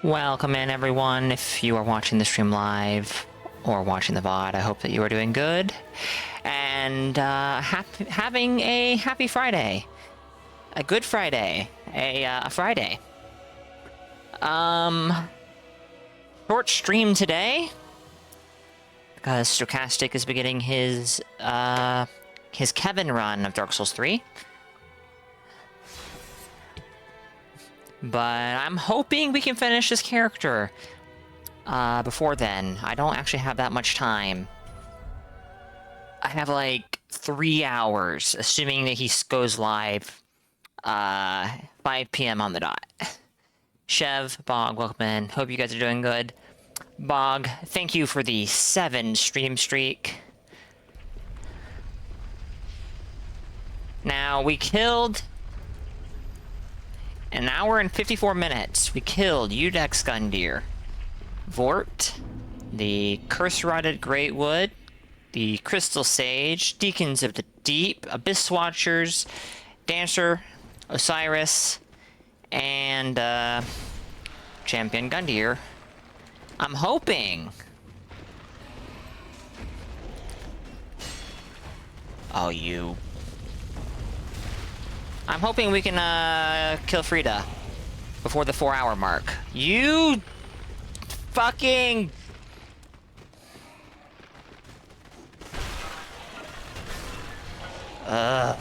Welcome in, everyone. If you are watching the stream live or watching the VOD, I hope that you are doing good and having a happy Friday, a good Friday, a Friday. Short stream today because Stochastic is beginning his Kevin run of Dark Souls 3. But I'm hoping we can finish this character before then. I don't actually have that much time. I have like 3 hours, assuming that he goes live 5 p.m. on the dot. Chev, Bog, welcome in. Hope you guys are doing good. Bog, thank you for the 7 stream streak. Now, we killed... An hour and 54 minutes, we killed Udex Gundyr, Vort, the Curse-Rotted Greatwood, the Crystal Sage, Deacons of the Deep, Abyss Watchers, Dancer, Osiris, and Champion Gundyr. I'm hoping... Oh, you... I'm hoping we can, kill Frida before the 4-hour mark. You fucking... I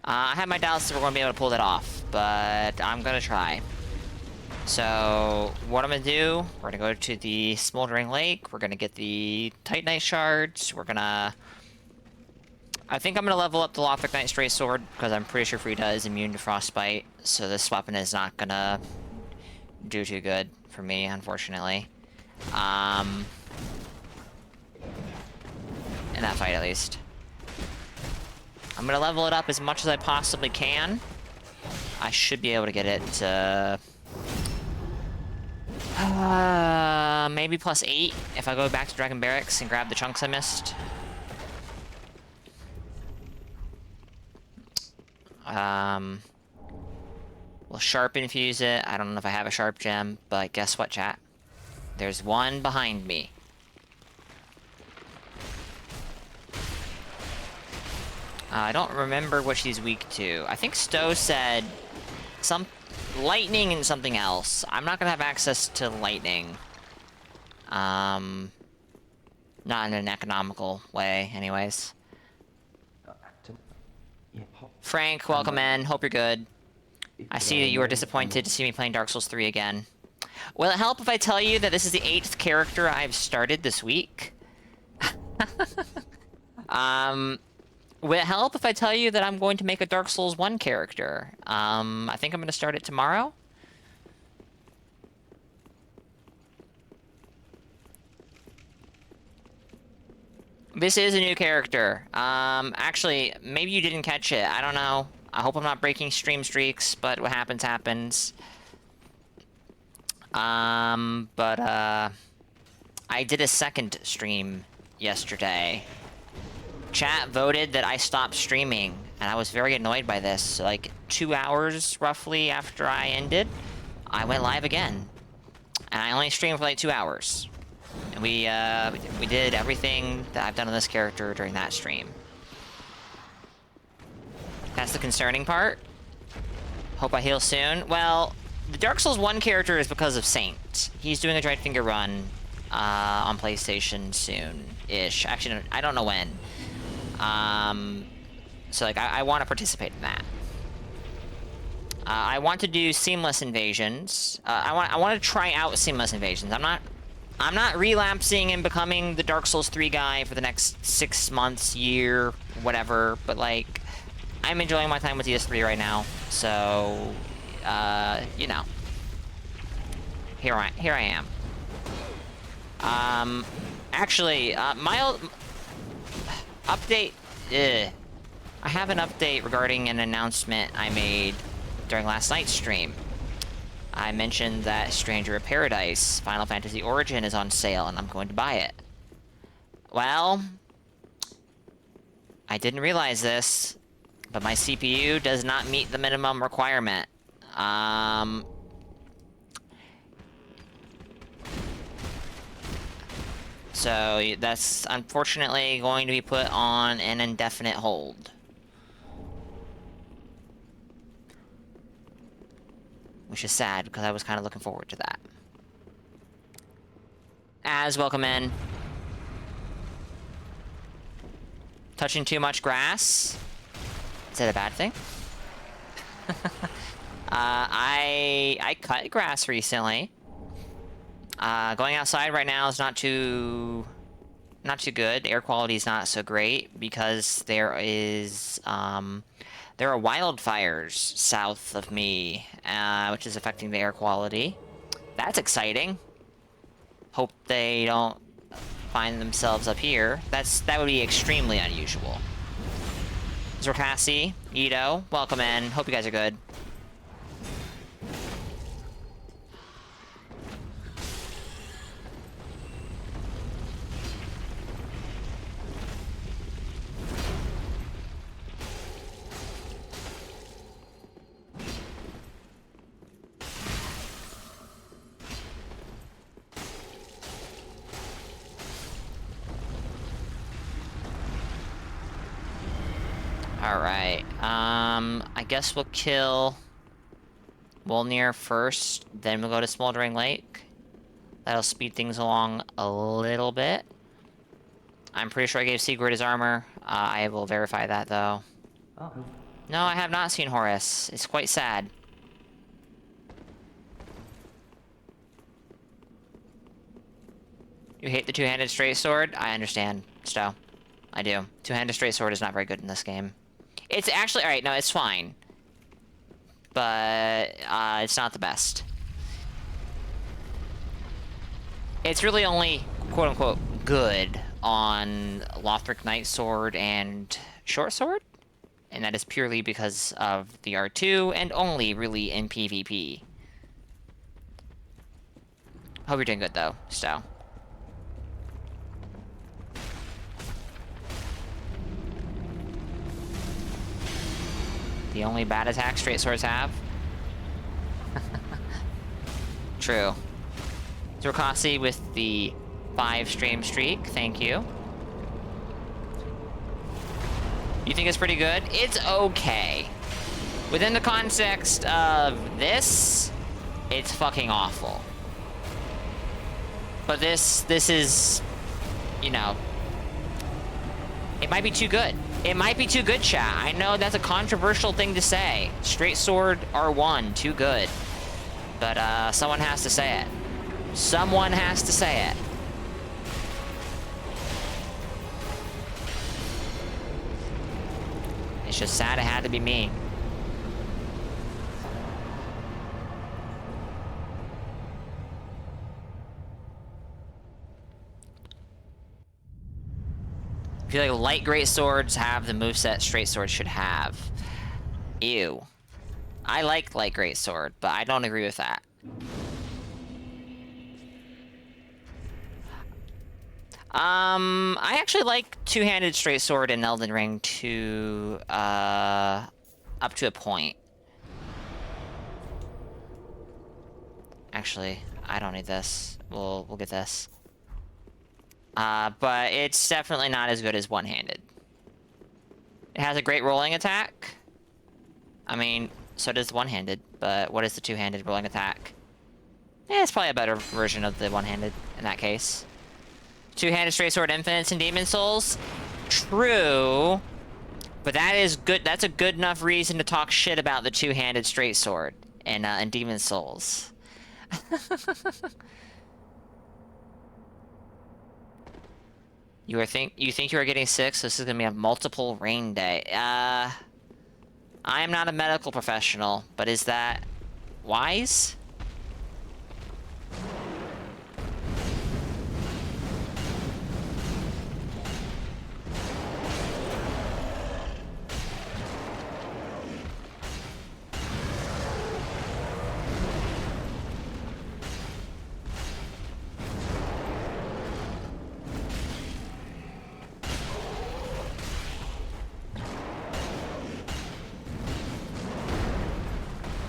have my doubts that we're going to be able to pull that off, but I'm going to try. So, what I'm going to do, we're going to go to the Smoldering Lake, we're going to get the Titanite Shards, we're going to... I think I'm going to level up the Lothric Knight Straight Sword, because I'm pretty sure Frida is immune to Frostbite, so this weapon is not going to do too good for me, unfortunately. In that fight, at least. I'm going to level it up as much as I possibly can. I should be able to get it to... maybe +8 if I go back to Dragon Barracks and grab the chunks I missed. We'll sharp infuse it. I don't know if I have a sharp gem, but guess what, chat? There's one behind me. I don't remember what she's weak to. I think Stowe said some lightning and something else. I'm not gonna have access to lightning. Not in an economical way, anyways. Frank, welcome in. Hope you're good. I see that you are disappointed to see me playing Dark Souls 3 again. Will it help if I tell you that this is the 8th character I've started this week? Will it help if I tell you that I'm going to make a Dark Souls 1 character? I think I'm going to start it tomorrow. This is a new character. Actually, maybe you didn't catch it. I don't know. I hope I'm not breaking stream streaks, but what happens, happens. I did a second stream yesterday. Chat voted that I stopped streaming, and I was very annoyed by this. Like, 2 hours, roughly, after I ended, I went live again. And I only streamed for like 2 hours. And we did everything that I've done on this character during that stream. That's the concerning part. Hope I heal soon. Well, the Dark Souls 1 character is because of Saint. He's doing a Dried Finger run on PlayStation soon-ish. Actually, I don't know when. So, like, I want to participate in that. I want to do Seamless Invasions. I want to try out Seamless Invasions. I'm not relapsing and becoming the Dark Souls 3 guy for the next 6 months, year, whatever, but, like, I'm enjoying my time with DS3 right now, so, you know. Here I am. Actually, my update, I have an update regarding an announcement I made during last night's stream. I mentioned that Stranger of Paradise Final Fantasy Origin is on sale, and I'm going to buy it. Well, I didn't realize this, but my CPU does not meet the minimum requirement. So that's unfortunately going to be put on an indefinite hold. Which is sad, because I was kind of looking forward to that. Welcome in. Touching too much grass? Is that a bad thing? I cut grass recently. Going outside right now is not too good. Air quality is not so great because there are wildfires south of me, which is affecting the air quality. That's exciting. Hope they don't find themselves up here. That would be extremely unusual. Zorkassi, Ito, welcome in. Hope you guys are good. Alright, I guess we'll kill Wolnir first, then we'll go to Smoldering Lake. That'll speed things along a little bit. I'm pretty sure I gave Sigurd his armor. I will verify that, though. Oh. No, I have not seen Horus. It's quite sad. You hate the two-handed straight sword? I understand, Stowe. I do. Two-handed straight sword is not very good in this game. It's actually... Alright, no, it's fine. But, it's not the best. It's really only, quote-unquote, good on Lothric Knight Sword and Short Sword. And that is purely because of the R2, and only, really, in PvP. Hope you're doing good, though, Stowe. The only bad attack straight swords have. True. Zorkassi with the 5-stream streak, thank you. You think it's pretty good? It's okay. Within the context of this, it's fucking awful. But this is, you know, it might be too good. It might be too good, chat. I know that's a controversial thing to say. Straight sword R1, too good. But, someone has to say it. Someone has to say it. It's just sad it had to be me. I feel like light great swords have the moveset straight swords should have. Ew. I like light great sword, but I don't agree with that. I actually like two-handed straight sword in Elden Ring to up to a point. Actually, I don't need this. We'll get this. But it's definitely not as good as one-handed. It has a great rolling attack. I mean, so does the one-handed, but what is the two-handed rolling attack? Yeah, it's probably a better version of the one-handed in that case. Two-handed straight sword infinites in Demon Souls? True. But that is good. That's a good enough reason to talk shit about the two-handed straight sword in Demon Souls. You think you are getting sick, so this is gonna be a multiple rain day. I am not a medical professional, but is that wise?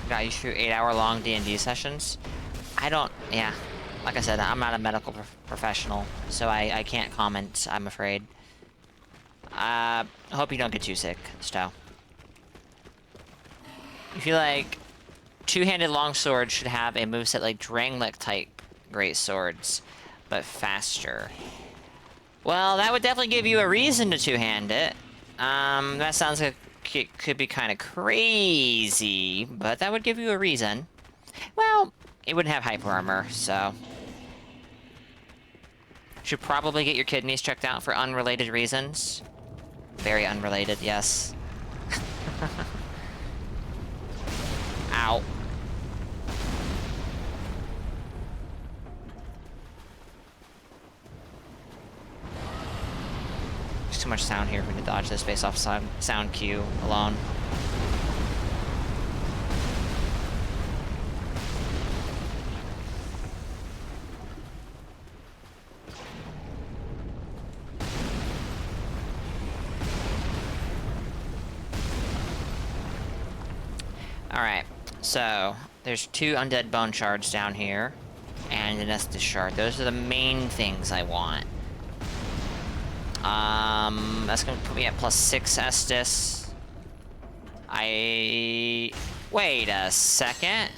God, you shoot 8-hour-long D&D sessions? Yeah. Like I said, I'm not a medical professional, so I can't comment, I'm afraid. I hope you don't get too sick, Stow. I feel like two-handed longsword should have a moveset like Drangleic type great swords, but faster. Well, that would definitely give you a reason to two-hand it. That sounds like it could be kind of crazy, but that would give you a reason. Well, it wouldn't have hyper armor, so... Should probably get your kidneys checked out for unrelated reasons. Very unrelated, yes. Ow. There's too much sound here for me to dodge this based off sound cue alone. Alright, so there's 2 undead bone shards down here, and an Estus shard. Those are the main things I want. That's gonna put me at +6 Estus. Wait a second.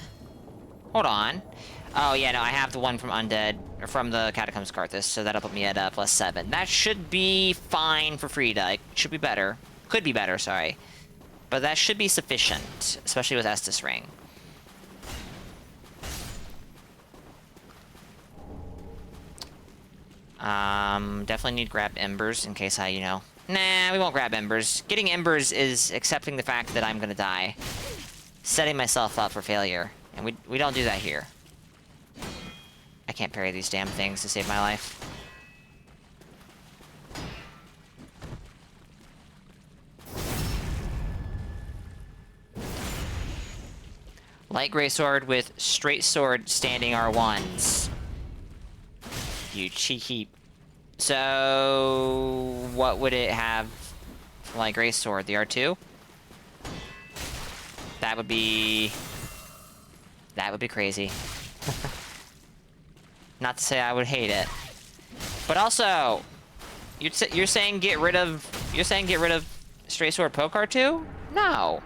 Hold on. Oh, yeah, no, I have the one from Undead, or from the Catacombs Carthus, so that'll put me at +7. That should be fine for Frida. It should be better. Could be better, sorry. But that should be sufficient, especially with Estus Ring. Definitely need to grab Embers in case I, you know... Nah, we won't grab Embers. Getting Embers is accepting the fact that I'm gonna die. Setting myself up for failure. And we don't do that here. I can't parry these damn things to save my life. Light greatsword with straight sword standing R1s. You cheeky. So what would it have for light greatsword? The R2? That would be crazy. Not to say I would hate it. But also, you're saying get rid of straight sword poke R2? No.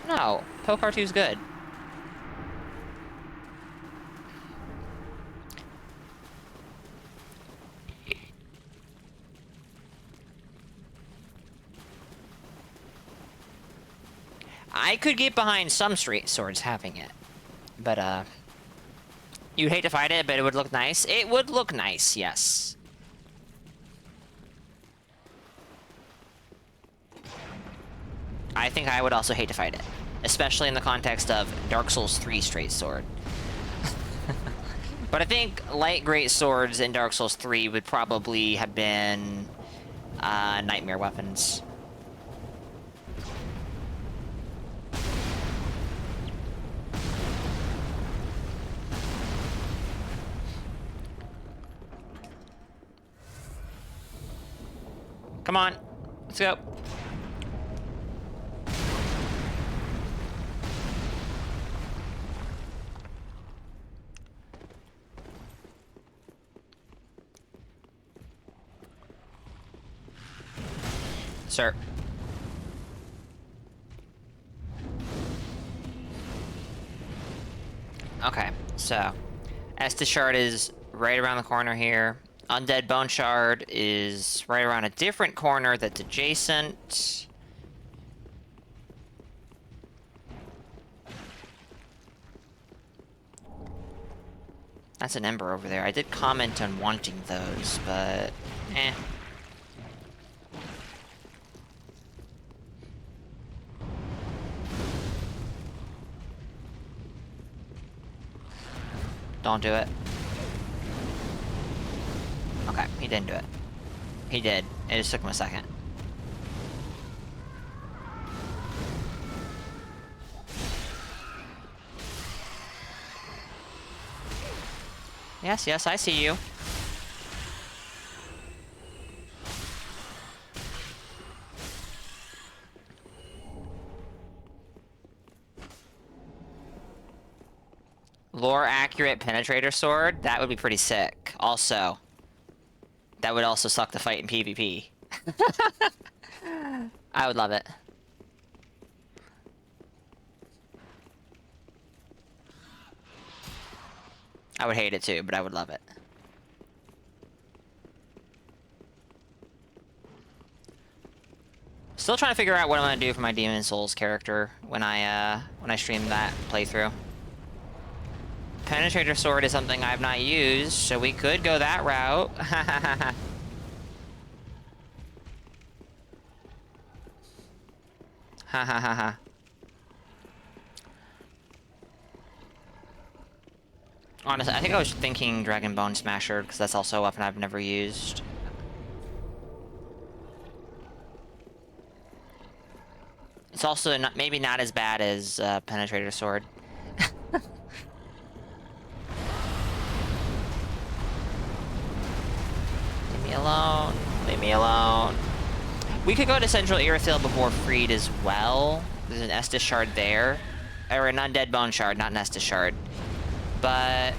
No, poke R2 is good. I could get behind some straight swords having it. But, you'd hate to fight it, but it would look nice. It would look nice, yes. I think I would also hate to fight it. Especially in the context of Dark Souls 3 straight sword. But I think light great swords in Dark Souls 3 would probably have been nightmare weapons. Come on, let's go. Sir. Okay, so Estus Shard is right around the corner here. Undead Bone Shard is right around a different corner that's adjacent. That's an Ember over there. I did comment on wanting those, but... eh. Don't do it. Okay, he didn't do it. He did. It just took him a second. Yes, yes, I see you. Lore accurate penetrator sword? That would be pretty sick. Also, that would also suck the fight in PvP. I would love it. I would hate it too, but I would love it. Still trying to figure out what I'm gonna do for my Demon Souls character when I stream that playthrough. Penetrator sword is something I've not used, so we could go that route. Ha ha ha ha. Honestly, I think I was thinking Dragon Bone Smasher, because that's also a weapon I've never used. It's also not, maybe not as bad as Penetrator Sword. Leave me alone. Leave me alone. We could go to Central Irithyll before Freed as well. There's an Estus Shard there. Or an Undead Bone Shard, not an Estus Shard. But...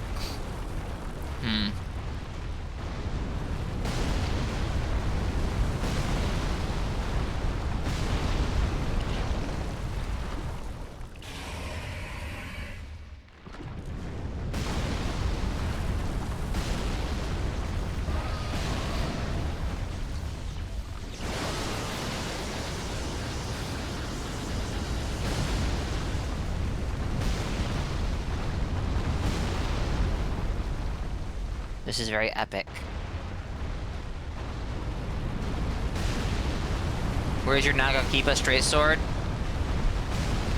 This is very epic. Where's your Nagakiba straight sword?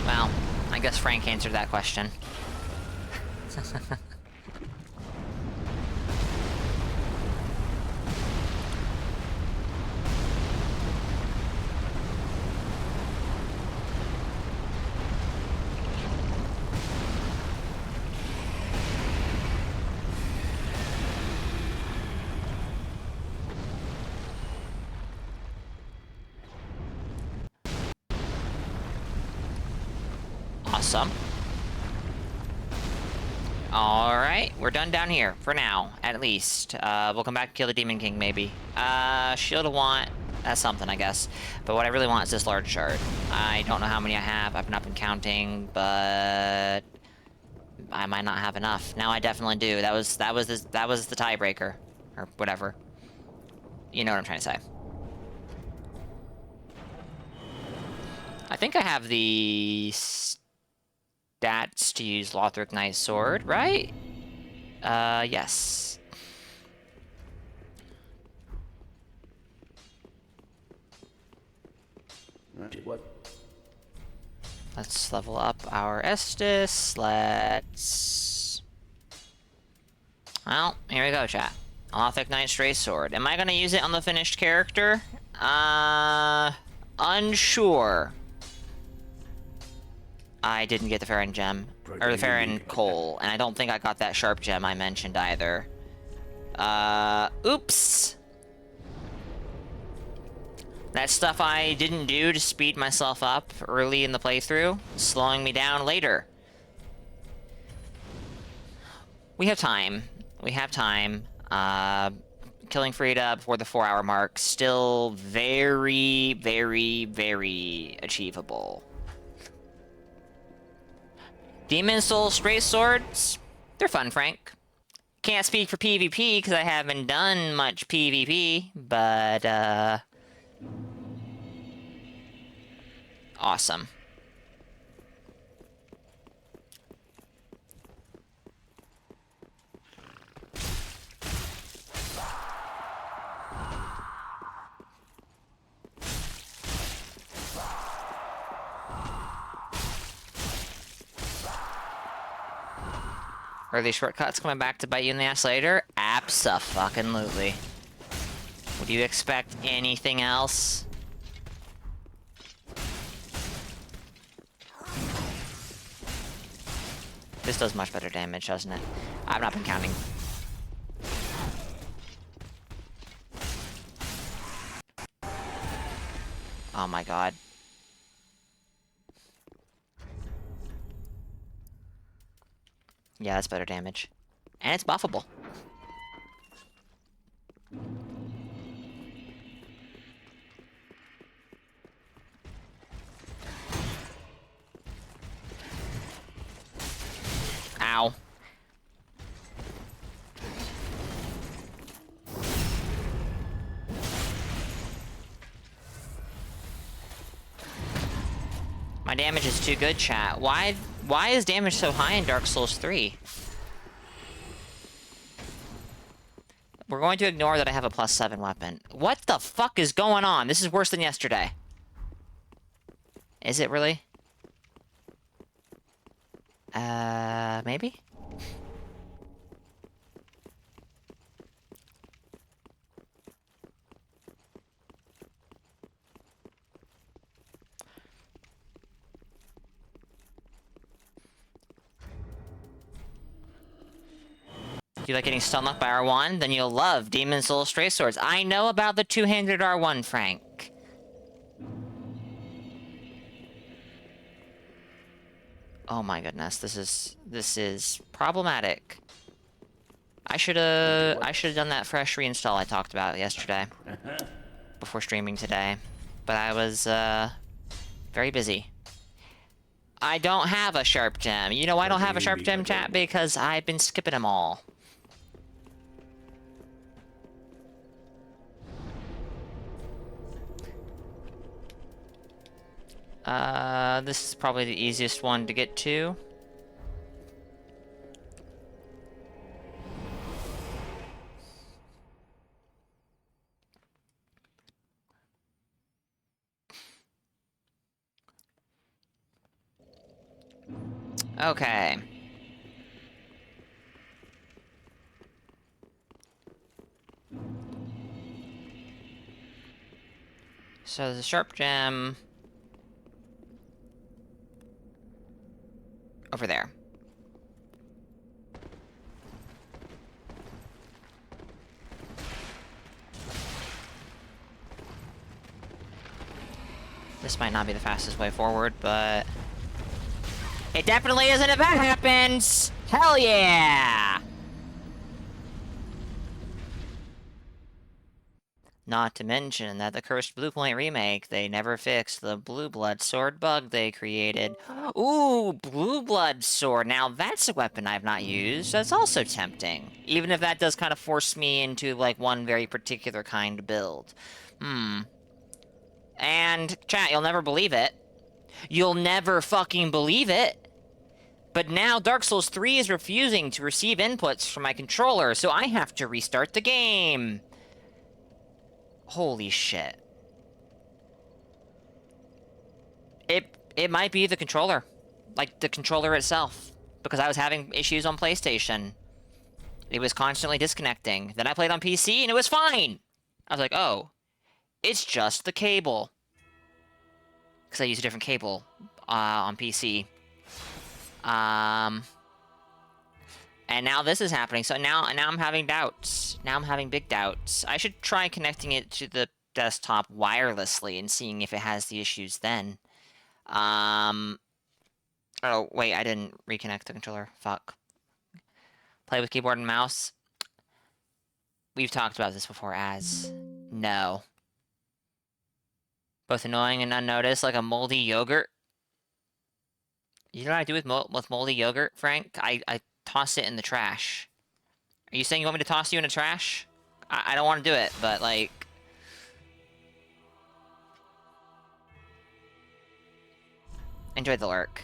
Well, I guess Frank answered that question. Awesome. Alright, we're done down here, for now, at least. We'll come back and kill the Demon King, maybe. Shield of Want, that's something, I guess. But what I really want is this large shard. I don't know how many I have, I've not been counting, but... I might not have enough. Now I definitely do. That was the tiebreaker. Or whatever. You know what I'm trying to say. I think I have the... stats to use Lothric Knight's sword, right? Yes. What? Let's level up our Estus. Let's... Well, here we go, chat. Lothric Knight's straight sword. Am I gonna use it on the finished character? Unsure. I didn't get the Farron gem, or the Farron coal, and I don't think I got that sharp gem I mentioned either. Oops! That's stuff I didn't do to speed myself up early in the playthrough, slowing me down later. We have time. We have time. Killing Frida before the 4-hour mark, still very, very, very achievable. Demon Soul straight swords, they're fun, Frank. Can't speak for PvP because I haven't done much PvP, but awesome. Are these shortcuts coming back to bite you in the ass later? Abso-fucking-lutely. Would you expect anything else? This does much better damage, doesn't it? I've not been counting. Oh my god. Yeah, that's better damage. And it's buffable. Ow. My damage is too good, chat. Why is damage so high in Dark Souls 3? We're going to ignore that I have a +7 weapon. What the fuck is going on? This is worse than yesterday. Is it really? Maybe? If you like getting stun locked by R1, then you'll love Demon Soul Stray Swords. I know about the two-handed R1, Frank. Oh my goodness, this is problematic. I should have done that fresh reinstall I talked about yesterday before streaming today, but I was very busy. I don't have a sharp gem. You know why I don't have a sharp gem, chat? Because I've been skipping them all. This is probably the easiest one to get to. Okay. So there's a sharp gem over there. This might not be the fastest way forward, but it definitely isn't if that happens! Hell yeah! Not to mention that the Cursed Bluepoint remake, they never fixed the Blue Blood Sword bug they created. Ooh, Blue Blood Sword. Now that's a weapon I've not used. That's also tempting. Even if that does kind of force me into, like, one very particular kind of build. And, chat, you'll never believe it. You'll never fucking believe it. But now Dark Souls 3 is refusing to receive inputs from my controller, so I have to restart the game. Holy shit. It might be the controller. Like, the controller itself. Because I was having issues on PlayStation. It was constantly disconnecting. Then I played on PC, and it was fine! I was like, oh. It's just the cable. Because I use a different cable on PC. And now this is happening. So now I'm having doubts. Now I'm having big doubts. I should try connecting it to the desktop wirelessly and seeing if it has the issues then. Oh, wait, I didn't reconnect the controller. Fuck. Play with keyboard and mouse. We've talked about this before as no. Both annoying and unnoticed, like a moldy yogurt. You know what I do with moldy yogurt, Frank? I toss it in the trash. Are you saying you want me to toss you in the trash? I don't want to do it, but, like... Enjoy the lurk.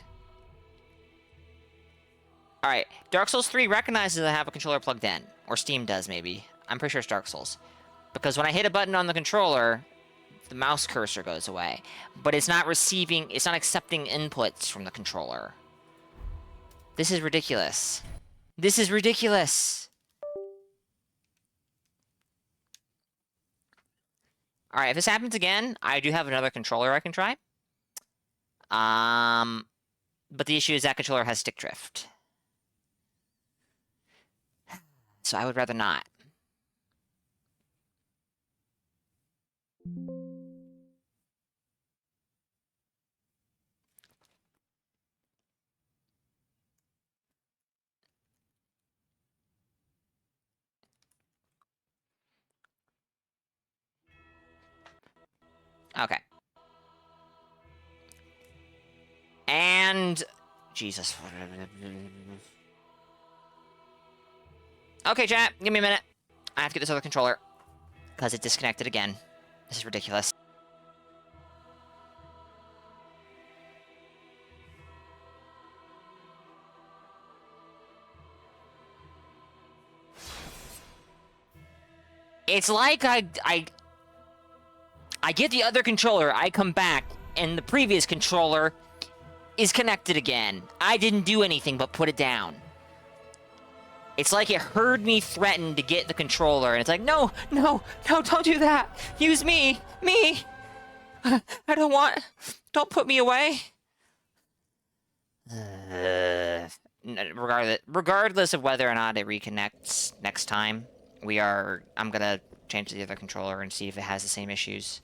Alright, Dark Souls 3 recognizes I have a controller plugged in. Or Steam does, maybe. I'm pretty sure it's Dark Souls. Because when I hit a button on the controller, the mouse cursor goes away. But it's not accepting inputs from the controller. This is ridiculous. This is ridiculous! Alright, if this happens again, I do have another controller I can try. But the issue is that controller has stick drift. So I would rather not. Okay. And... Jesus. Okay, chat. Give me a minute. I have to get this other controller. Because it disconnected again. This is ridiculous. It's like I get the other controller, I come back, and the previous controller is connected again. I didn't do anything but put it down. It's like it heard me threaten to get the controller, and it's like, no, no, no, don't do that. Use me, me. I don't want, don't put me away. Regardless of whether or not it reconnects next time, I'm gonna change the other controller and see if it has the same issues.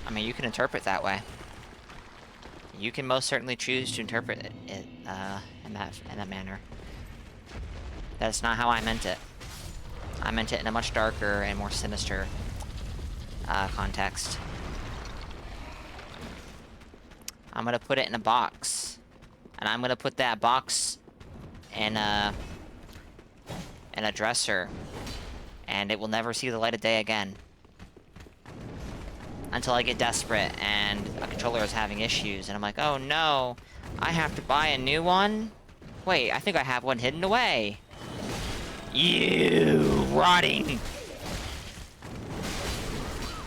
I mean, you can interpret that way. You can most certainly choose to interpret it in that manner. That's not how I meant it. I meant it in a much darker and more sinister context. I'm gonna put it in a box, and I'm gonna put that box in a dresser, and it will never see the light of day again. Until I get desperate and a controller is having issues, and I'm like, oh no, I have to buy a new one? Wait, I think I have one hidden away. You rotting.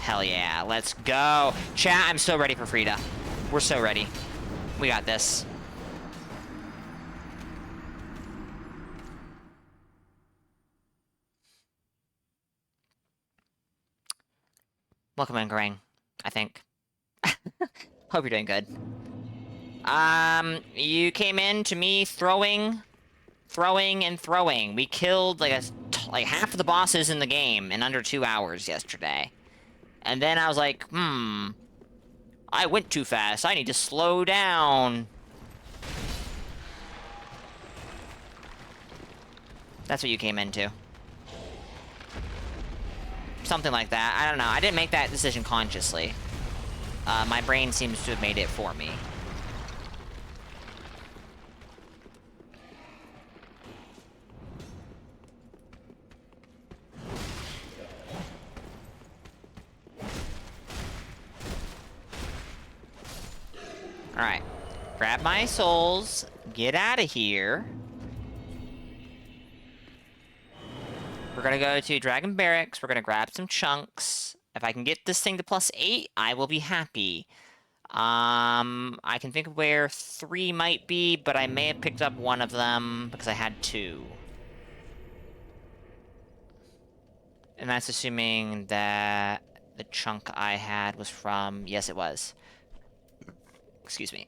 Hell yeah, let's go. Chat, I'm so ready for Frida. We're so ready. We got this. Welcome in, Grang, I think. Hope you're doing good. You came in to me throwing and throwing. We killed like half of the bosses in the game in under 2 hours yesterday. And then I was like, I went too fast. I need to slow down. That's what you came into. Something like that. I don't know. I didn't make that decision consciously. My brain seems to have made it for me. Alright. Grab my souls. Get out of here. We're gonna go to Dragon Barracks. We're gonna grab some chunks. If I can get this thing to +8, I will be happy. I can think of where 3 might be, but I may have picked up one of them because I had 2. And that's assuming that the chunk I had was from... Yes, it was. Excuse me.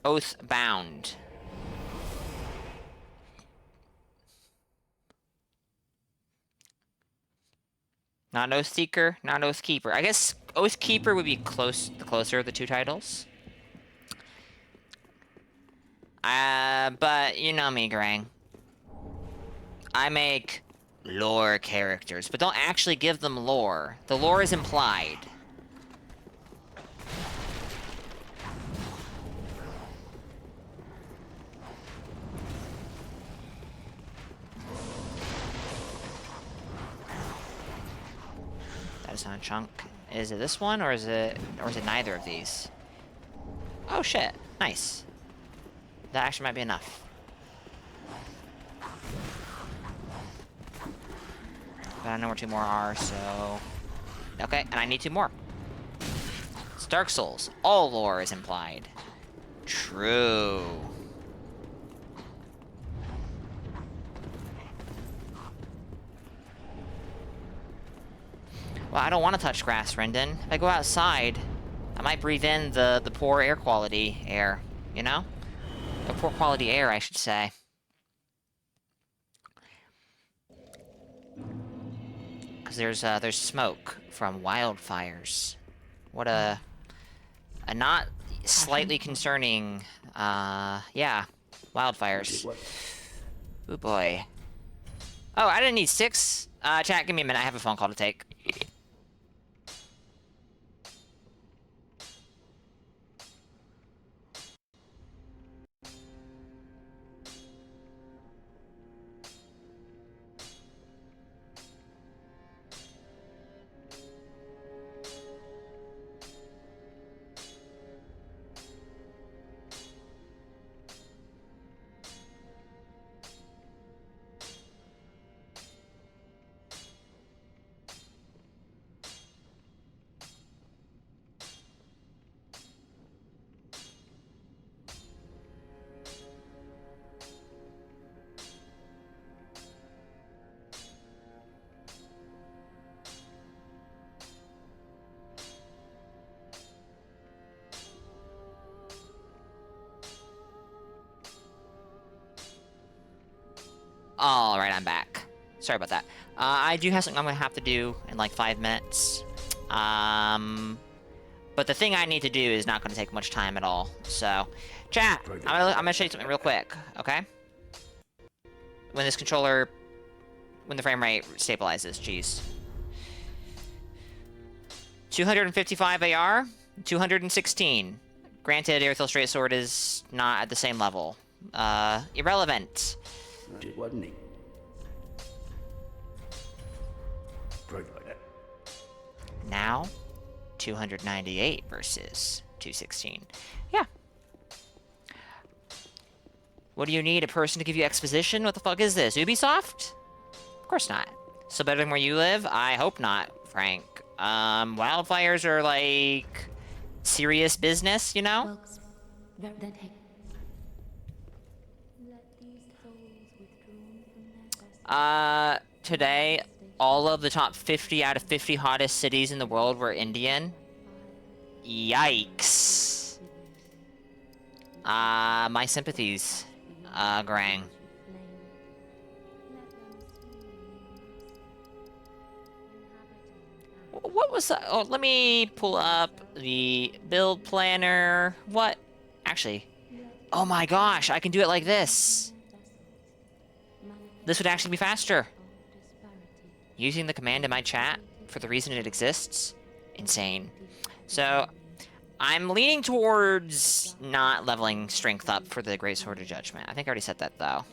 Oathbound. Not Oathseeker, not Oathkeeper. I guess Oathkeeper would be the closer of the 2 titles. But you know me, Grang. I make lore characters, but don't actually give them lore. The lore is implied. That is not a chunk. Is it this one, or is it neither of these? Oh shit, nice. That actually might be enough. But I know where 2 more are, so... Okay, and I need 2 more. It's Dark Souls. All lore is implied. True. Well, I don't want to touch grass, Rendon. If I go outside, I might breathe in the poor air quality air, you know? The poor quality air, I should say. Because there's smoke from wildfires. What a A not slightly concerning, yeah, wildfires. Oh boy. Oh, I didn't need 6. Chat, give me a minute. I have a phone call to take. Alright, I'm back. Sorry about that. I do have something I'm gonna have to do in like 5 minutes. But the thing I need to do is not gonna take much time at all. So, chat, I'm gonna show you something real quick, okay? When this controller, when the frame rate stabilizes, jeez. 255 AR, 216. Granted, Airfield Straight Sword is not at the same level. Irrelevant. Wasn't he? Now, 298 versus 216. Yeah. What do you need? A person to give you exposition? What the fuck is this? Ubisoft? Of course not. So better than where you live? I hope not, Frank. Wildfires are like serious business, you know? Today, all of the top 50 out of 50 hottest cities in the world were Indian. Yikes. My sympathies, Grang. What was that? Oh, let me pull up the build planner. What? Actually, oh my gosh, I can do it like this. This would actually be faster. Using the command in my chat for the reason it exists? Insane. So, I'm leaning towards not leveling strength up for the Great Sword of Judgment. I think I already said that, though.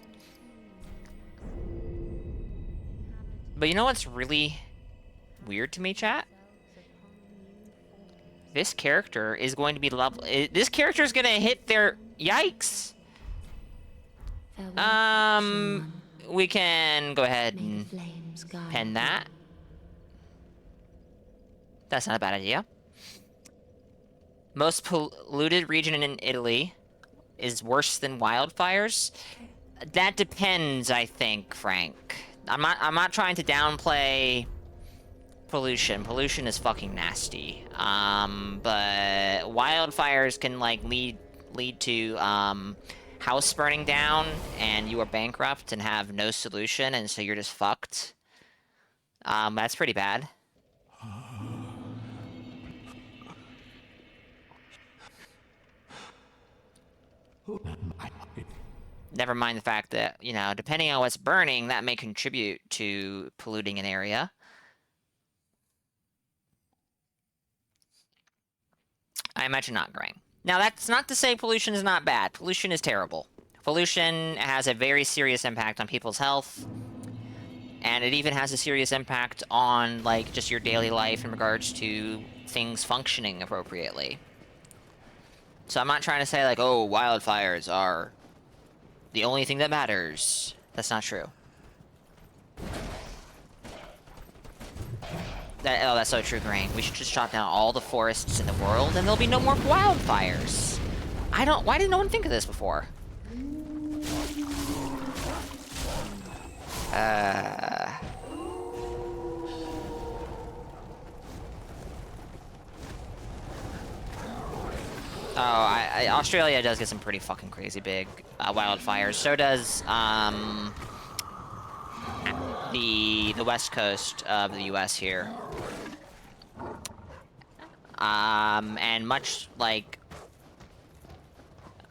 But you know what's really weird to me, chat? This character is going to be level... This character is going to hit their... Yikes! We can go ahead and pen that. That's not a bad idea. Most polluted region in Italy is worse than wildfires. That depends, I think, Frank. I'm not trying to downplay pollution. Pollution is fucking nasty. But wildfires can like lead to house burning down and you are bankrupt and have no solution, and so you're just fucked. That's pretty bad. Never mind the fact that, you know, depending on what's burning, that may contribute to polluting an area. I imagine not growing. Now, that's not to say pollution is not bad. Pollution is terrible. Pollution has a very serious impact on people's health. And it even has a serious impact on, like, just your daily life in regards to things functioning appropriately. So I'm not trying to say, like, oh, wildfires are the only thing that matters. That's not true. Oh, that's so true, Grain. We should just chop down all the forests in the world, and there'll be no more wildfires. Why did no one think of this before? Australia does get some pretty fucking crazy big wildfires. So does the west coast of the U.S. here. And much like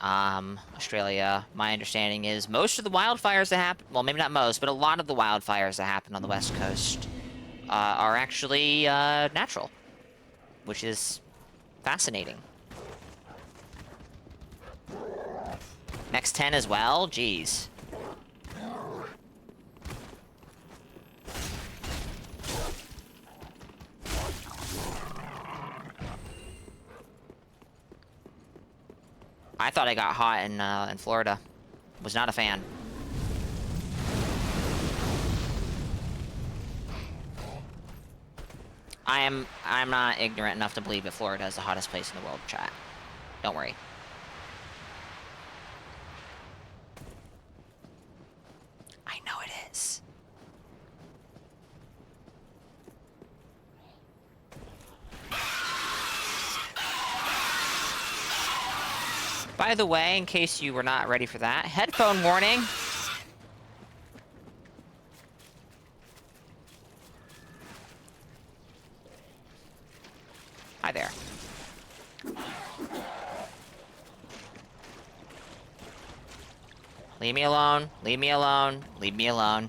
Australia, my understanding is most of the wildfires that happen, well, maybe not most, but a lot of the wildfires that happen on the West Coast are actually natural, which is fascinating. Next 10 as well? Jeez. I thought I got hot in Florida. Was not a fan. I'm not ignorant enough to believe that Florida is the hottest place in the world, chat. Don't worry. I know it is. By the way, in case you were not ready for that, headphone warning. Hi there. Leave me alone. Leave me alone. Leave me alone.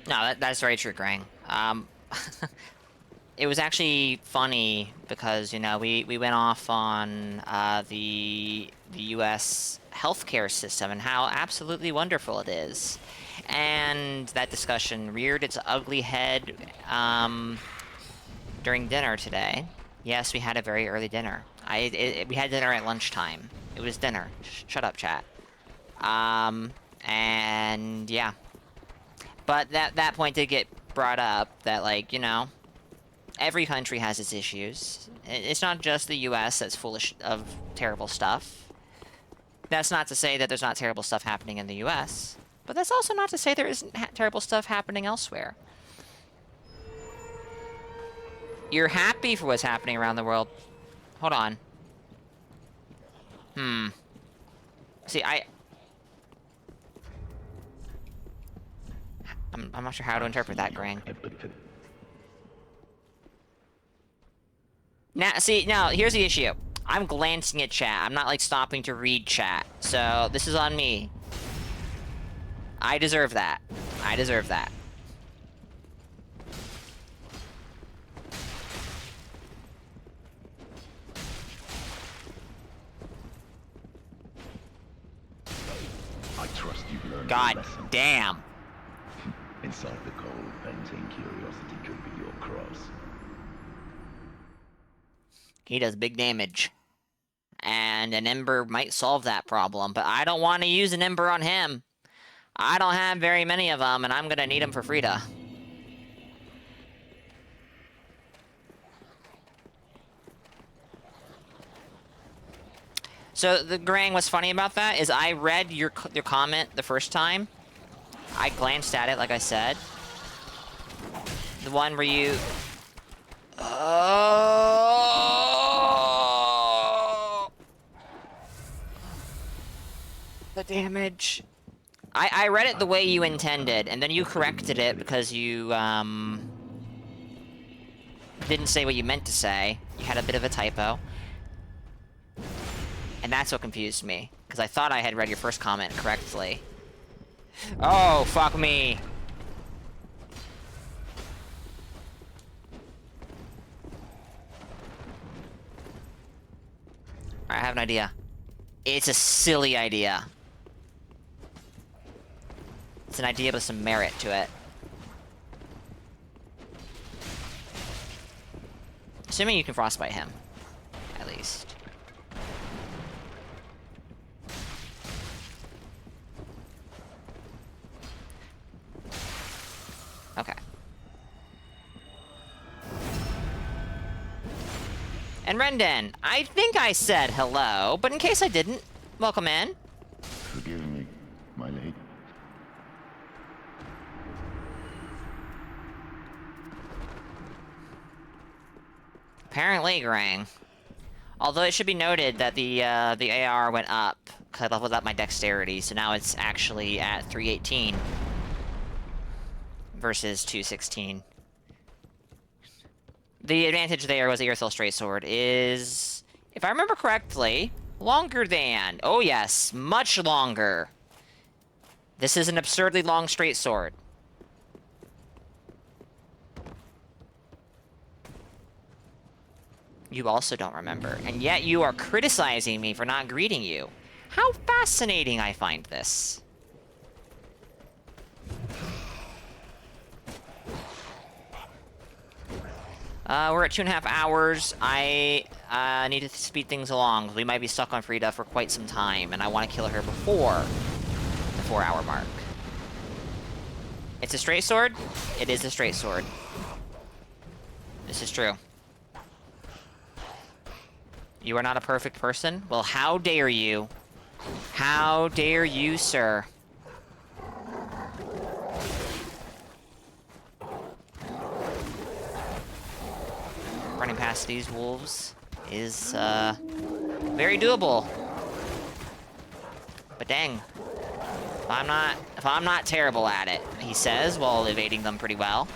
No, that's very true, Grang. It was actually funny because, you know, we went off on the U.S. healthcare system and how absolutely wonderful it is. And that discussion reared its ugly head during dinner today. Yes, we had a very early dinner. We had dinner at lunchtime. It was dinner. Shut up, chat. And yeah. But that point did get brought up that, like, you know, every country has its issues. It's not just the U.S. that's full of terrible stuff. That's not to say that there's not terrible stuff happening in the U.S., but that's also not to say there isn't terrible stuff happening elsewhere. You're happy for what's happening around the world. Hold on. See, I'm not sure how to interpret that, Grang. Now, see, now, here's the issue. I'm glancing at chat. I'm not, like, stopping to read chat. So, this is on me. I deserve that. I deserve that. I trust you've learned God your lesson. damn. Inside the cold, venting curiosity could be your cross. He does big damage. And an Ember might solve that problem, but I don't want to use an Ember on him. I don't have very many of them, and I'm gonna need them for Frida. So, the Grang, what's funny about that is I read your comment the first time. I glanced at it, like I said. The one where you... Oh! The damage. I read it the way you intended, and then you corrected it because you, didn't say what you meant to say. You had a bit of a typo. And that's what confused me, because I thought I had read your first comment correctly. Oh, fuck me. I have an idea. It's a silly idea. It's an idea with some merit to it. Assuming you can frostbite him, at least. Okay. And Rendon, I think I said hello, but in case I didn't, welcome in. Forgive me, my lady. Apparently, Grang. Although it should be noted that the AR went up, because I leveled up my dexterity, so now it's actually at 318 versus 216. The advantage there was the Earthhill Straight Sword is, if I remember correctly, longer than. Oh yes, much longer. This is an absurdly long straight sword. You also don't remember, and yet you are criticizing me for not greeting you. How fascinating I find this. We're at 2.5 hours. I need to speed things along. We might be stuck on Frida for quite some time, and I want to kill her before the 4-hour mark. It's a straight sword? It is a straight sword. This is true. You are not a perfect person? Well, how dare you? How dare you, sir? Running past these wolves is, very doable. But dang. If I'm not terrible at it, he says, while evading them pretty well.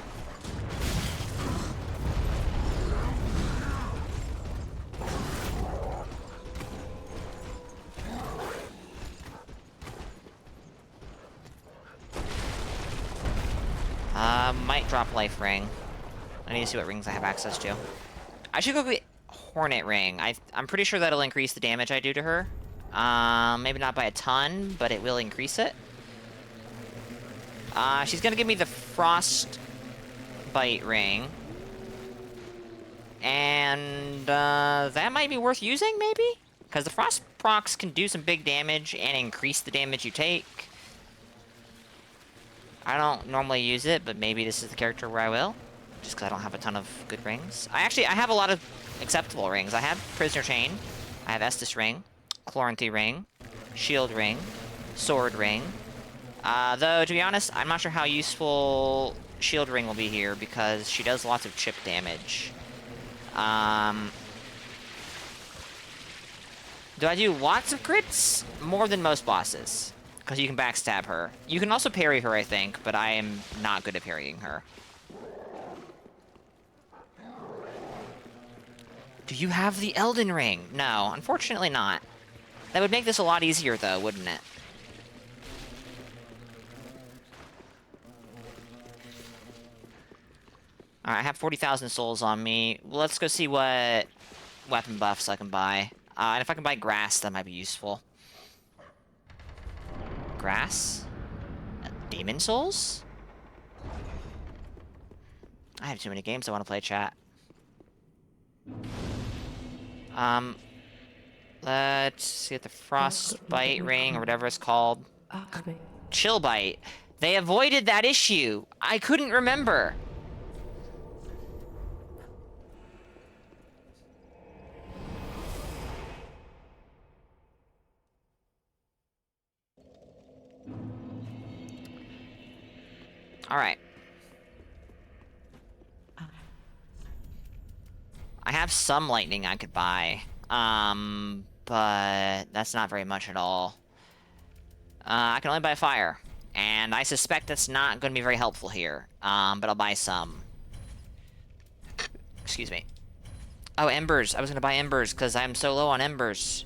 Might drop life ring. I need to see what rings I have access to. I should go get Hornet Ring. I'm pretty sure that'll increase the damage I do to her. Maybe not by a ton, but it will increase it. She's gonna give me the Frost Bite Ring. And, that might be worth using, maybe? Because the Frost procs can do some big damage and increase the damage you take. I don't normally use it, but maybe this is the character where I will. Just because I don't have a ton of good rings. I have a lot of acceptable rings. I have Prisoner Chain. I have Estus Ring. Chloranthy Ring. Shield Ring. Sword Ring. Though, to be honest, I'm not sure how useful Shield Ring will be here, because she does lots of chip damage. Do I do lots of crits? More than most bosses. Because you can backstab her. You can also parry her, I think, but I am not good at parrying her. Do you have the Elden Ring? No, unfortunately not. That would make this a lot easier, though, wouldn't it? Alright, I have 40,000 souls on me. Let's go see what weapon buffs I can buy. And if I can buy grass, that might be useful. Grass? Demon souls? I have too many games I want to play, chat. Let's get the Frostbite Ring, or whatever it's called. Chill Bite. They avoided that issue. I couldn't remember. Alright. I have some lightning I could buy. But that's not very much at all. I can only buy fire. And I suspect that's not going to be very helpful here. But I'll buy some. Excuse me. Oh, embers. I was going to buy embers because I'm so low on embers.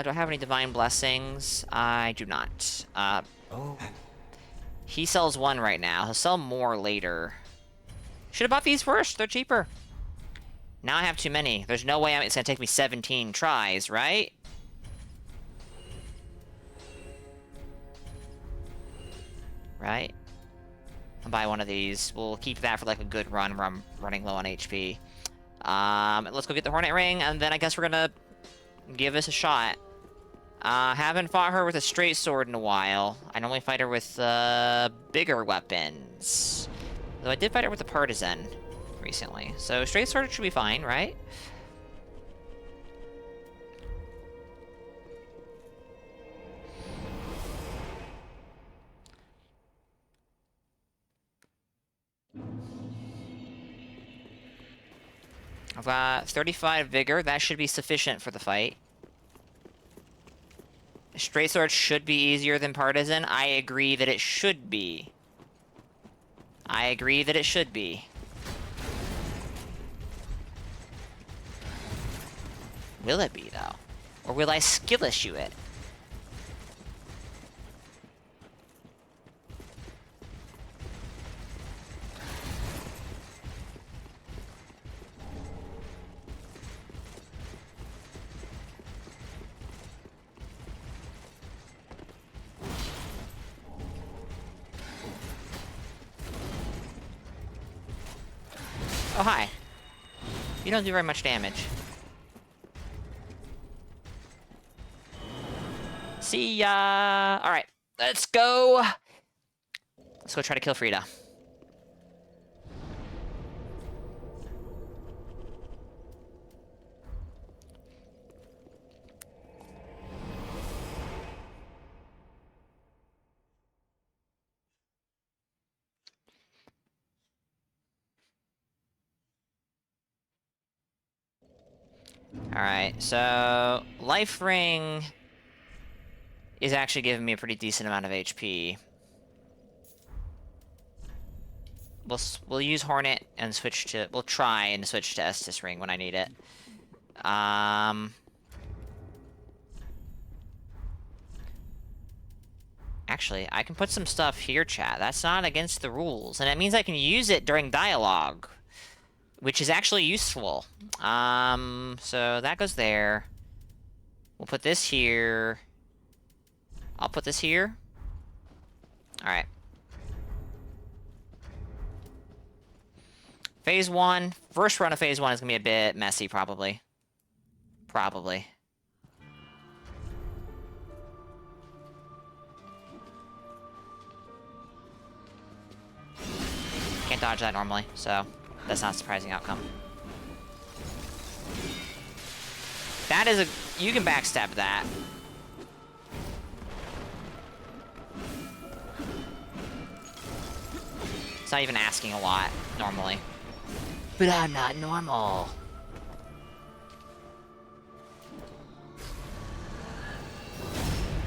Do I have any divine blessings? I do not. He sells one right now. He'll sell more later. Should have bought these first. They're cheaper. Now I have too many. There's no way it's gonna take me 17 tries, right? Right? I'll buy one of these. We'll keep that for like a good run where I'm running low on HP. Let's go get the Hornet Ring, and then I guess we're gonna give this a shot. Haven't fought her with a straight sword in a while. I normally fight her with, bigger weapons. Though I did fight her with a partisan recently. So straight sword should be fine, right? I've got 35 vigor. That should be sufficient for the fight. Straight sword should be easier than partisan. I agree that it should be. I agree that it should be. Will it be, though? Or will I skill issue it? Oh, hi. You don't do very much damage. See ya! Alright, let's go! Let's go try to kill Frida. Alright, so... Life Ring... is actually giving me a pretty decent amount of HP. We'll use Hornet and switch to... We'll try and switch to Estus Ring when I need it. Actually, I can put some stuff here, chat. That's not against the rules. And it means I can use it during dialogue, which is actually useful. So that goes there. We'll put this here. I'll put this here. Alright. Phase 1. First run of Phase 1 is gonna be a bit messy, probably. Probably. Can't dodge that normally, so that's not a surprising outcome. That is a... You can backstab that. It's not even asking a lot, normally. But I'm not normal.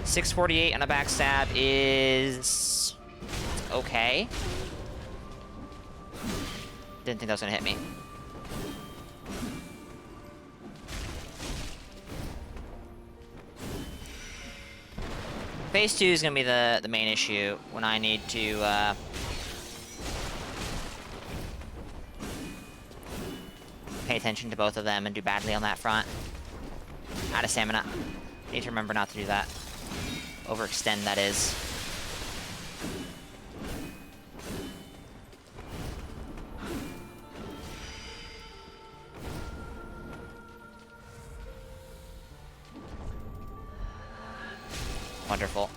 $648 on a backstab is... okay. Didn't think that was gonna hit me. Phase 2 is gonna be the main issue when I need to, pay attention to both of them and do badly on that front. Out of stamina. Need to remember not to do that. Overextend, that is. Wonderful.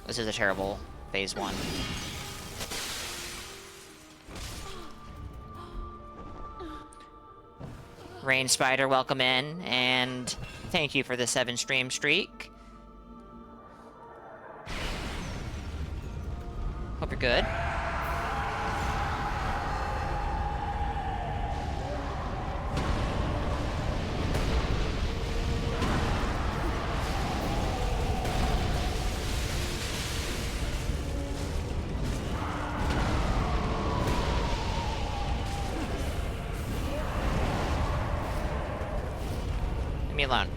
This is a terrible Phase 1. Rain Spider, welcome in, and thank you for the 7 stream streak. Hope you're good. Leave me alone.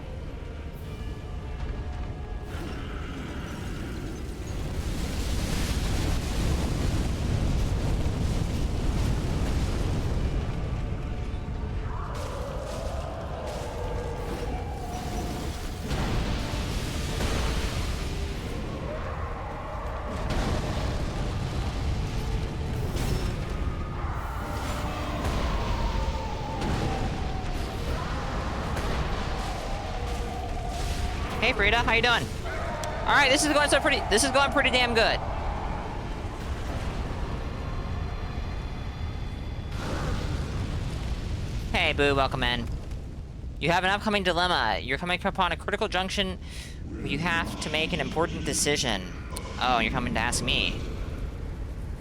Hey Frida, how you doing? All right, this is going pretty damn good. Hey Boo, welcome in. You have an upcoming dilemma. You're coming upon a critical junction where you have to make an important decision. Oh, you're coming to ask me.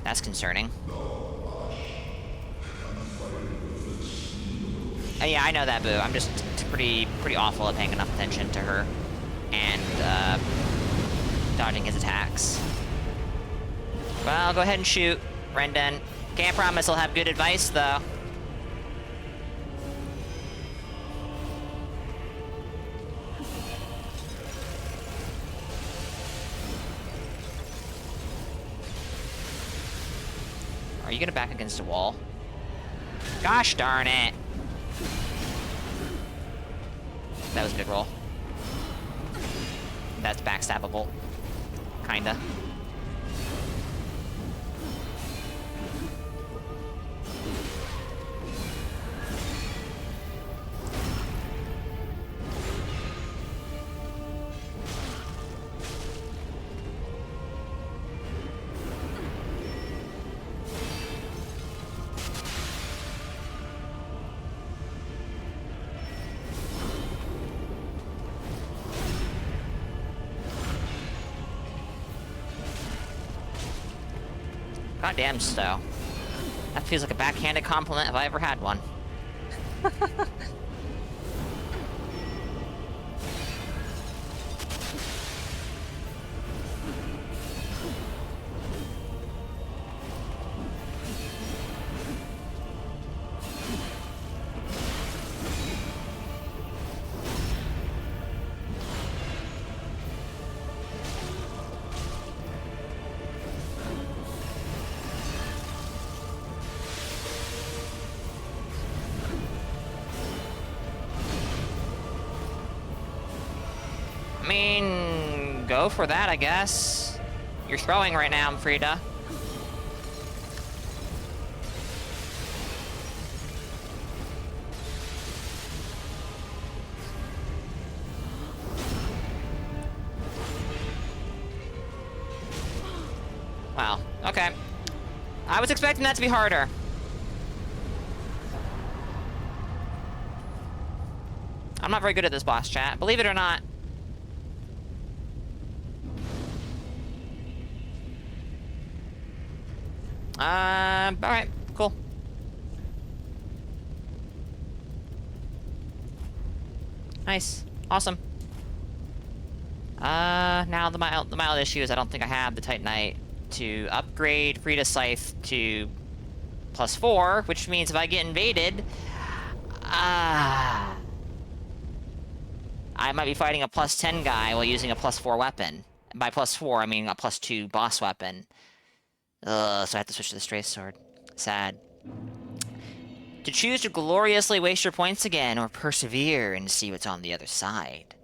That's concerning. Yeah, I know that, Boo. I'm just pretty awful at paying enough attention to her and dodging his attacks. Well, go ahead and shoot, Rendon. Can't promise I'll have good advice, though. Are you gonna back against a wall? Gosh darn it! That was a good roll. That's backstabbable. Kinda. Goddamn, Stowe. That feels like a backhanded compliment if I ever had one. I mean, go for that, I guess. You're throwing right now, Frida. Wow, okay. I was expecting that to be harder. I'm not very good at this boss, chat. Believe it or not. Alright, cool. Nice. Awesome. Now the mild issue is I don't think I have the Titanite to upgrade Frida's Scythe to +4, which means if I get invaded, I might be fighting a +10 guy while using a +4 weapon. By +4, I mean a +2 boss weapon. Ugh, so I have to switch to the Stray Sword. Sad. To choose to gloriously waste your points again, or persevere and see what's on the other side.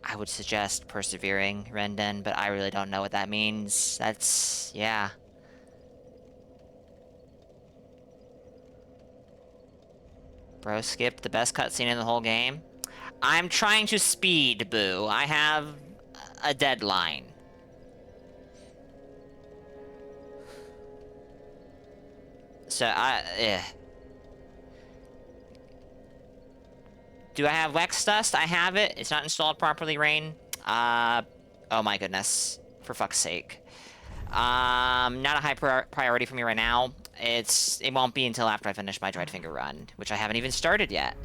I would suggest persevering, Rendon, but I really don't know what that means. That's... yeah. Bro skipped the best cutscene in the whole game. I'm trying to speed, Boo. I have a deadline. So, Do I have Wex Dust? I have it. It's not installed properly, Rain. Oh my goodness. For fuck's sake. Not a high priority for me right now. It won't be until after I finish my Dried Finger run, which I haven't even started yet.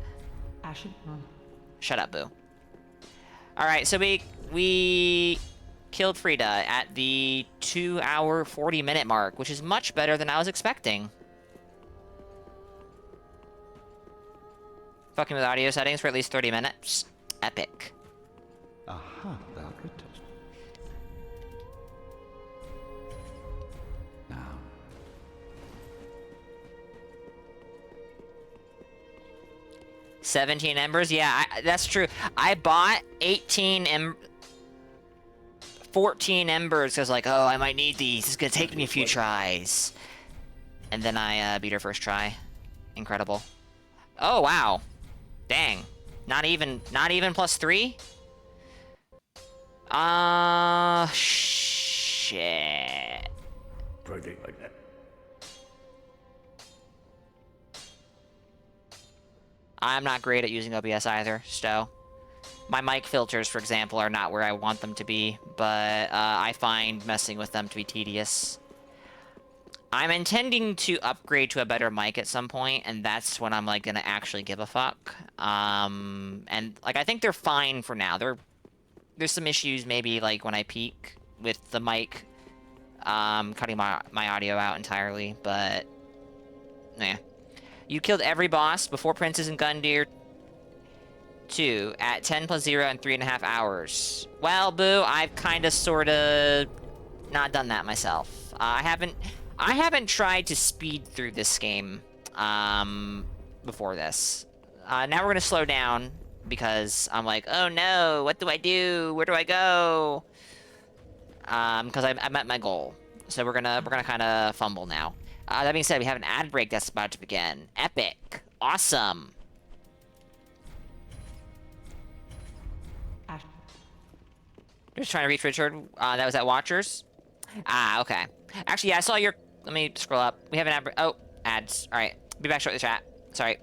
Shut up, Boo. Alright, so we killed Frida at the 2-hour, 40-minute mark, which is much better than I was expecting. Fucking with audio settings for at least 30 minutes. Epic. Aha, thou returned. Now. 17 embers? Yeah, that's true. I bought 14 embers because, like, oh, I might need these. It's gonna take me a few tries. And then I beat her first try. Incredible. Oh, wow. Dang. Not even +3? Shit. Project like that. I'm not great at using OBS either, so... My mic filters, for example, are not where I want them to be, but I find messing with them to be tedious. I'm intending to upgrade to a better mic at some point, and that's when I'm, like, gonna actually give a fuck. And, like, I think they're fine for now. There's some issues, maybe, like, when I peak with the mic, cutting my audio out entirely, but... Nah. You killed every boss before Princess and Gundyr 2 at 10 plus 0 and 3.5 hours. Well, Boo, I've kind of, sort of, not done that myself. I haven't tried to speed through this game, before this. Now we're gonna slow down, because I'm like, oh no, what do I do? Where do I go? Because I met my goal. So we're gonna kind of fumble now. That being said, we have an ad break that's about to begin. Epic. Awesome. Just trying to reach Richard. That was at Watchers. Ah, okay. Actually, yeah, I saw your... Let me scroll up. We have an ad... Oh, ads. All right. Be back shortly, chat. Sorry.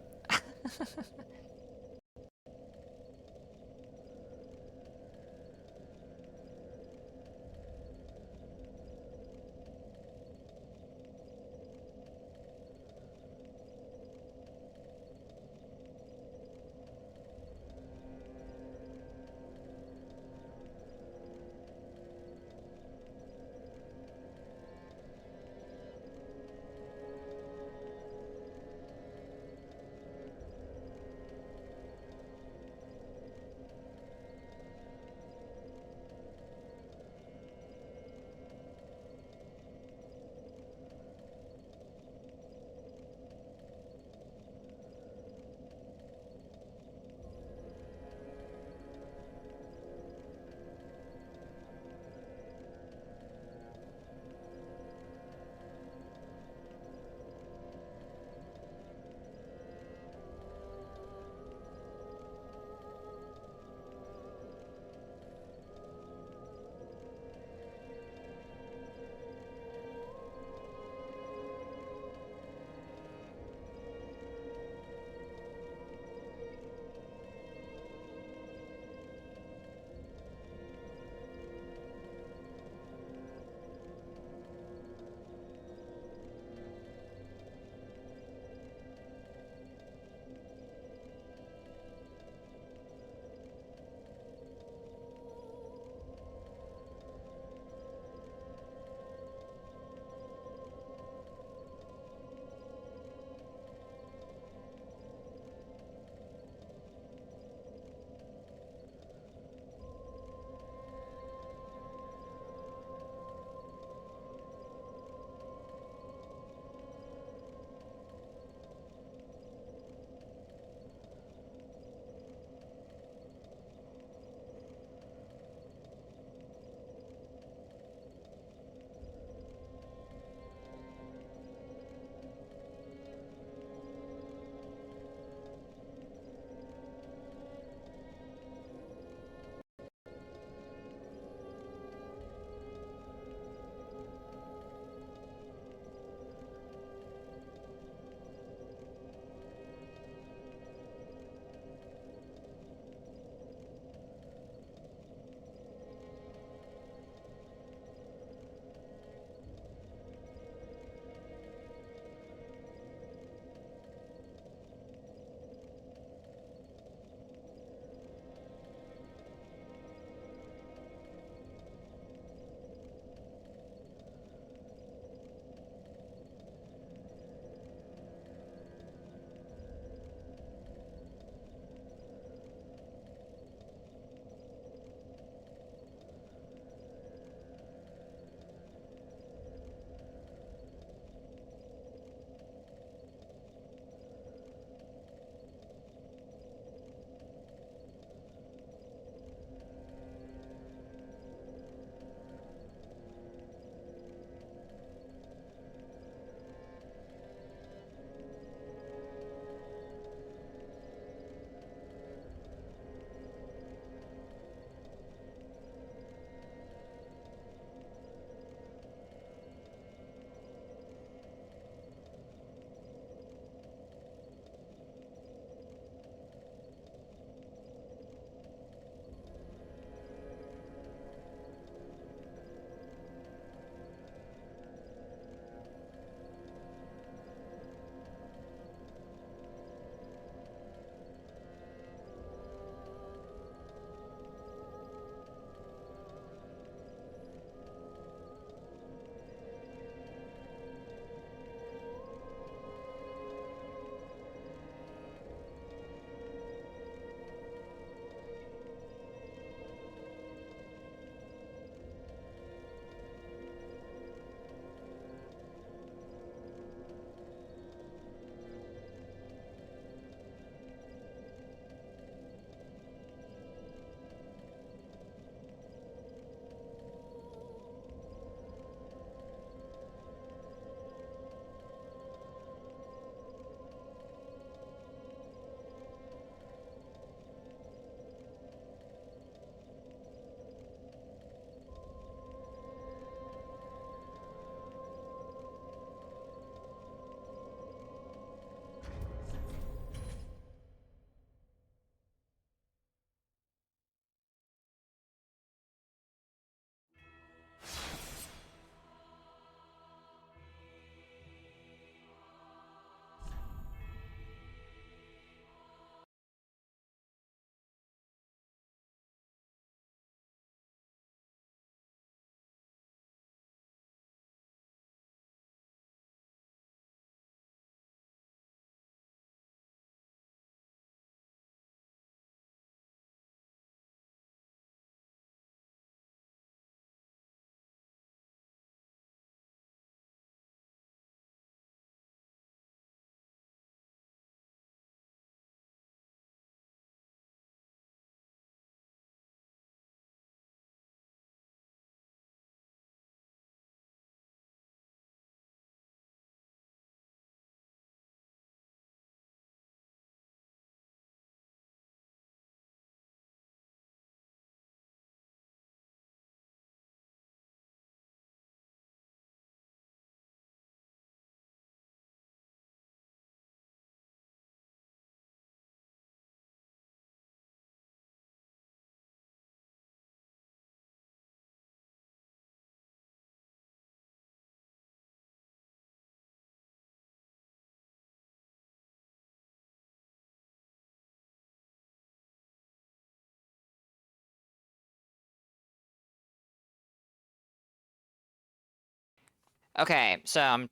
Okay, so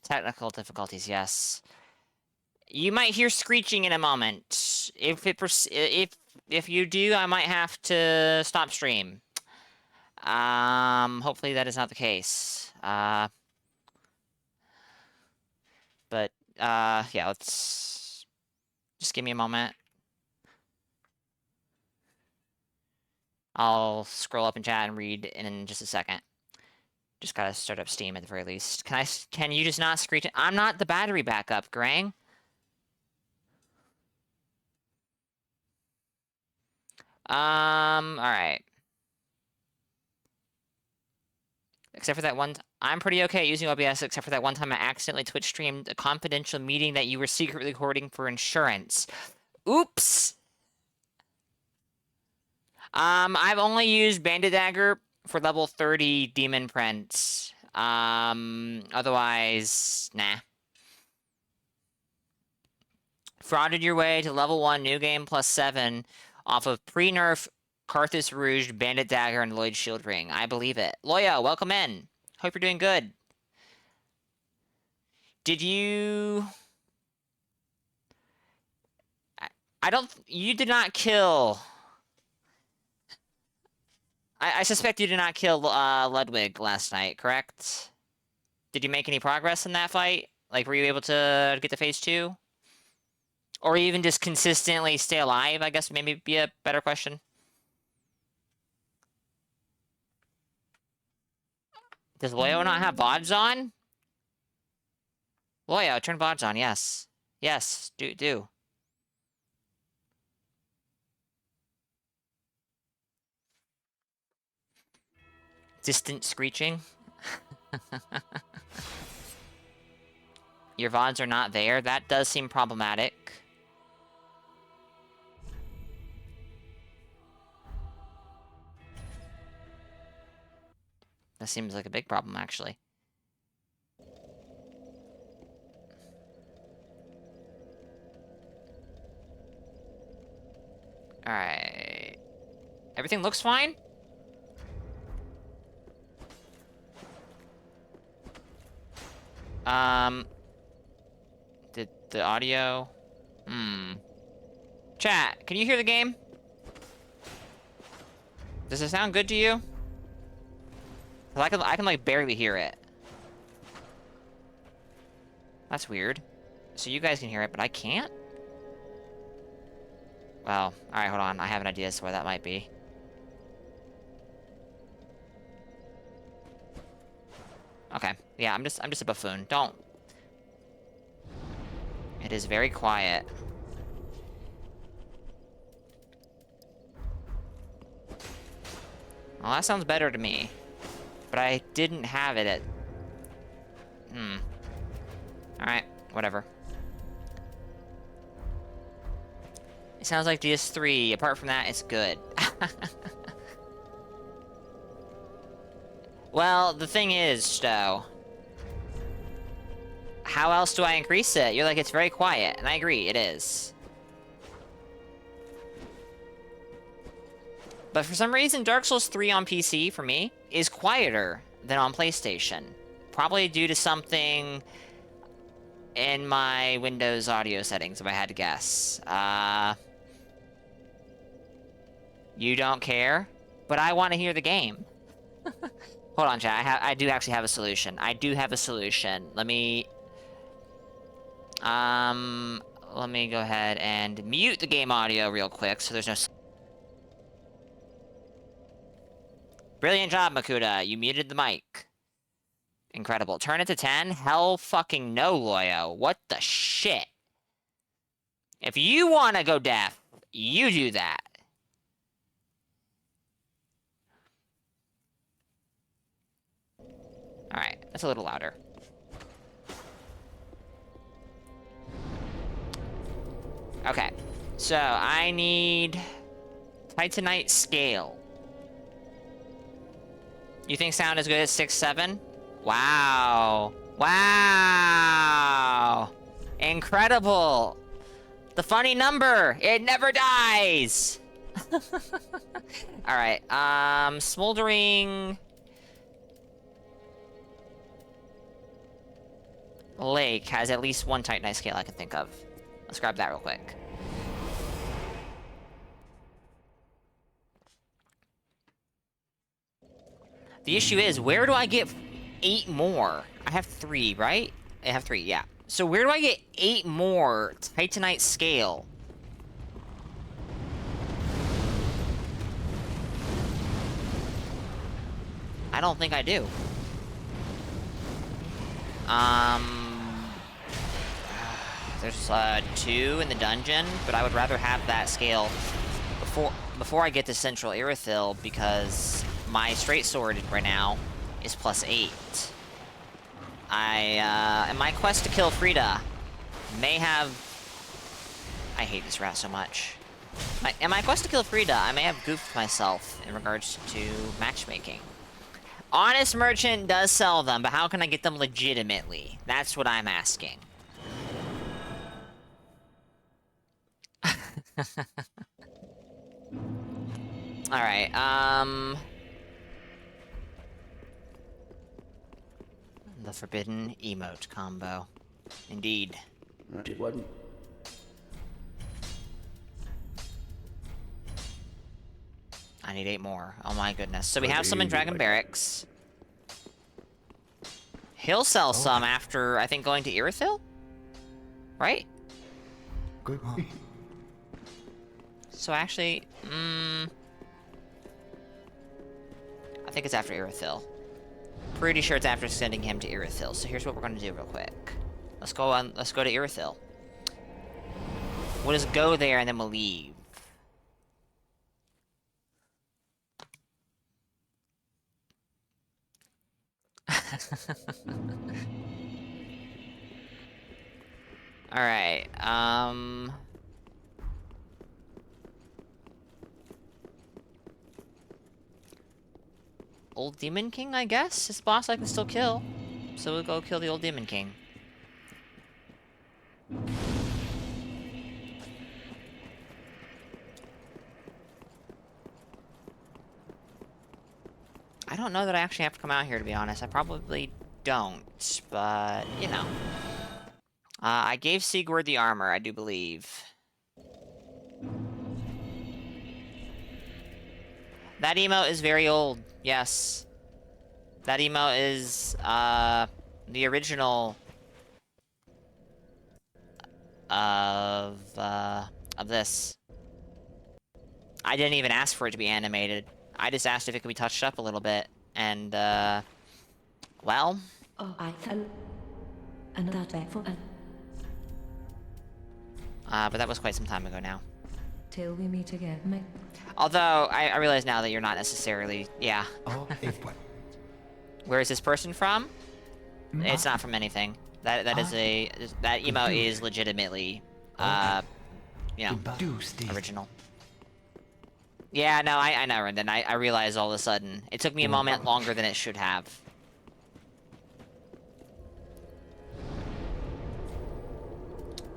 technical difficulties, yes. You might hear screeching in a moment. If you do, I might have to stop stream. Hopefully that is not the case. Yeah, let's just give me a moment. I'll scroll up in chat and read in just a second. Just gotta start up Steam at the very least. Can you just not screech? I'm not the battery backup, Grang. Alright. Except for that one, I'm pretty okay at using OBS, except for that one time I accidentally Twitch streamed a confidential meeting that you were secretly recording for insurance. Oops! I've only used Bandit Dagger for level 30 Demon Prince. Otherwise, nah. Frauded your way to level 1 New Game +7 off of pre-nerf Carthus Rouge, Bandit Dagger, and Lloyd Shield Ring. I believe it. Loya, welcome in. Hope you're doing good. Did you... I don't... You did not kill... I suspect you did not kill Ludwig last night, correct? Did you make any progress in that fight? Like, were you able to get to phase 2? Or even just consistently stay alive, I guess maybe be a better question. Does Loyo not have VODs on? Loyo, turn VODs on, yes. Yes, do. Distant screeching. Your VODs are not there. That does seem problematic. That seems like a big problem, actually. Alright. Everything looks fine? The audio... Chat, can you hear the game? Does it sound good to you? 'Cause I can like barely hear it. That's weird. So you guys can hear it, but I can't? Well, alright, hold on. I have an idea as to where that might be. Okay. Yeah, I'm just a buffoon. Don't. It is very quiet. Well, that sounds better to me. But I didn't have it at... Alright, whatever. It sounds like DS3. Apart from that, it's good. Well, the thing is, though... How else do I increase it? You're like, it's very quiet. And I agree, it is. But for some reason, Dark Souls 3 on PC, for me, is quieter than on PlayStation. Probably due to something in my Windows audio settings, if I had to guess. You don't care? But I want to hear the game. Hold on, chat. I do actually have a solution. I do have a solution. Let me go ahead and mute the game audio real quick, so there's no... Brilliant job, Makuta. You muted the mic. Incredible. Turn it to 10? Hell fucking no, Loyo. What the shit? If you want to go deaf, you do that. Alright, that's a little louder. Okay, so I need Titanite scale. You think sound is good at 6-7? Wow. Wow. Incredible. The funny number. It never dies. Alright, smoldering... lake has at least one Titanite scale I can think of. Let's grab that real quick. The issue is, where do I get 8 more? I have 3, right? I have 3, yeah. So where do I get 8 more Titanite scale? I don't think I do. There's 2 in the dungeon, but I would rather have that scale before I get to Central Irithyll, because my straight sword right now is +8. In my quest to kill Frida, may have... I hate this rat so much. In my quest to kill Frida, I may have goofed myself in regards to matchmaking. Honest Merchant does sell them, but how can I get them legitimately? That's what I'm asking. Alright, the forbidden emote combo. Indeed. It wasn't. I need 8 more. Oh my goodness. So we have some in Dragon Barracks. He'll sell some after, I think, going to Irithyll? Right? Good. So actually, I think it's after Irithyll. Pretty sure it's after sending him to Irithyll. So here's what we're gonna do real quick. Let's go to Irithyll. We'll just go there and then we'll leave. Alright, Old Demon King, I guess? This boss I can still kill. So we'll go kill the Old Demon King. I don't know that I actually have to come out here, to be honest. I probably don't, but, you know. I gave Sigurd the armor, I do believe. That emote is very old, yes. That emote is, the original of this. I didn't even ask for it to be animated. I just asked if it could be touched up a little bit, and, well... Oh, I can... Another back for... but that was quite some time ago now. Till we meet again, mate. Although, I realize now that you're not necessarily... Yeah. Oh, Where is this person from? It's not from anything. That is a... That emote is legitimately, you know, original. Yeah, no, I know, and then I realized all of a sudden. It took me a moment longer than it should have.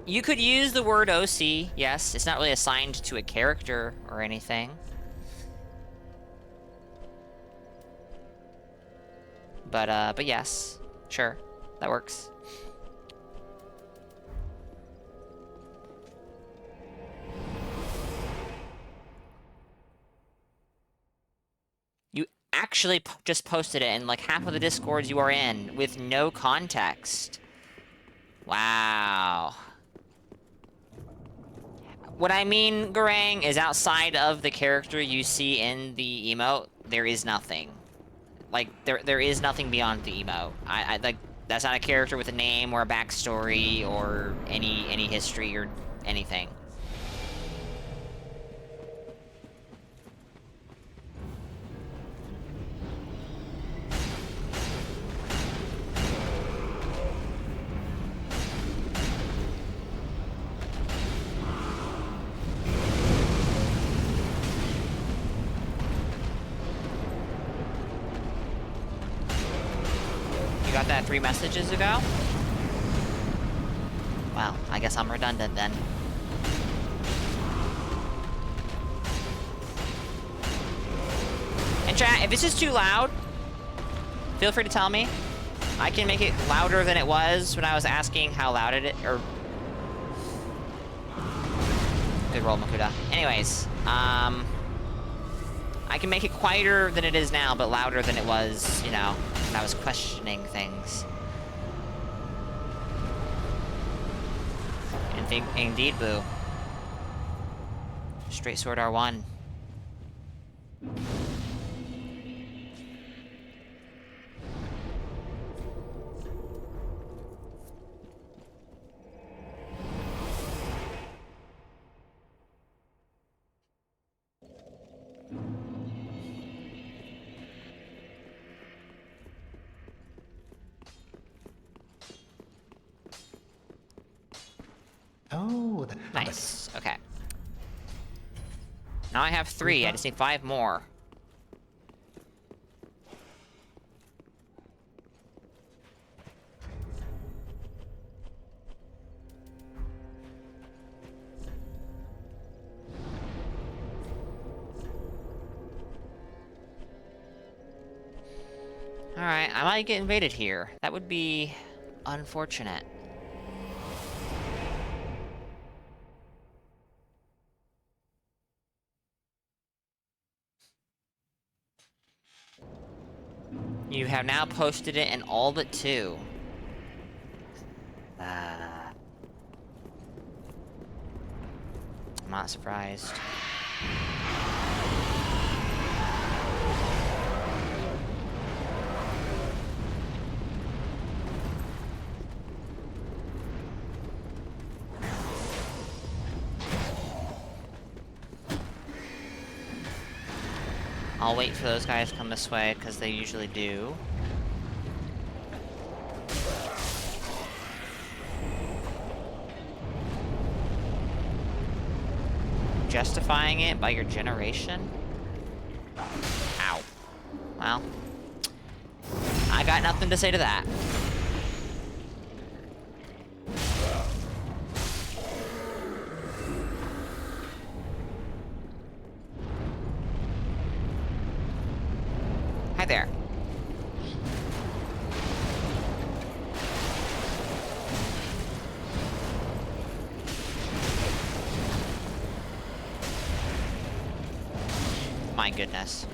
You could use the word OC, yes. It's not really assigned to a character or anything. But yes. Sure. That works. You actually just posted it in like half of the Discords you are in with no context. Wow. What I mean, Garang, is outside of the character you see in the emote, there is nothing. Like, there is nothing beyond the emote. I like, that's not a character with a name or a backstory or any history or anything. Got that 3 messages ago? Well, I guess I'm redundant then. And chat, if this is too loud, feel free to tell me. I can make it louder than it was when I was asking how loud it is, or... Good roll, Makuta. Anyways, I can make it quieter than it is now, but louder than it was, you know, when I was questioning things. Indeed, Boo. Straight sword R1. Oh, Nice. Okay. Now I have 3. I just need 5 more. Alright, I might get invaded here. That would be unfortunate. You have now posted it in all but 2. I'm not surprised. I'll wait for those guys to come this way, because they usually do. Justifying it by your generation? Ow. Well, I got nothing to say to that. Hi there. My goodness.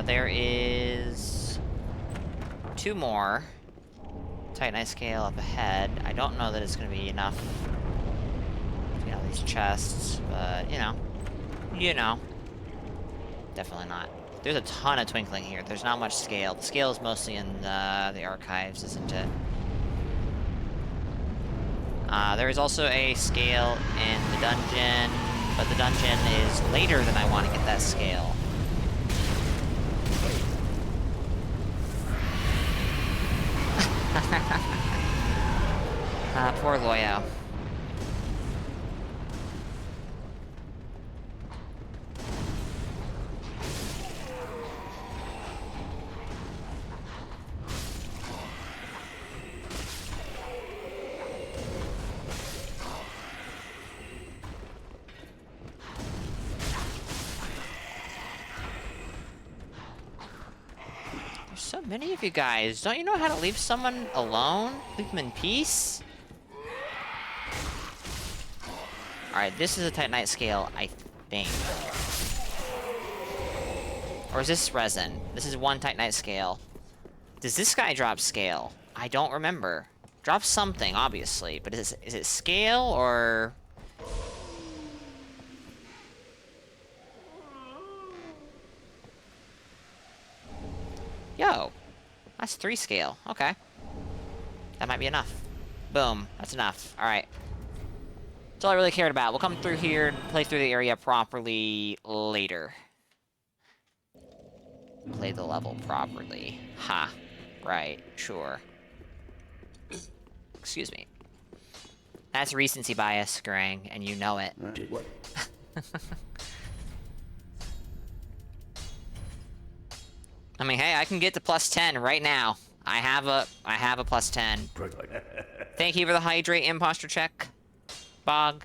There is 2 more. Titanite scale up ahead. I don't know that it's gonna be enough to get all these chests, but you know. You know. Definitely not. There's a ton of twinkling here. There's not much scale. The scale is mostly in the archives, isn't it? There is also a scale in the dungeon, but the dungeon is later than I want to get that scale. Poor Loyo. There's so many of you guys. Don't you know how to leave someone alone? Leave them in peace? Alright, this is a Titanite scale, I think. Or is this resin? This is 1 Titanite scale. Does this guy drop scale? I don't remember. Drop something, obviously, but is it scale, or... Yo! That's 3 scale. Okay. That might be enough. Boom. That's enough. Alright. That's all I really cared about. We'll come through here and play through the area properly later. Play the level properly. Ha. Right. Sure. Excuse me. That's recency bias, Garang, and you know it. What? I mean, hey, I can get to +10 right now. I have a +10. Thank you for the hydrate imposter check, Bog.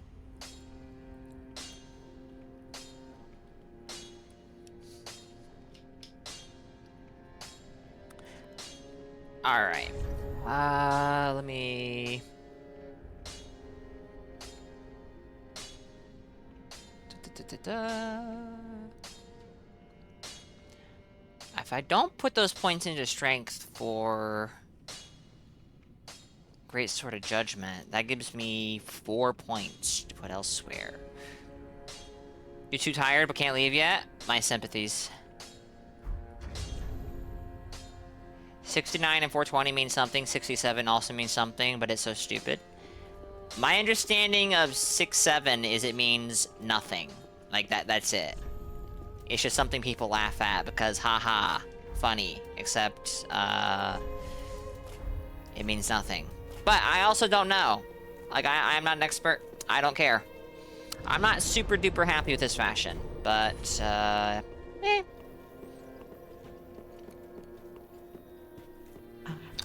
All right. Let me. If I don't put those points into strength for Great Sword of Judgment, that gives me 4 points to put elsewhere. You're too tired but can't leave yet? My sympathies. 69 and 420 means something, 67 also means something, but it's so stupid. My understanding of 6-7 is it means nothing. Like, that's it. It's just something people laugh at because, haha, funny. Except, it means nothing. But I also don't know. Like, I'm not an expert. I don't care. I'm not super duper happy with this fashion, but, eh.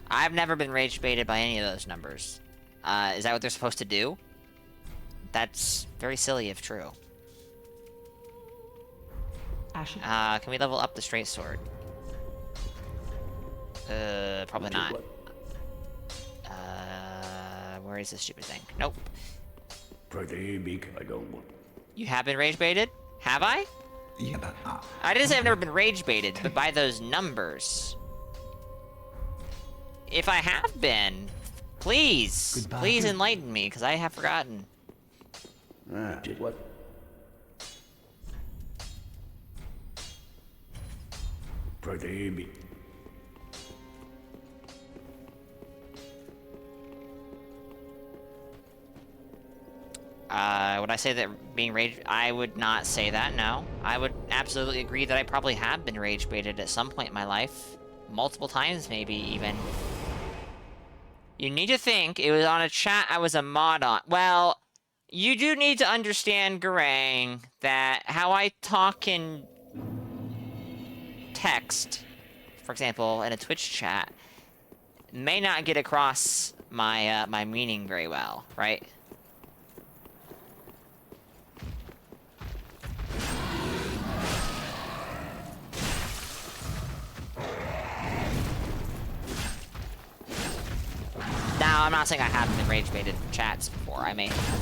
I've never been rage baited by any of those numbers. Is that what they're supposed to do? That's very silly if true. Can we level up the straight sword? Probably not. Where is this stupid thing? Nope. You have been rage baited? Have I? Yeah, but I didn't say I've never been rage baited, but by those numbers. If I have been, please, please enlighten me, because I have forgotten. What? Would I say that being rage... I would not say that, no. I would absolutely agree that I probably have been rage baited at some point in my life. Multiple times, maybe, even. You need to think, it was on a chat I was a mod on. Well, you do need to understand, Garang, that how I talk in text, for example, in a Twitch chat, may not get across my, my meaning very well, right? Now, I'm not saying I haven't been rage-baited chats before, I may have.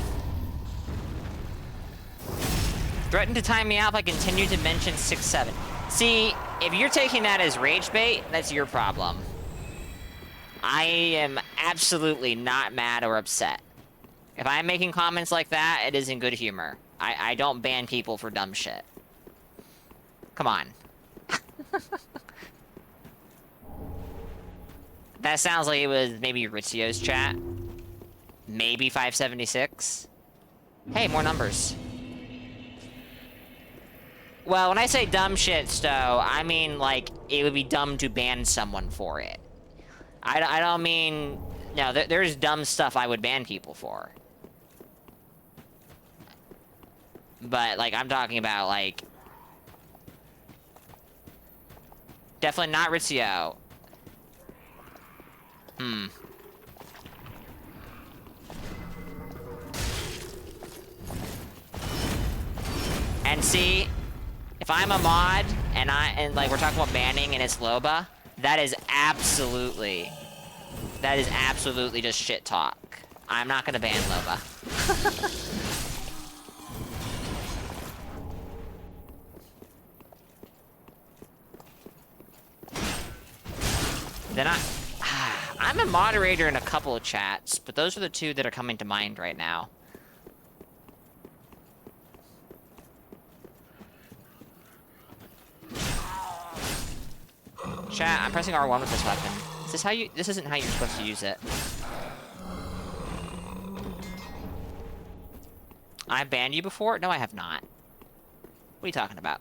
Threatened to time me out if I continue to mention 6-7. See, if you're taking that as rage bait, that's your problem. I am absolutely not mad or upset. If I'm making comments like that, it is in good humor. I don't ban people for dumb shit. Come on. That sounds like it was maybe Rizzio's chat. Maybe 576. Hey, more numbers. Well, when I say dumb shit, Stowe, I mean, like, it would be dumb to ban someone for it. I don't mean... No, there's dumb stuff I would ban people for. But, like, I'm talking about, like... Definitely not Rizzio. And see, if I'm a mod and like we're talking about banning and it's Loba, that is absolutely just shit talk. I'm not gonna ban Loba. Then I'm a moderator in a couple of chats, but those are the two that are coming to mind right now. Chat, I'm pressing R1 with this weapon. Is this how you... This isn't how you're supposed to use it. I've banned you before? No, I have not. What are you talking about?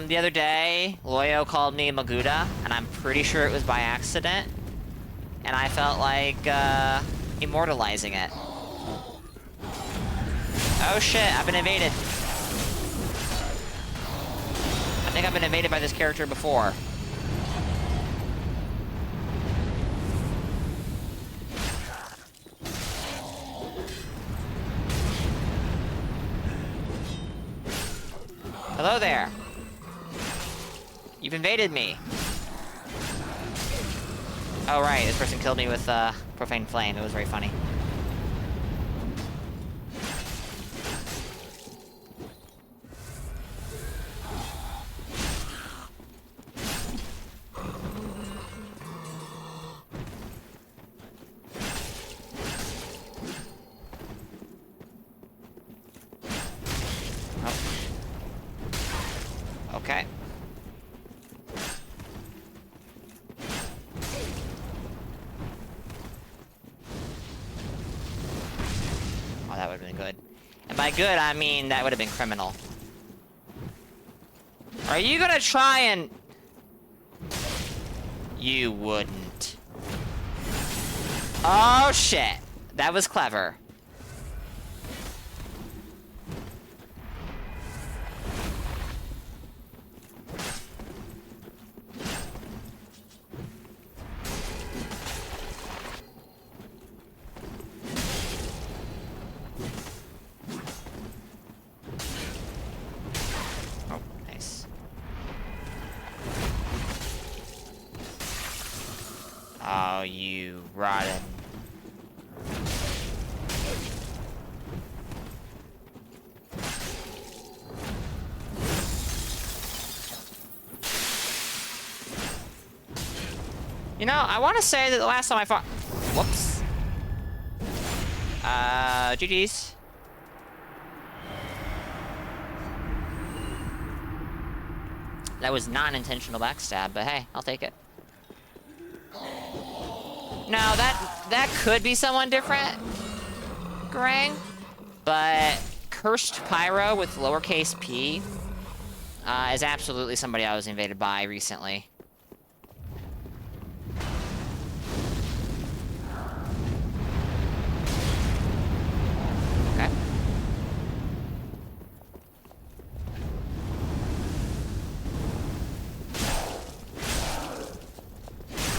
The other day, Loyo called me Maguda, and I'm pretty sure it was by accident. and I felt like immortalizing it. Oh shit, I've been invaded. I think I've been invaded by this character before. Hello there. You've invaded me. Oh right, this person killed me with Profane Flame. It was very funny. Okay. Oh, that would have been good. And by good, I mean that would have been criminal. Are you gonna try and... You wouldn't. Oh, shit. That was clever. Oh, nice. Oh, you rotten. You know, I want to say that the last time I fought... Whoops. GG's. That was not an intentional backstab, but hey, I'll take it. No, that could be someone different, Garang. But Cursed Pyro with lowercase p is absolutely somebody I was invaded by recently. Okay.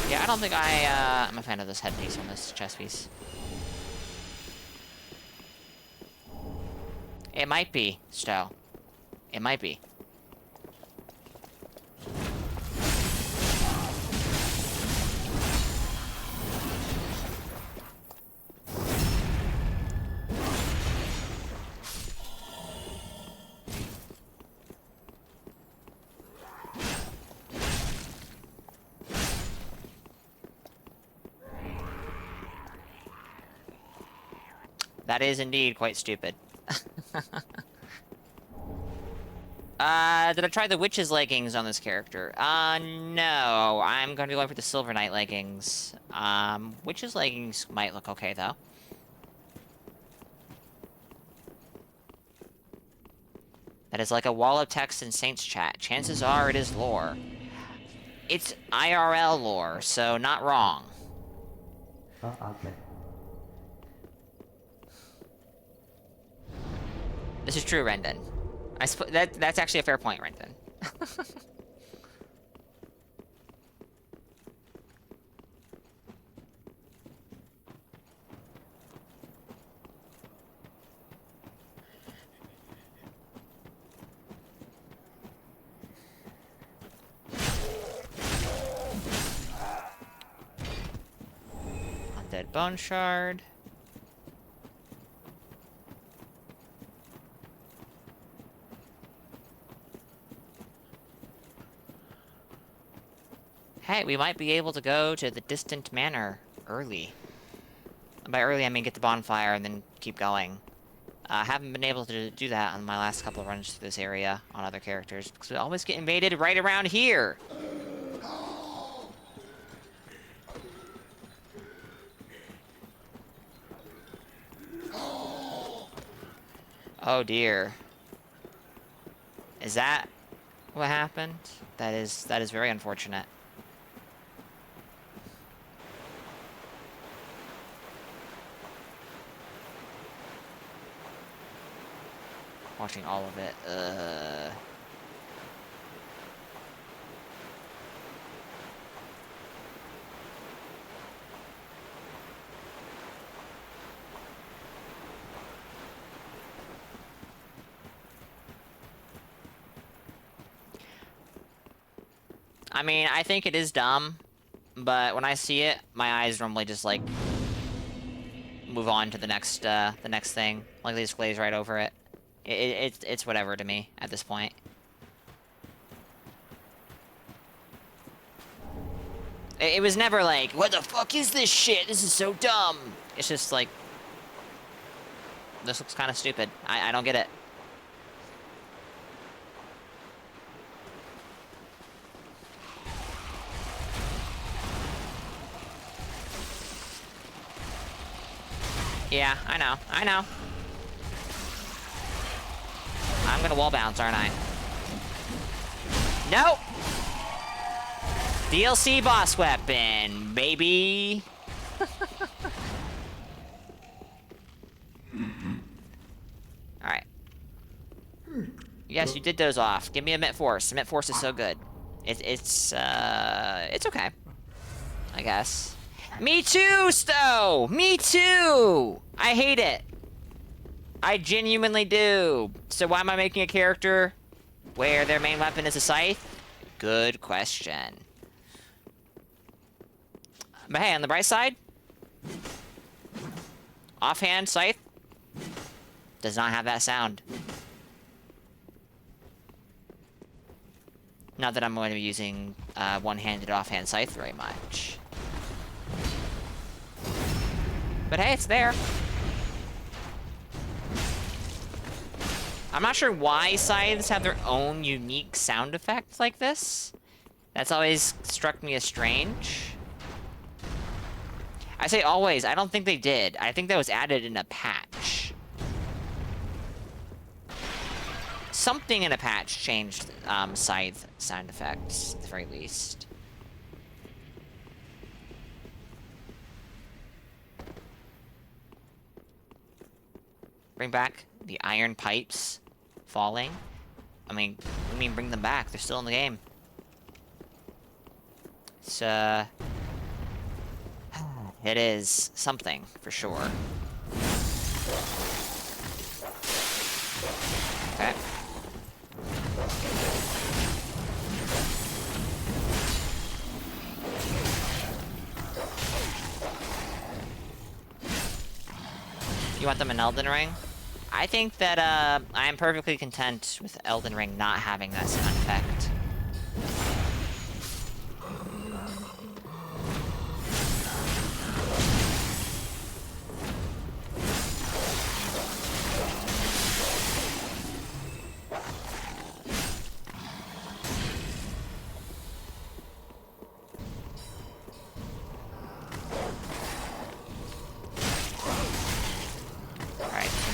Yeah, I don't think I'm a fan of this headpiece on this chest piece. It might be, Stowe. It might be. That is indeed quite stupid. Did I try the Witch's leggings on this character? No. I'm going to be going for the Silver Knight leggings. Witch's leggings might look okay, though. That is like a wall of text in Saints chat. Chances are it is lore. It's IRL lore, so not wrong. Oh, okay. This is true, Rendon. That's actually a fair point, Rendon. Undead Bone Shard. Hey, we might be able to go to the distant manor early. And by early, I mean get the bonfire and then keep going. I haven't been able to do that on my last couple of runs through this area on other characters, because we always get invaded right around here. Oh dear. Is that what happened? That is very unfortunate. Watching all of it. I mean, I think it is dumb, but when I see it, my eyes normally just like move on to the next thing. Like they just glaze right over it. It's whatever to me at this point. It was never like, what the fuck is this shit? This is so dumb. It's just like, this looks kind of stupid. I don't get it. Yeah, I know. I'm gonna wall bounce, aren't I? Nope! DLC boss weapon, baby! Alright. Yes, you did doze off. Give me a Mit Force. Mit Force is so good. It's okay. I guess. Me too, Stowe! Me too! I hate it. I genuinely do. So why am I making a character where their main weapon is a scythe? Good question. But hey, on the bright side, offhand scythe does not have that sound. Not that I'm going to be using one-handed offhand scythe very much. But hey, it's there. I'm not sure why scythes have their own unique sound effect like this. That's always struck me as strange. I say always, I don't think they did. I think that was added in a patch. Something in a patch changed scythe sound effects, at the very least. Bring back the iron pipes falling. I mean bring them back. They're still in the game. It's, it is something, for sure. Okay. You want them in Elden Ring? I think that, I am perfectly content with Elden Ring not having that sound effect.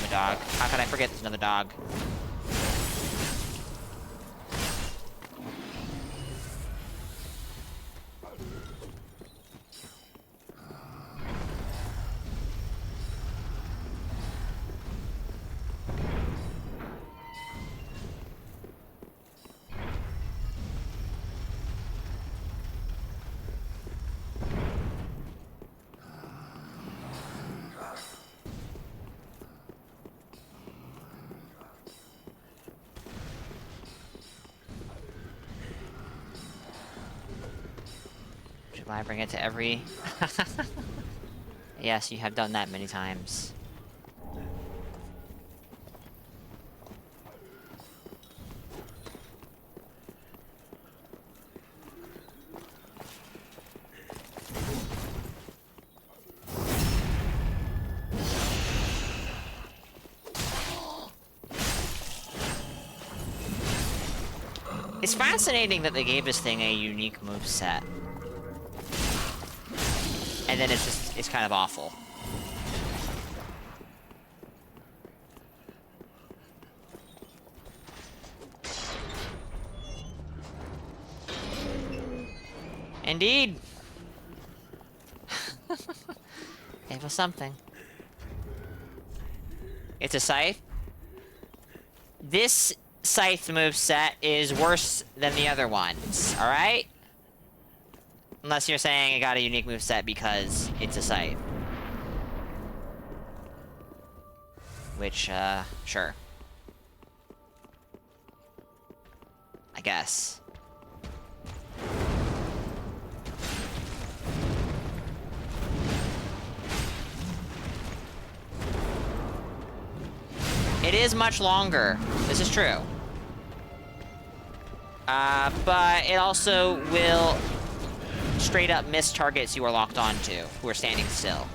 Dog. How could I forget there's another dog? Should I bring it to every... Yes, you have done that many times. It's fascinating that they gave this thing a unique moveset. And then it's kind of awful. Indeed. It was something. It's a scythe? this scythe moveset is worse than the other ones, alright? Unless you're saying it got a unique moveset because it's a scythe. Which, sure. I guess. It is much longer. This is true. But it also will straight up miss targets you are locked onto, who are standing still.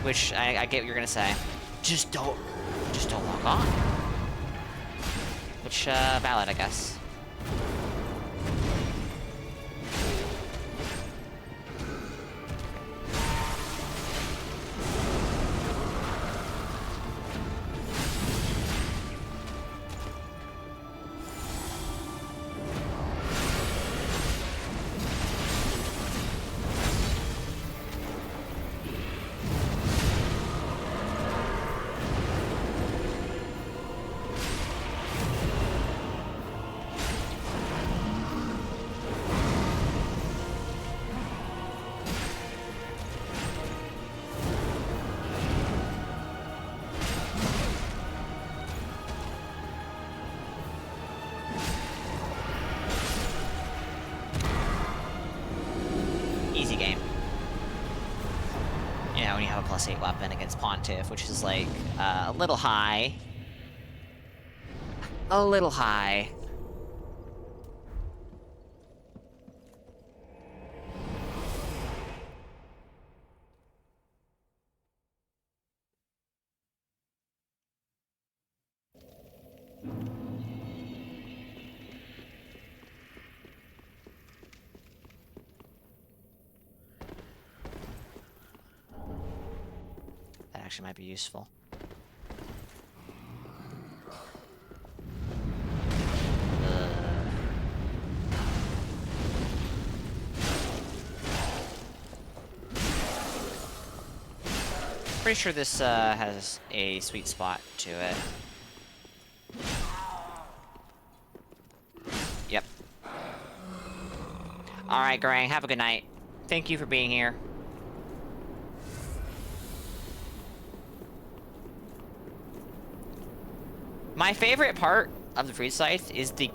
Which, I get what you're gonna say. Just don't lock on. Which, valid, I guess. Easy game. You know, when you have a +8 weapon against Pontiff, which is like, a little high. A little high. That actually might be useful. Pretty sure this has a sweet spot to it. Yep. Alright, Garang, have a good night. Thank you for being here. My favorite part of the Freeze Scythe is the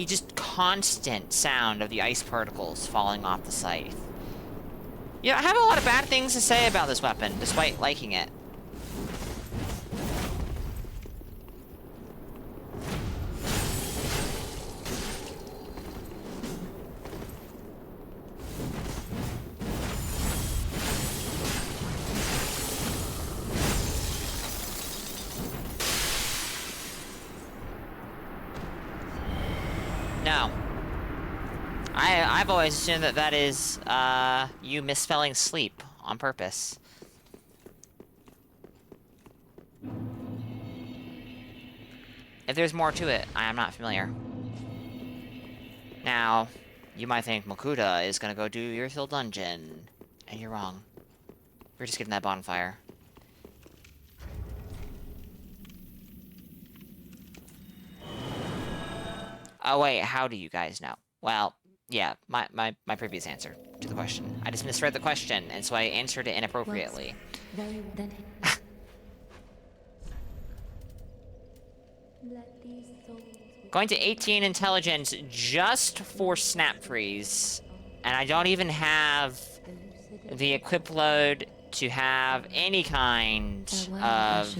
just constant sound of the ice particles falling off the scythe. Yeah, I have a lot of bad things to say about this weapon, despite liking it. No. I've always assumed that that is, you misspelling sleep on purpose. If there's more to it, I am not familiar. Now, you might think Makuta is gonna go do Earthhill Dungeon, and you're wrong. We're just getting that bonfire. Oh wait, how do you guys know? Well, yeah, my previous answer to the question. I just misread the question, and so I answered it inappropriately. Very then. Let these souls Going to 18 intelligence just for snap freeze, and I don't even have the equip load to have any kind of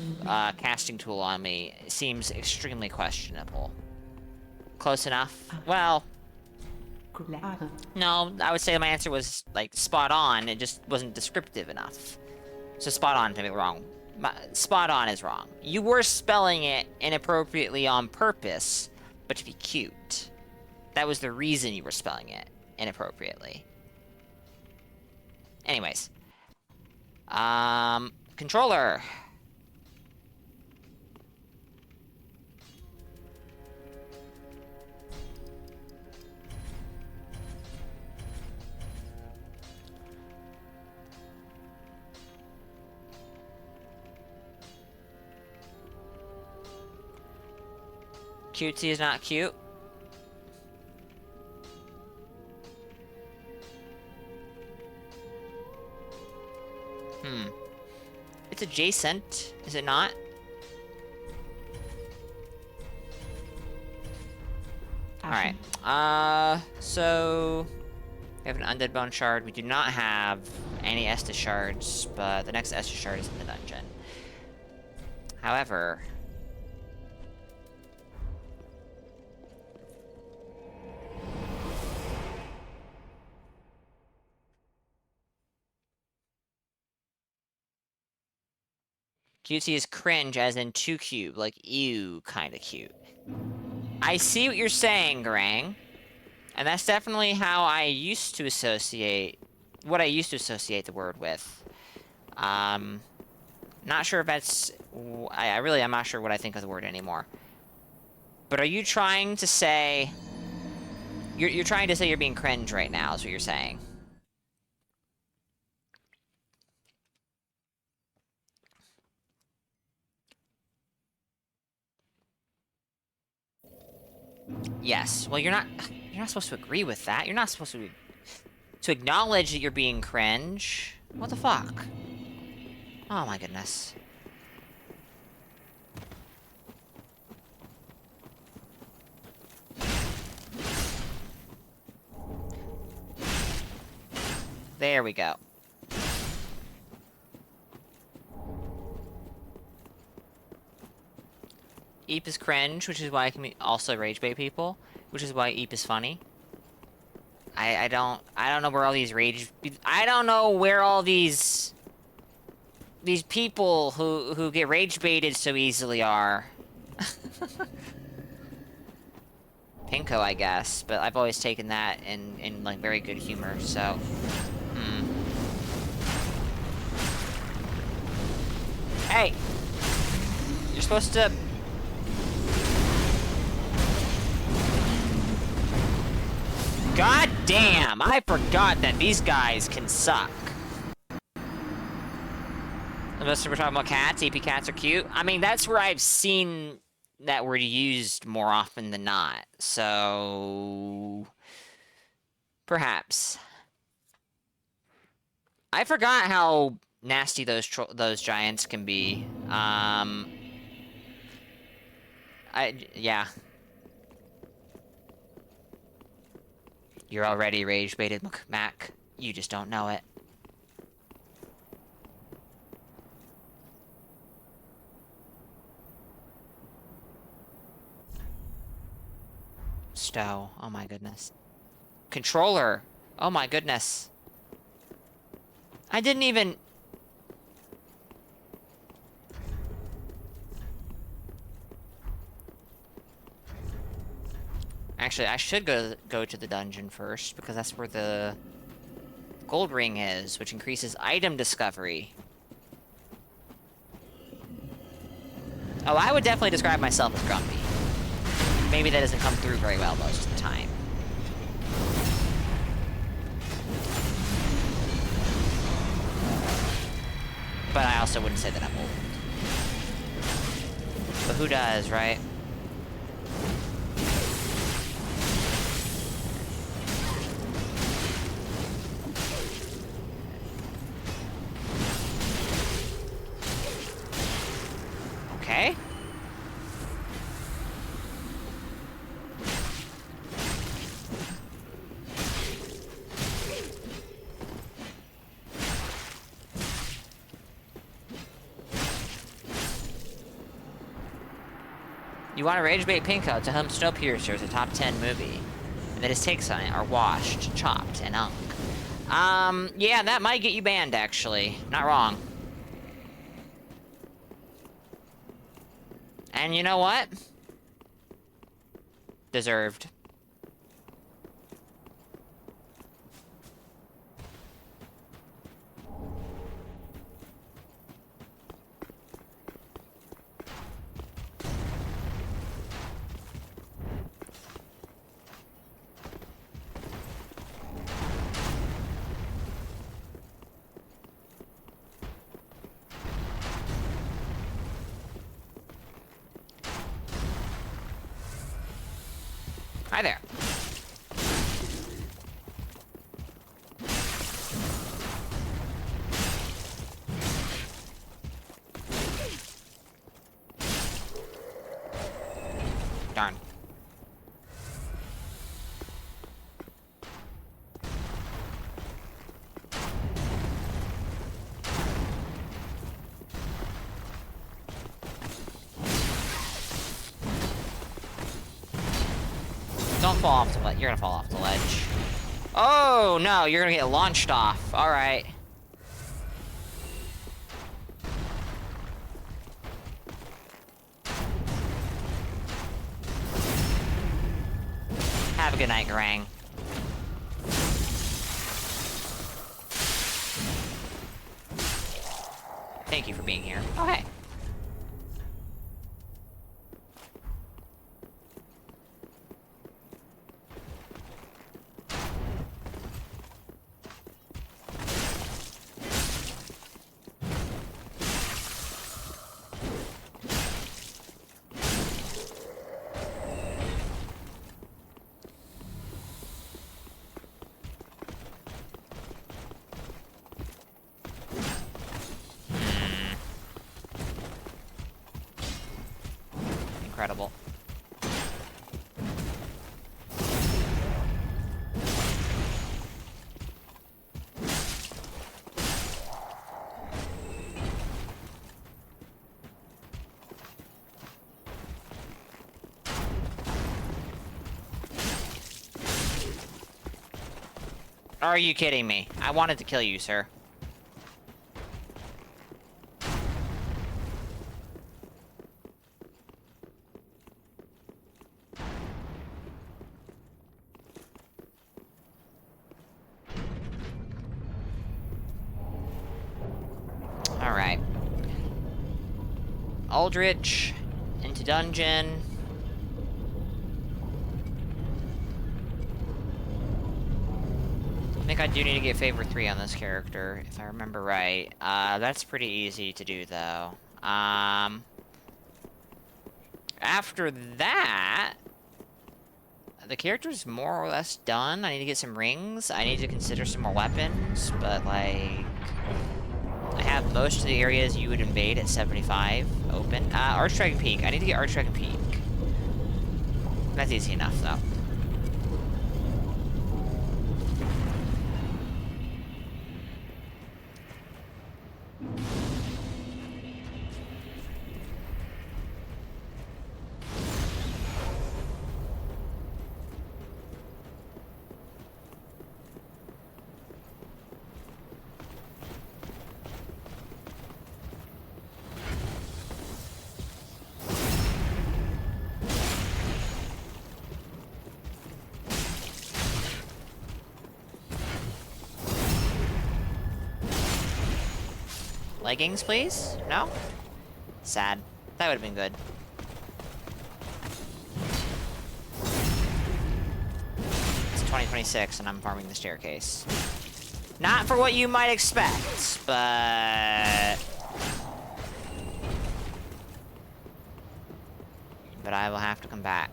casting tool on me. It seems extremely questionable. Close enough? Well, no, I would say my answer was, like, spot on. It just wasn't descriptive enough. So spot on to be wrong. Spot on is wrong. You were spelling it inappropriately on purpose, but to be cute. That was the reason you were spelling it inappropriately. Anyways. Controller. Cutesy is not cute. It's adjacent, is it not? Alright. So we have an undead bone shard. We do not have any Estus shards, but the next Estus shard is in the dungeon. However, cutesy is cringe as in too cute, like ew kind of cute. I see what you're saying, Garang. And that's definitely how I used to associate, what I used to associate the word with. Not sure if that's, I really am not sure what I think of the word anymore. But are you trying to say, you're trying to say you're being cringe right now, is what you're saying. Yes. Well, you're not supposed to agree with that. You're not supposed to acknowledge that you're being cringe. What the fuck? Oh my goodness. There we go. Eep is cringe, which is why I can also rage bait people, which is why Eep is funny. I don't know where all these I don't know where all these people who get rage baited so easily are. Pinko, I guess, but I've always taken that in like very good humor, so Hey! You're supposed to... God damn! I forgot that these guys can suck. Unless we're talking about cats, EP cats are cute. I mean, that's where I've seen that word used more often than not, so... Perhaps. I forgot how nasty those giants can be. Yeah. You're already rage baited, Mac. You just don't know it. Stow. Oh my goodness. Controller. Oh my goodness. I didn't even... Actually, I should go to the dungeon first, because that's where the gold ring is, which increases item discovery. Oh, I would definitely describe myself as grumpy. Maybe that doesn't come through very well most of the time. But I also wouldn't say that I'm old. But who does, right? Okay. You want to rage bait Pinko to whom Snowpiercer is a top 10 movie, and that his takes on it are washed, chopped, and unk. Yeah, that might get you banned, actually. Not wrong. And you know what? Deserved. Hi there. Darn. Don't fall off the ledge. You're gonna fall off the ledge. Oh, no, you're gonna get launched off. Alright. Have a good night, Garang. Thank you for being here. Oh, hey. Incredible. Are you kidding me? I wanted to kill you, sir. Alright. Aldrich, into dungeon. I think I do need to get favor 3 on this character, if I remember right. That's pretty easy to do, though. After that, the character's more or less done. I need to get some rings. I need to consider some more weapons, but, like... I have most of the areas you would invade at 75 open. Archdragon Peak. I need to get Archdragon Peak. That's easy enough, though. Leggings, please? No? Sad. That would have been good. It's 2026 and I'm farming the staircase. Not for what you might expect, but... But I will have to come back.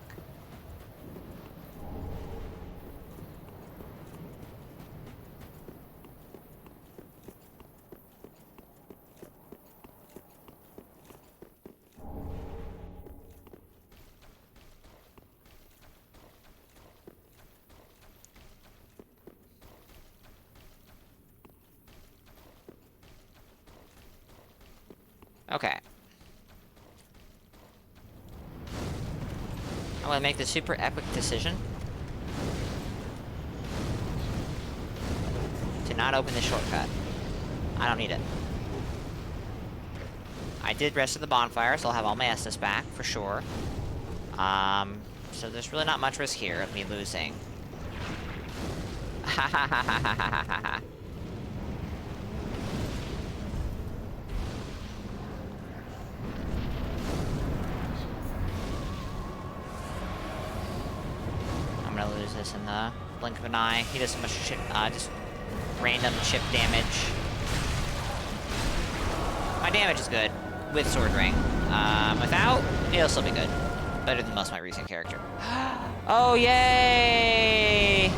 Okay. I'm gonna make the super epic decision to not open this shortcut. I don't need it. I did rest of the bonfire, so I'll have all my Estus back, for sure. So there's really not much risk here of me losing. Ha ha ha ha ha ha ha ha. I'm gonna lose this in the blink of an eye. He does so much shit, just random chip damage. My damage is good with Sword Ring. Without, it'll still be good. Better than most of my recent character. Oh, yay!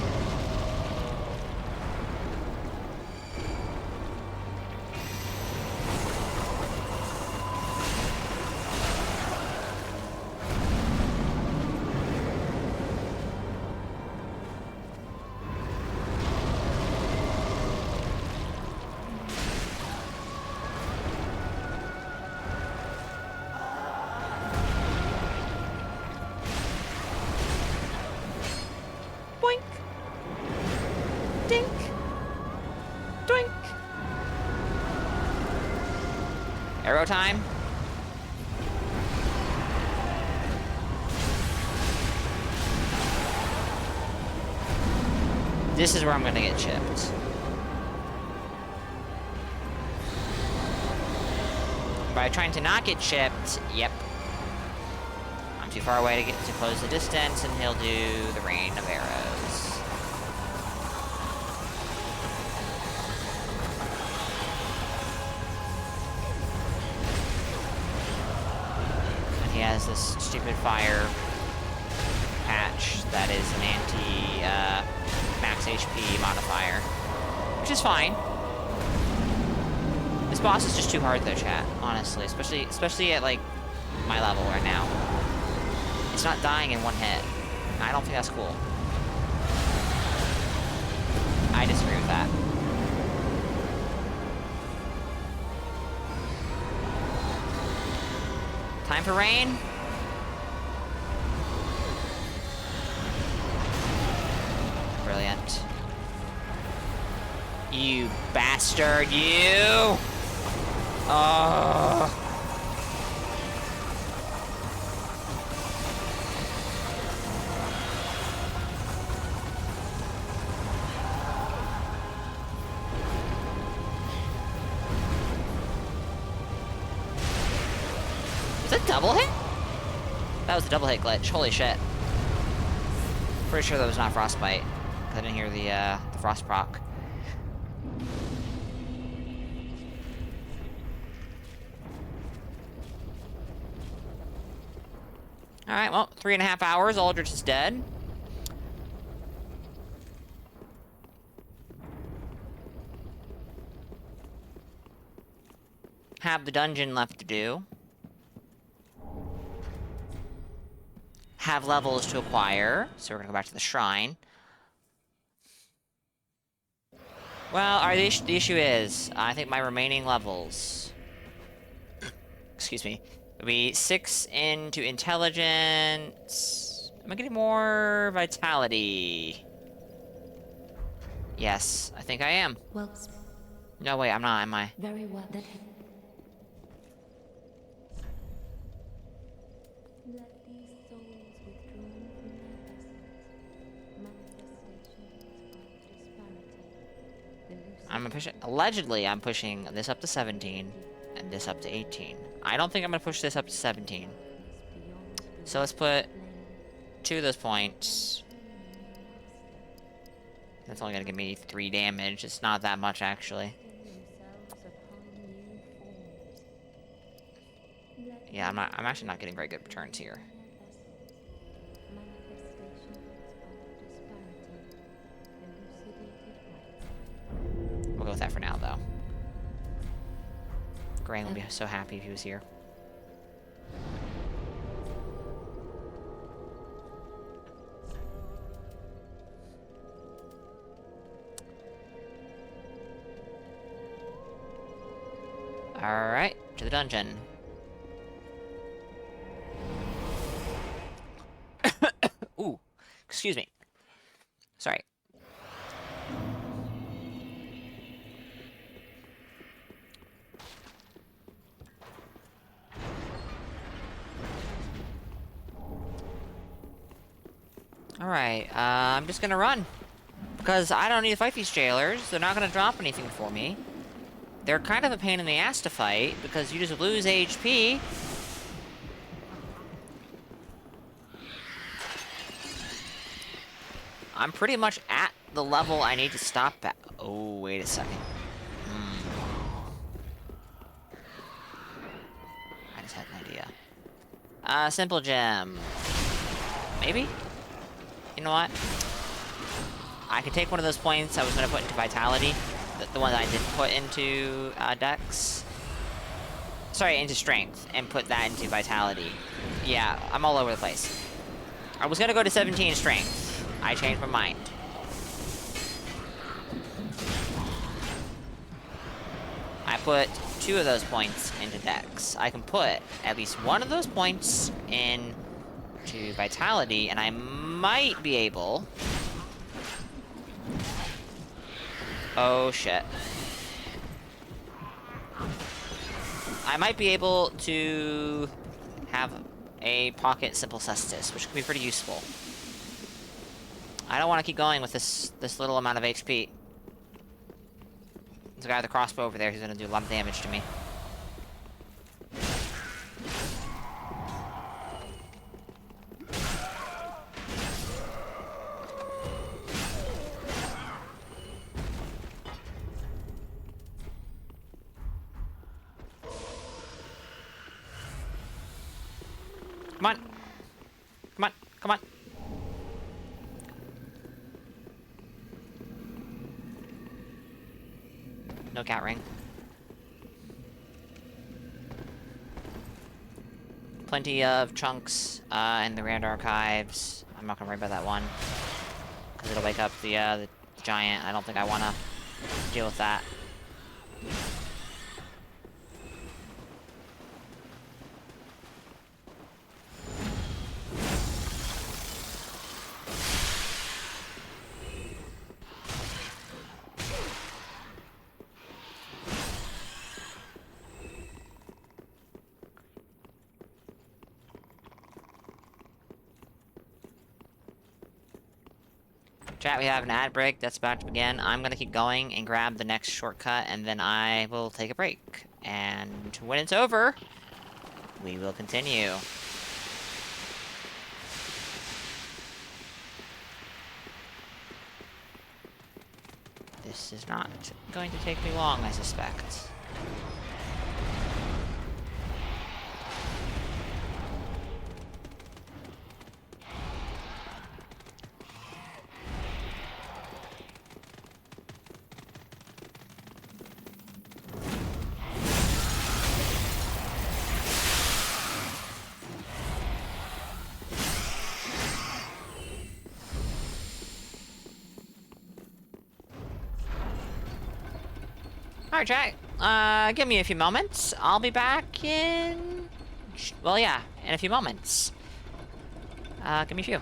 Boink. Dink. Doink. Arrow time. This is where I'm gonna get chipped. By trying to not get chipped, yep. I'm too far away to get to close the distance, and he'll do the rain of arrows. And he has this stupid fire patch that is an max HP modifier, which is fine. This boss is just too hard though, chat, honestly, especially at like my level right now. It's not dying in one hit. I don't think that's cool. I disagree with that. Time for rain. Brilliant. You bastard, you! Oh. Was that double hit? That was a double hit glitch. Holy shit. Pretty sure that was not frostbite. I didn't hear the frost proc. Alright, well, 3.5 hours, Aldrich is dead. Have the dungeon left to do. Have levels to acquire, so we're gonna go back to the shrine. Well, the issue is, I think my remaining levels... Excuse me. It'll be 6 into intelligence. Am I getting more vitality? Yes, I think I am. Well, No, wait, I'm not, am I? very well then. Let these souls withdrawn from their vessels, manifestations of disparity. Allegedly, I'm pushing this up to 17, and this up to 18. I don't think I'm gonna push this up to 17. So let's put 2 of those points. That's only gonna give me 3 damage. It's not that much, actually. Yeah, I'm actually not getting very good returns here. We'll go with that for now, though. Grain would be so happy if he was here. Alright, to the dungeon. Ooh, excuse me. Sorry. Alright, I'm just gonna run. Because I don't need to fight these jailers. They're not gonna drop anything for me. They're kind of a pain in the ass to fight, because you just lose HP. I'm pretty much at the level I need to stop at. Oh, wait a second. I just had an idea. Simple gem. Maybe? You know what? I could take one of those points I was going to put into Vitality. The one that I didn't put into Dex. Sorry, into Strength. And put that into Vitality. Yeah, I'm all over the place. I was going to go to 17 Strength. I changed my mind. I put 2 of those points into Dex. I can put at least 1 of those points into Vitality, and I might be able... Oh, shit. I might be able to have a pocket Simple Cestus, which could be pretty useful. I don't want to keep going with this little amount of HP. There's a guy with a crossbow over there who's going to do a lot of damage to me. Come on. Come on. Come on. No cat ring. Plenty of chunks in the Rand Archives. I'm not gonna worry about that one. Because it'll wake up the giant. I don't think I want to deal with that. Chat, we have an ad break that's about to begin. I'm gonna keep going and grab the next shortcut, and then I will take a break. And when it's over, we will continue. This is not going to take me long, I suspect. Alright, chat. Give me a few moments. I'll be back in... Well, yeah, in a few moments. Give me a few.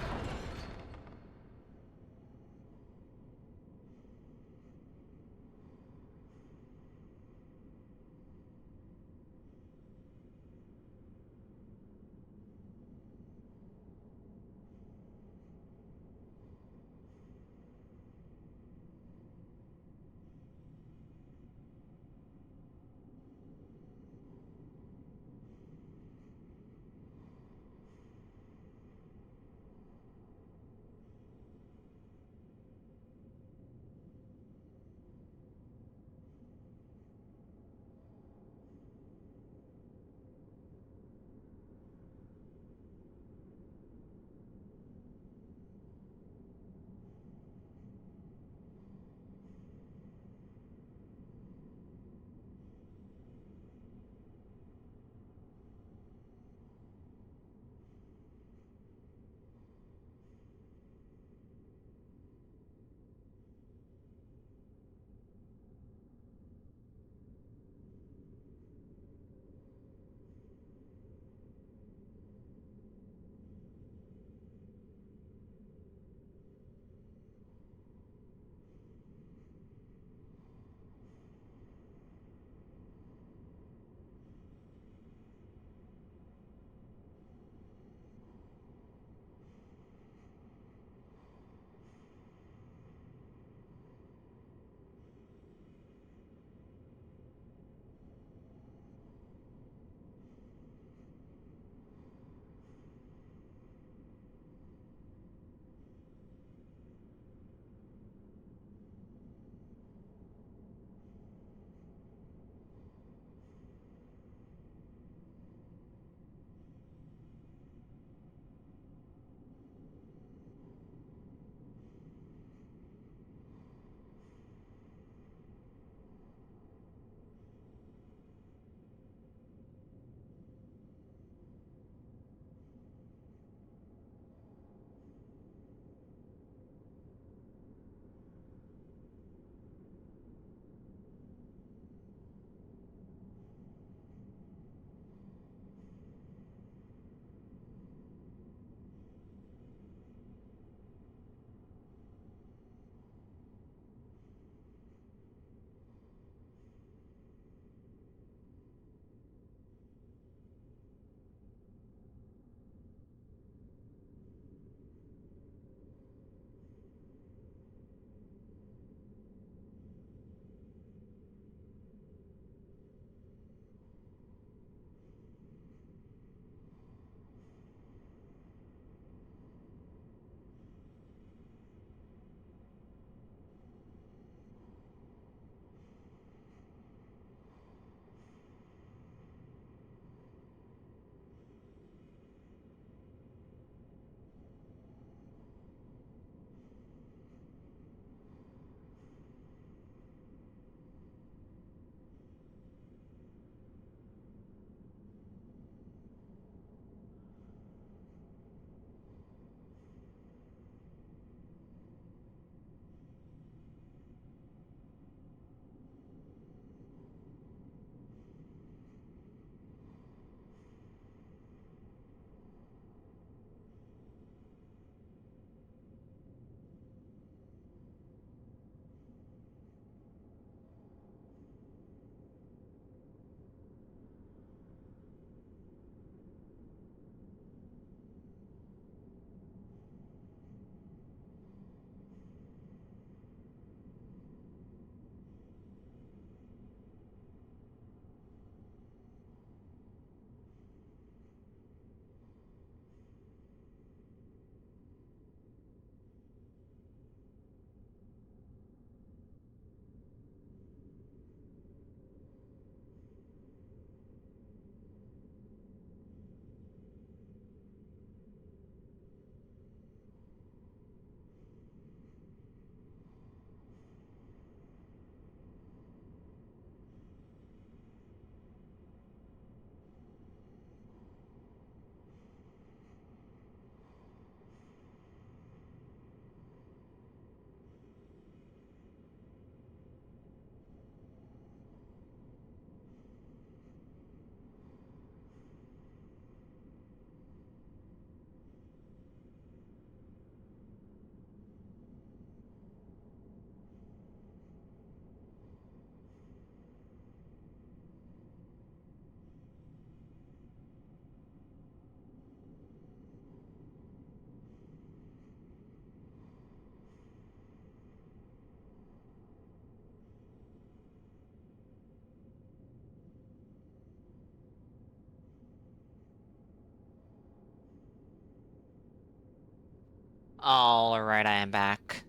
Alright, I am back.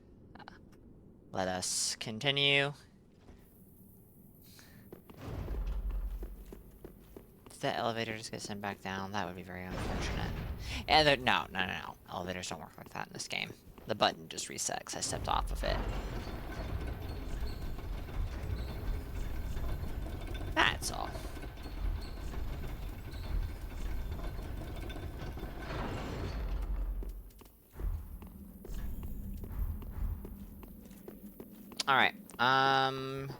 Let us continue. Did the elevator just get sent back down? That would be very unfortunate. And no. Elevators don't work like that in this game. The button just resets. I stepped off of it. That's all. Alright, the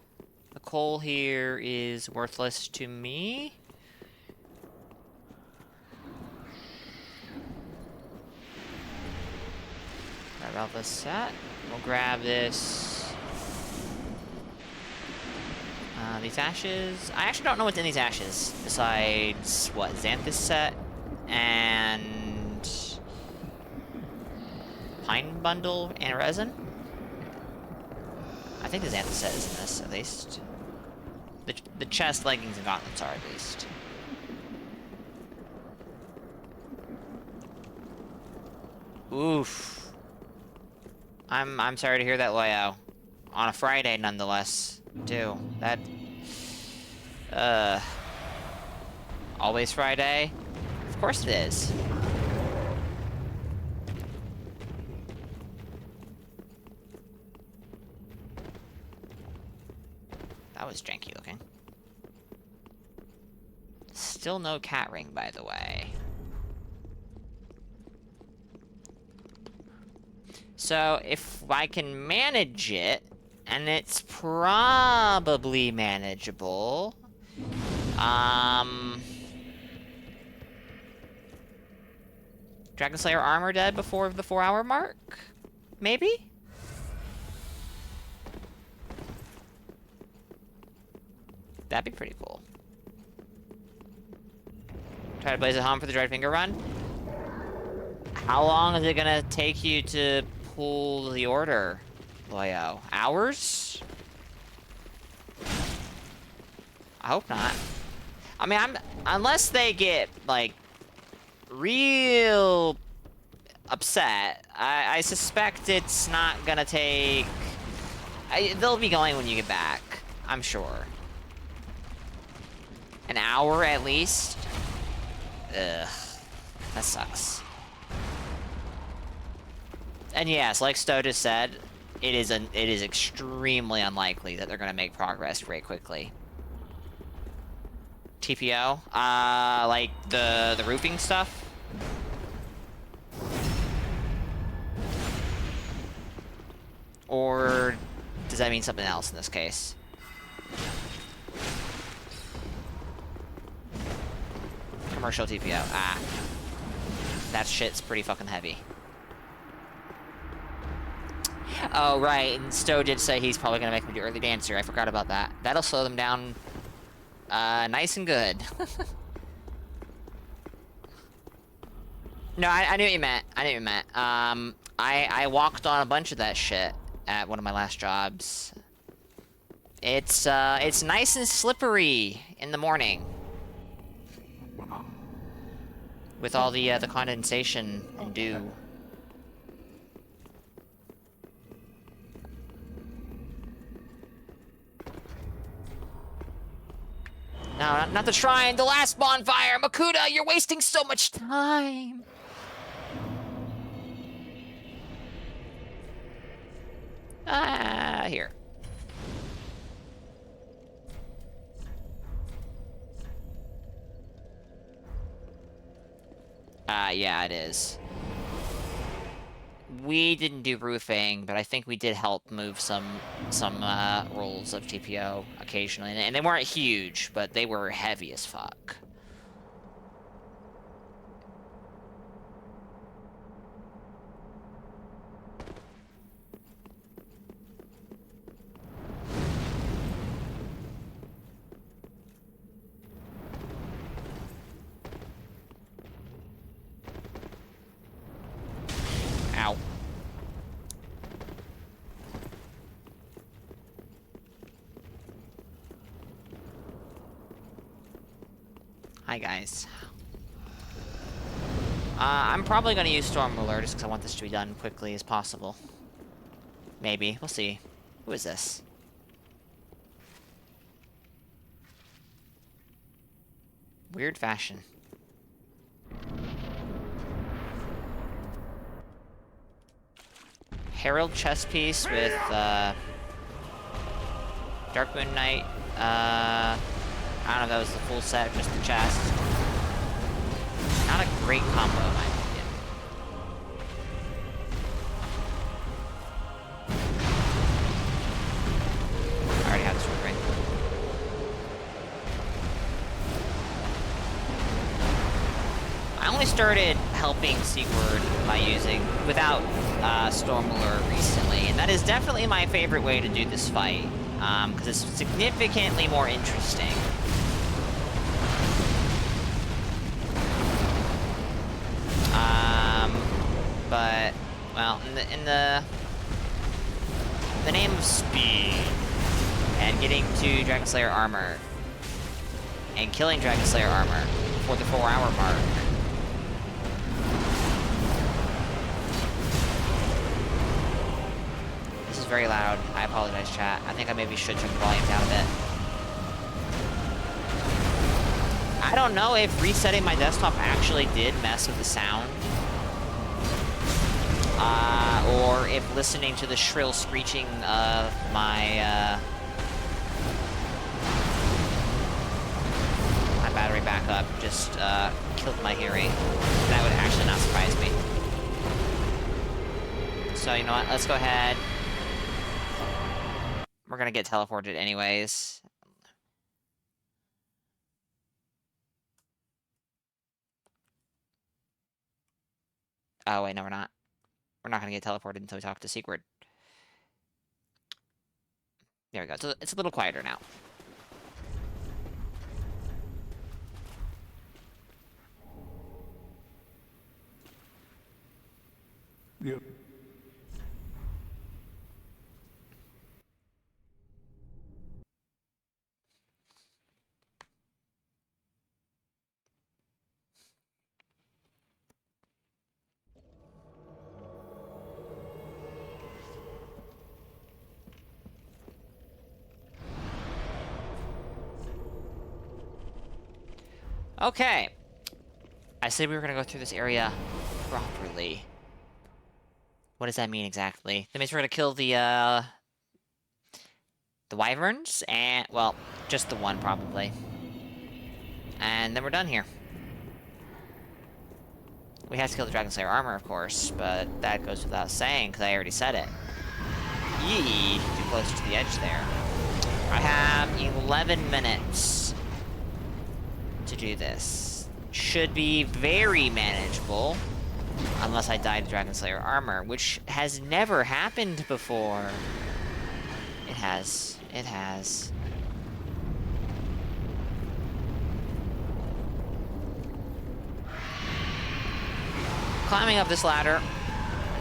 coal here is worthless to me. Grab out this set. We'll grab this. These ashes. I actually don't know what's in these ashes, besides, what, Xanthus set and Pine Bundle and Resin? I think the Xanthus set is in this, at least. The chest, leggings, and gauntlets are, at least. Oof. I'm sorry to hear that, Loyo. On a Friday, nonetheless, too. That... Always Friday? Of course it is. That was janky looking. Still no cat ring, by the way. So, if I can manage it, and it's probably manageable, Dragon Slayer armor dead before the 4-hour mark? Maybe? That'd be pretty cool. Try to blaze it home for the Dread Finger run. How long is it gonna take you to pull the order, Loyo? Hours? I hope not. I mean, unless they get, like, real upset, I suspect it's not gonna take... they'll be going when you get back, I'm sure. An hour at least? Ugh. That sucks. And yes, like Stowe just said, it is extremely unlikely that they're gonna make progress very quickly. TPO? Like the roofing stuff? Or does that mean something else in this case? Commercial TPO. Ah. That shit's pretty fucking heavy. Oh, right, and Stowe did say he's probably gonna make me do early dancer. I forgot about that. That'll slow them down, nice and good. No, I knew what you meant. I knew what you meant. I walked on a bunch of that shit at one of my last jobs. It's nice and slippery in the morning. With all the condensation and dew. No, not the shrine, the last bonfire! Makuta, you're wasting so much time! Here. Yeah, it is. We didn't do roofing, but I think we did help move some rolls of TPO occasionally. And they weren't huge, but they were heavy as fuck. Ow. Hi, guys. I'm probably gonna use Storm Ruler just because I want this to be done quickly as possible. Maybe. We'll see. Who is this? Weird fashion. Herald chest piece with, Dark Moon Knight. I don't know if that was the full set, just the chest. Not a great combo, in my opinion. I already have this sword ring. I only started helping Sigurd without Stormlure recently, and that is definitely my favorite way to do this fight, because it's significantly more interesting. But, well, in the name of speed, and getting to Dragon Slayer armor, and killing Dragon Slayer armor before the 4-hour mark, this is very loud. I apologize, chat. I think I maybe should turn the volume down a bit. I don't know if resetting my desktop actually did mess with the sound. Or if listening to the shrill screeching of my battery backup just killed my hearing. That would actually not surprise me. So, you know what? Let's go ahead. We're gonna get teleported anyways. Oh, wait, no, we're not. We're not gonna get teleported until we talk to Sigurd. There we go. So it's a little quieter now. Yep. Okay. I said we were gonna go through this area properly. What does that mean exactly? That means we're gonna kill the wyverns, and, well, just the one, probably. And then we're done here. We have to kill the Dragon Slayer armor, of course, but that goes without saying, because I already said it. Yee! Too close to the edge there. I have 11 minutes to do this. Should be very manageable, unless I die to Dragon Slayer armor, which has never happened before. It has. It has. Climbing up this ladder,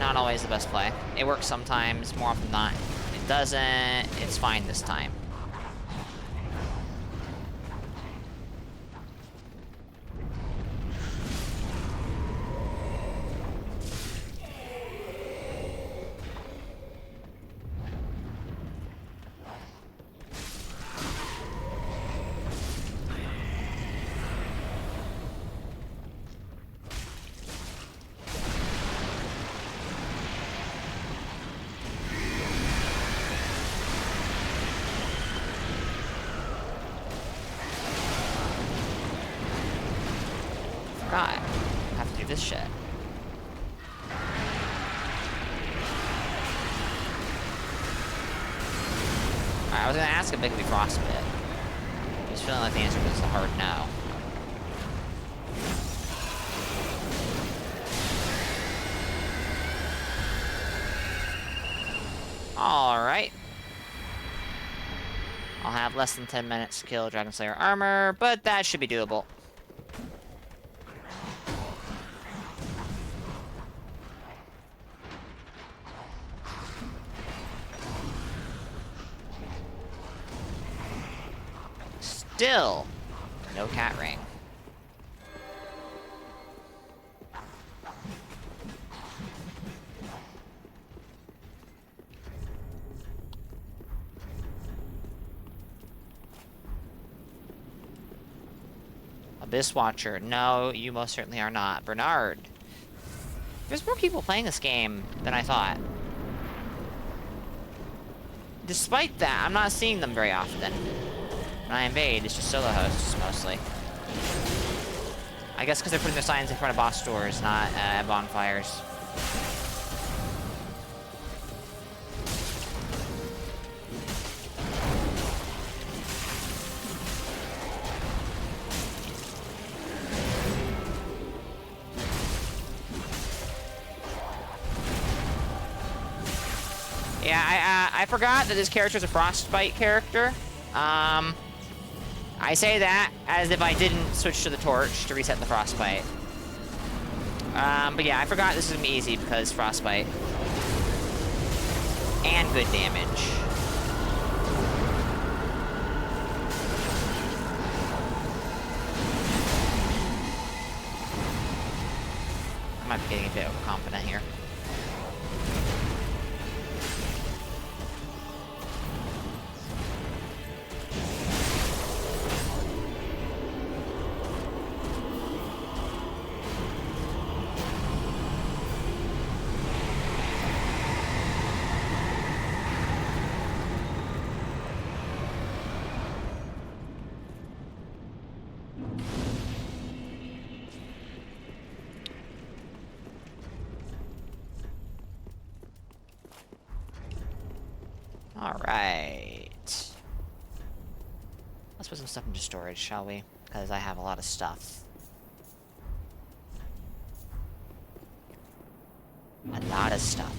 not always the best play. It works sometimes, more often than not. It doesn't. It's fine this time. God, I have to do this shit. Alright, I was gonna ask if it could be frostbit. I was feeling like the answer was a hard no. Alright. I'll have less than 10 minutes to kill Dragon Slayer armor, but that should be doable. Still, no cat ring. Abyss Watcher. No, you most certainly are not. Bernard. There's more people playing this game than I thought. Despite that, I'm not seeing them very often. When I invade, it's just solo hosts, mostly. I guess because they're putting their signs in front of boss doors, not at bonfires. Yeah, I forgot that this character is a Frostbite character. I say that as if I didn't switch to the torch to reset the Frostbite. But yeah, I forgot this was gonna be easy because Frostbite. And good damage. I might be getting a bit overconfident here. Alright. Let's put some stuff into storage, shall we? Because I have a lot of stuff. A lot of stuff.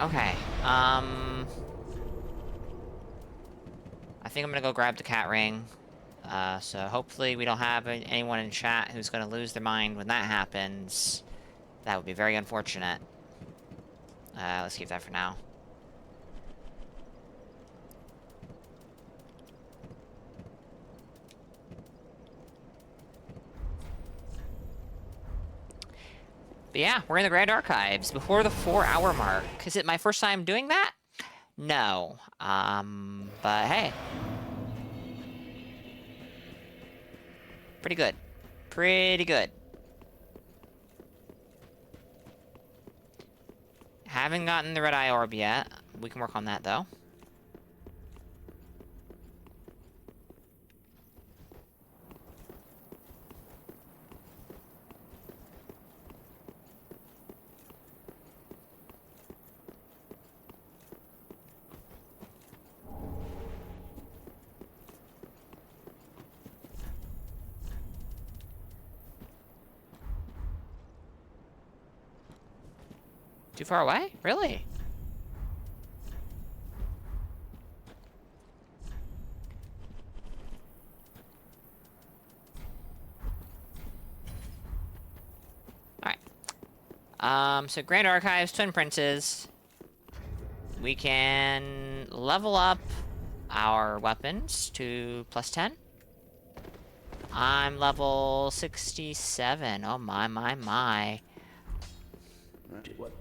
Okay, I think I'm gonna go grab the cat ring. So hopefully we don't have anyone in chat who's gonna lose their mind when that happens. That would be very unfortunate. Let's keep that for now. But yeah, we're in the Grand Archives before the 4-hour mark. Is it my first time doing that? No. But hey. Pretty good. Pretty good. Haven't gotten the red eye orb yet. We can work on that though. Too far away? Really? Alright. So Grand Archives, Twin Princes. We can level up our weapons to +10. I'm level 67. Oh my, my, my. What?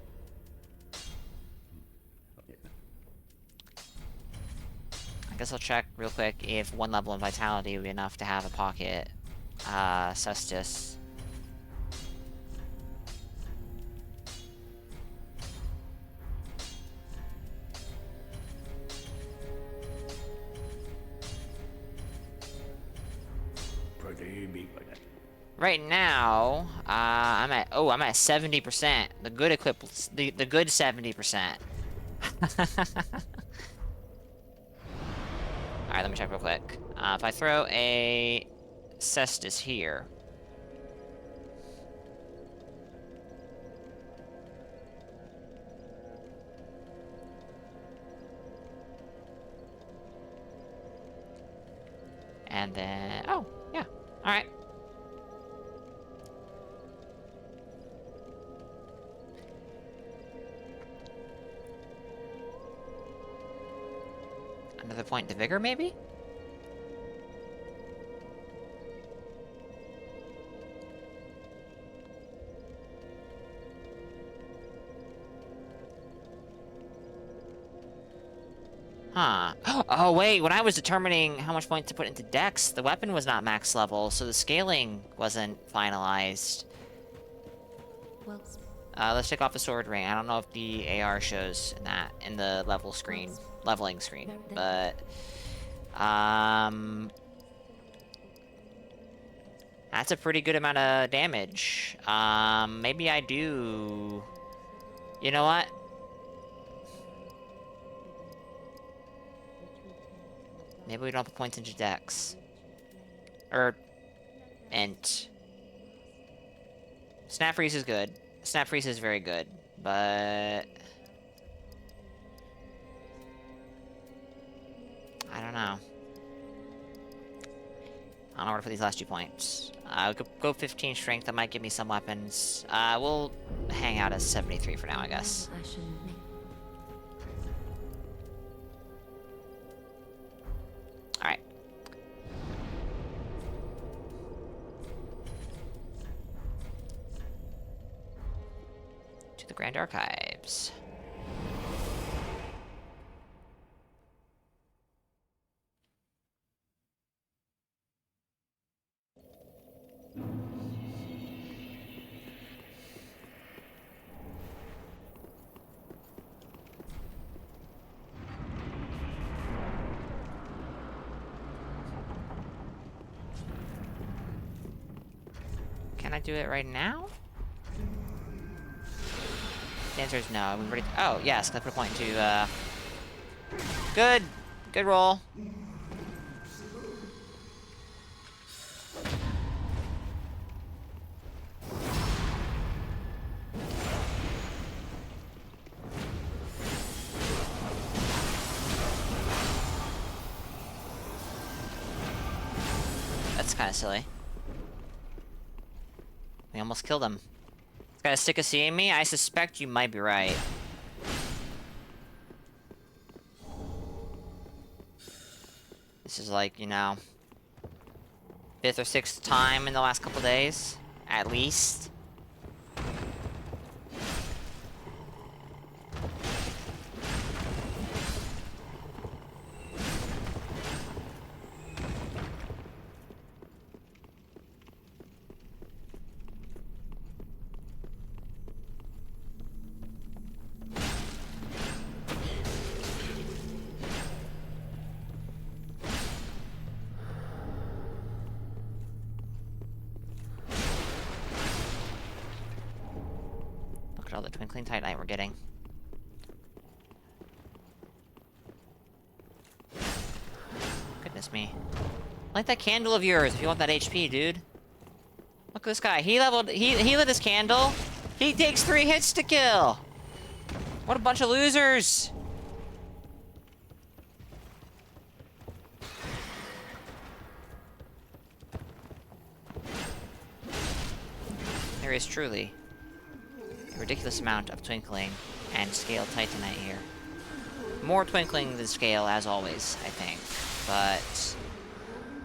I guess I'll check real quick if 1 level in Vitality would be enough to have a pocket Cestus. Pretty big like that. Right now, I'm at 70%. The good the good 70%. Alright, let me check real quick. If I throw a Cestus here. And then, oh, yeah, alright. Another point to vigor, maybe? Huh. Oh, wait, when I was determining how much points to put into Dex, the weapon was not max level, so the scaling wasn't finalized. Well, Let's take off the sword ring. I don't know if the AR shows in the leveling screen, but that's a pretty good amount of damage. Maybe I do. You know what? Maybe we don't put points into Dex. Or Int. Snap freeze is good. Snap freeze is very good, but I don't know. I don't know where to put these last 2 points. Go 15 strength. That might give me some weapons. We'll hang out as 73 for now, I guess. I shouldn't make. All right. To the Grand Archives. Can I do it right now? The answer is no. We've already. Oh, yes. Can I put a point to, Good. Good roll. That's kind of silly. We almost killed him. This guy's sick of seeing me? I suspect you might be right. This is like, you know, 5th or 6th time in the last couple days, at least. Look at all the twinkling titanite we're getting. Goodness me. Light that candle of yours if you want that HP, dude. Look at this guy. He lit his candle. He takes 3 hits to kill. What a bunch of losers. There is truly a ridiculous amount of twinkling and scale titanite here. More twinkling than scale, as always, I think. But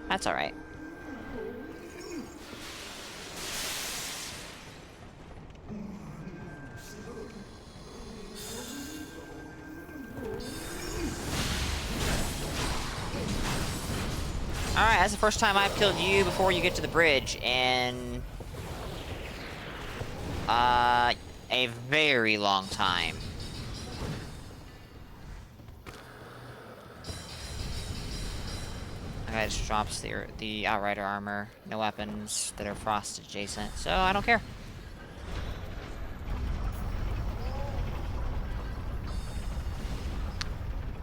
that's alright. Alright, that's the first time I've killed you before you get to the bridge, in a very long time. Okay, it just drops the Outrider armor. No weapons that are frost adjacent, so I don't care.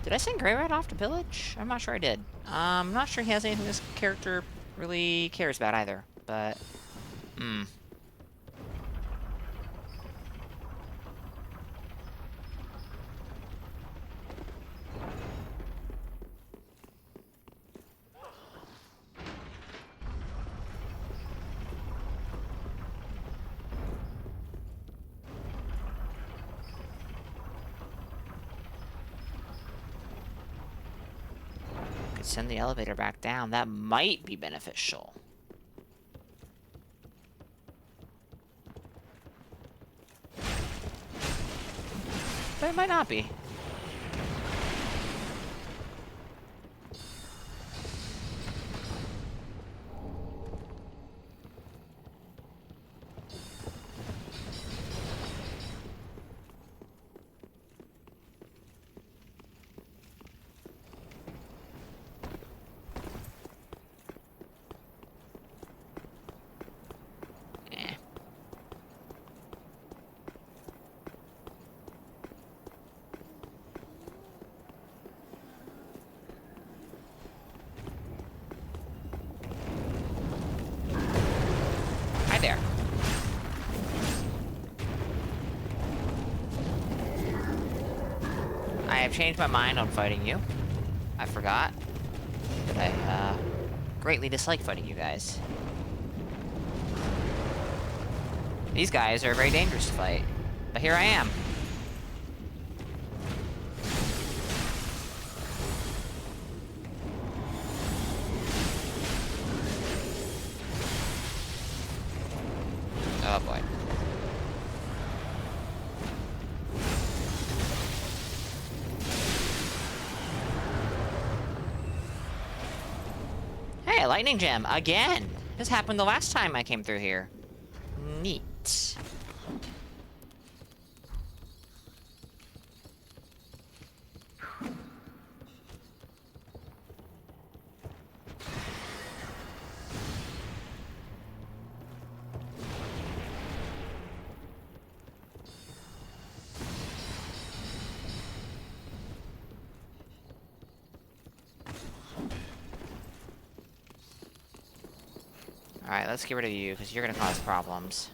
Did I send Grey Rat off to pillage? I'm not sure I did. I'm not sure he has anything this character really cares about either, but send the elevator back down. That might be beneficial. But it might not be. I have changed my mind on fighting you. I forgot that I greatly dislike fighting you guys. These guys are very dangerous to fight, but here I am. Oh boy. Hey, lightning gem again. This happened the last time I came through here. Neat. Alright, let's get rid of you, because you're gonna cause problems.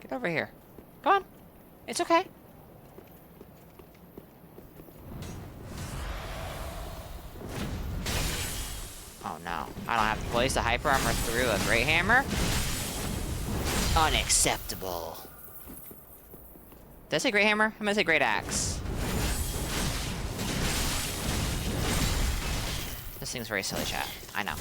Get over here. Come on. It's okay. Oh no. I don't have to place the hyper armor through a great hammer? Unacceptable. Did I say great hammer? I'm gonna say great axe. This thing's very silly, chat. I know.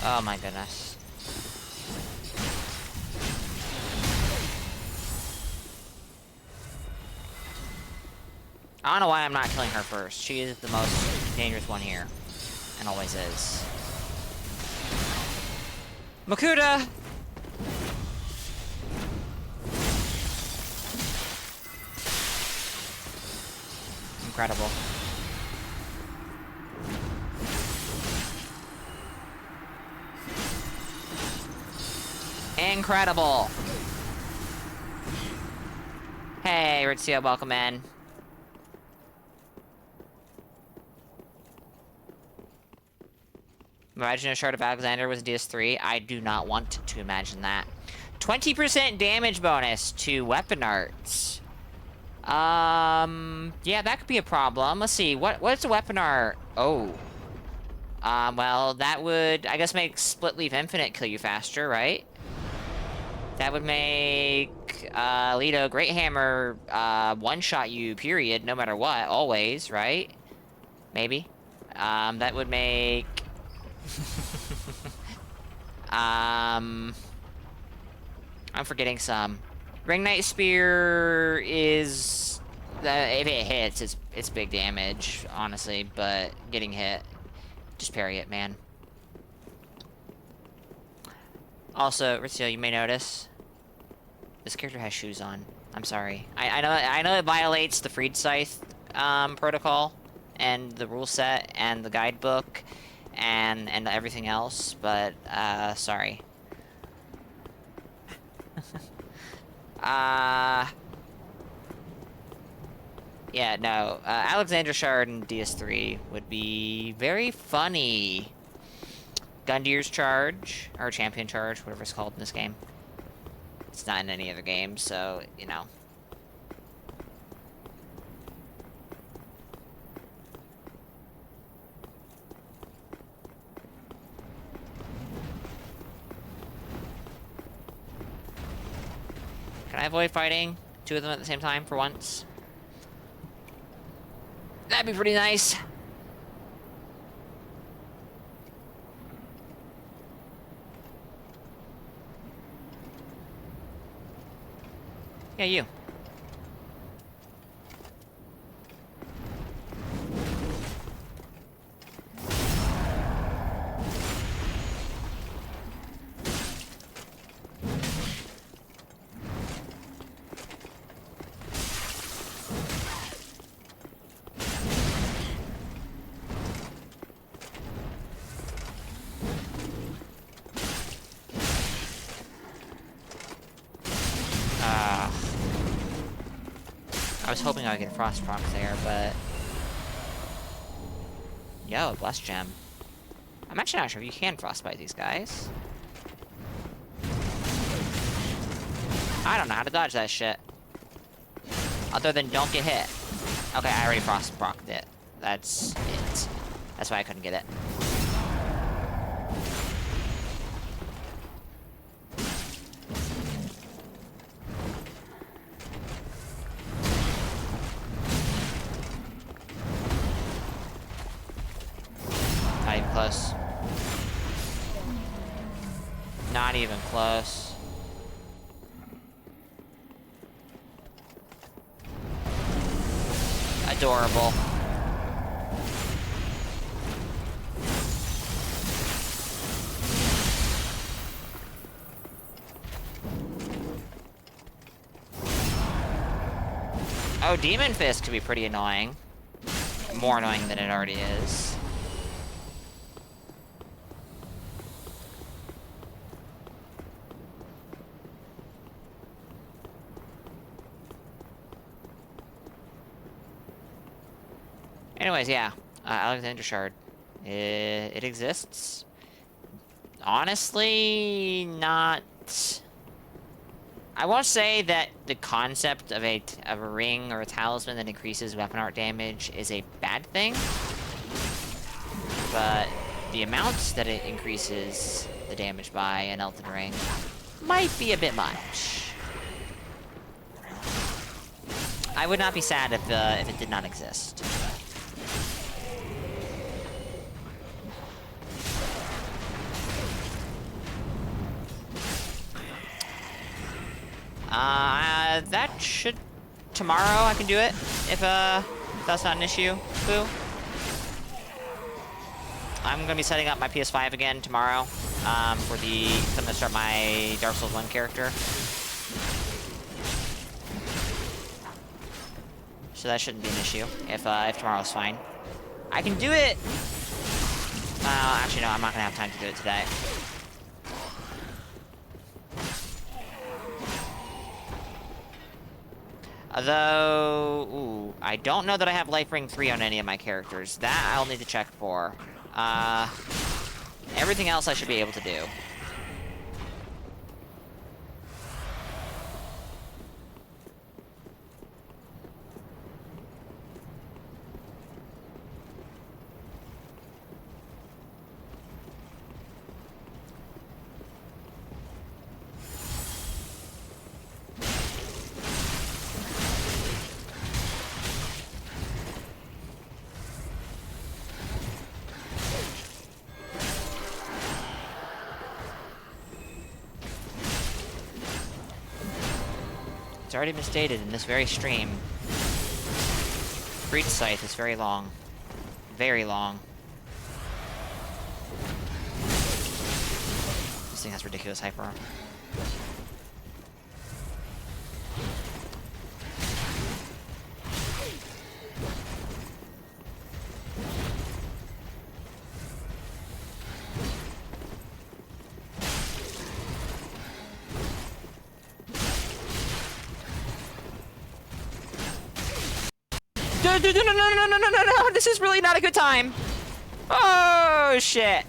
Oh my goodness. I don't know why I'm not killing her first. She is the most dangerous one here. And always is. Makuta! Incredible. Incredible! Hey, Ritzio, welcome in. Imagine a shard of Alexander was a DS3. I do not want to imagine that. 20% damage bonus to weapon arts. Yeah, that could be a problem. Let's see, what's a weapon art? Oh. Well, that would, I guess, make Split Leaf Infinite kill you faster, right? That would make, Lido Great Hammer, one-shot you, period, no matter what, always, right? Maybe. That would make... I'm forgetting some. Ring Knight Spear is... if it hits, it's big damage, honestly, but getting hit, just parry it, man. Also, Ritzio, you may notice, this character has shoes on. I'm sorry. I know it violates the Freed Scythe protocol and the rule set and the guidebook and everything else, but sorry. Yeah, no. Alexander Shard and DS3 would be very funny. Gundir's Charge, or Champion Charge, whatever it's called in this game. It's not in any other game, so, you know. Can I avoid fighting two of them at the same time for once? That'd be pretty nice. Yeah, you. I was hoping I would get Frost Proc there, but... Yo, Blessed Gem. I'm actually not sure if you can Frostbite these guys. I don't know how to dodge that shit. Other than don't get hit. Okay, I already Frost Proc'd it. That's it. That's why I couldn't get it. Not even close. Not even close. Adorable. Oh, Demon Fist could be pretty annoying. More annoying than it already is. Anyways, yeah. Alexander Shard. It exists. Honestly, not... I won't say that the concept of a ring or a talisman that increases weapon art damage is a bad thing. But the amount that it increases the damage by an Elden Ring might be a bit much. I would not be sad if it did not exist. That should... Tomorrow I can do it, if that's not an issue. Boo. I'm gonna be setting up my PS5 again tomorrow, I'm gonna start my Dark Souls 1 character. So that shouldn't be an issue, if tomorrow's fine. I can do it! Actually no, I'm not gonna have time to do it today. Although, ooh, I don't know that I have Life Ring 3 on any of my characters. That I'll need to check for. Everything else I should be able to do. It's already been stated in this very stream. Breach Scythe is very long. Very long. This thing has ridiculous hyper. No, this is really not a good time. Oh, shit.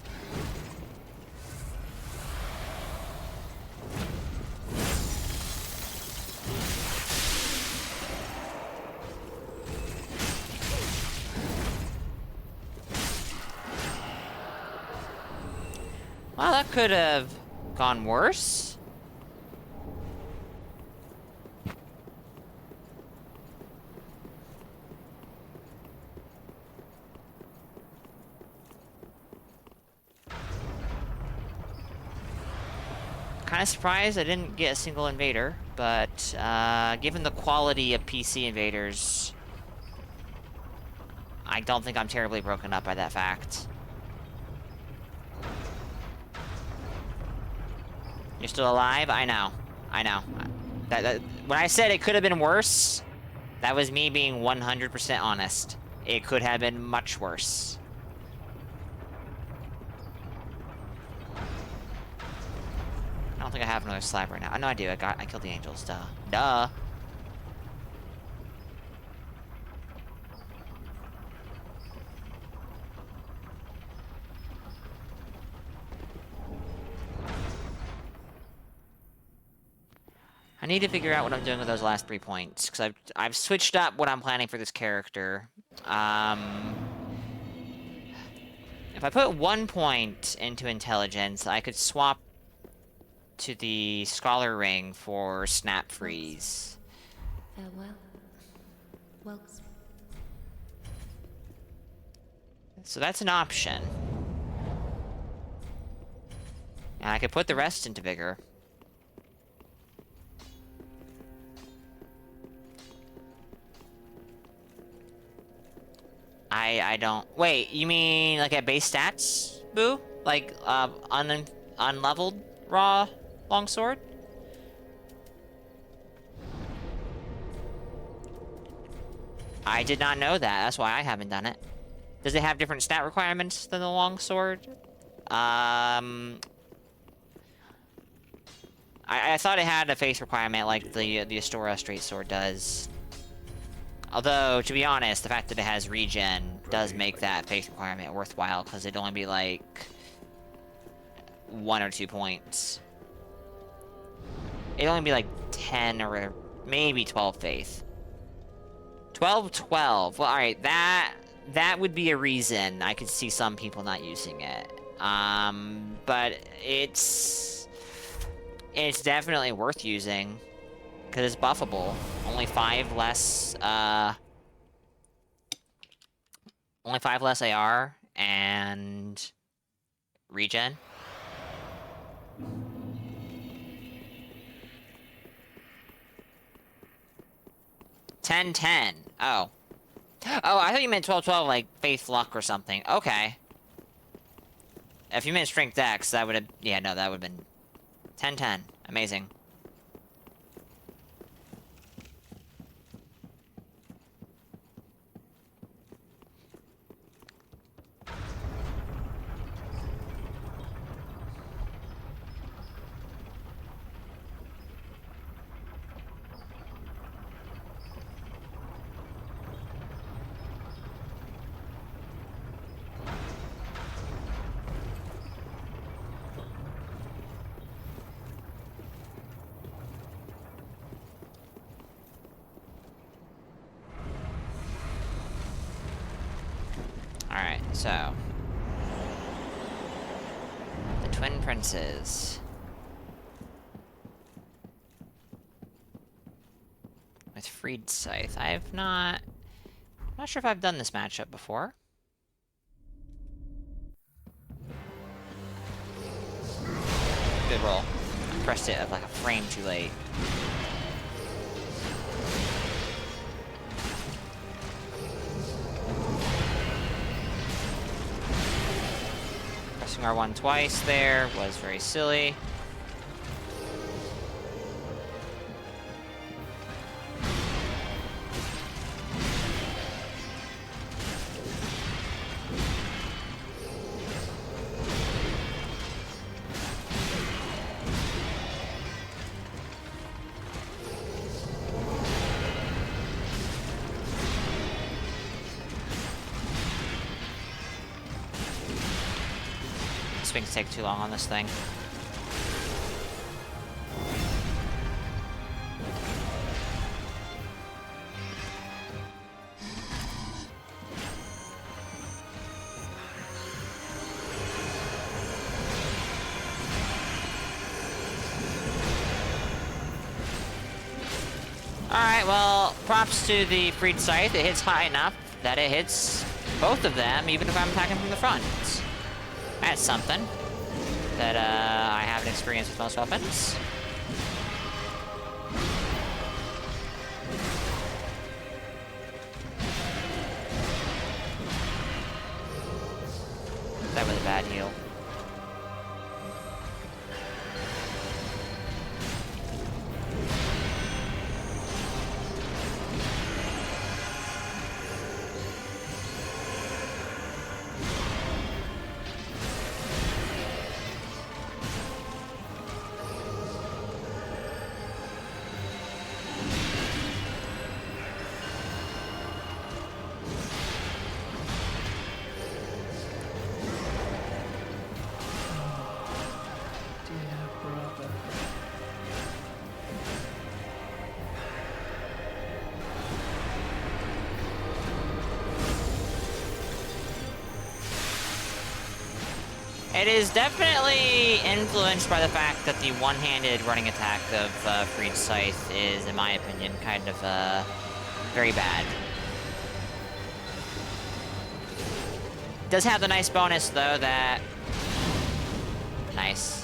Well, that could have gone worse. kind of surprised I didn't get a single invader, but given the quality of PC invaders, I don't think I'm terribly broken up by that fact. You're still alive? I know. I know. When I said it could have been worse, that was me being 100% honest. It could have been much worse. I don't think I have another slab right now. No, I do. I killed the angels. Duh. Duh. I need to figure out what I'm doing with those last 3 points, because I've switched up what I'm planning for this character. If I put 1 point into intelligence, I could swap to the scholar ring for snap freeze. Farewell. Welcome. So that's an option. And I could put the rest into vigor. I don't... Wait, you mean like at base stats, Boo? Like, unleveled raw longsword? I did not know that. That's why I haven't done it. Does it have different stat requirements than the longsword? I thought it had a face requirement like the Astora straight sword does. Although, to be honest, the fact that it has regen does make that face requirement worthwhile, because it'd only be like 1 or 2 points. It'd only be like 10 or maybe 12 faith. 12. Well, alright, that would be a reason I could see some people not using it. But it's definitely worth using, because it's buffable. Only 5 less, only 5 less AR, and regen. $10-10. Oh. Oh, I thought you meant 12-12, like, Faith Luck or something. Okay. If you meant Strength Dex, that would have... Yeah, no, that would have been... 10-10. Amazing. Alright, so... The Twin Princes. With Freed Scythe. I'm not sure if I've done this matchup before. Good roll. I pressed it like a frame too late. Pressing R1 twice there was very silly. Swings take too long on this thing. Alright, well, props to the Freed Scythe. It hits high enough that it hits both of them, even if I'm attacking from the front. That's something. that I haven't experienced with most weapons. That was a bad heal. It is definitely influenced by the fact that the one-handed running attack of Freed Scythe is, in my opinion, kind of very bad. Does have the nice bonus, though, that... Nice.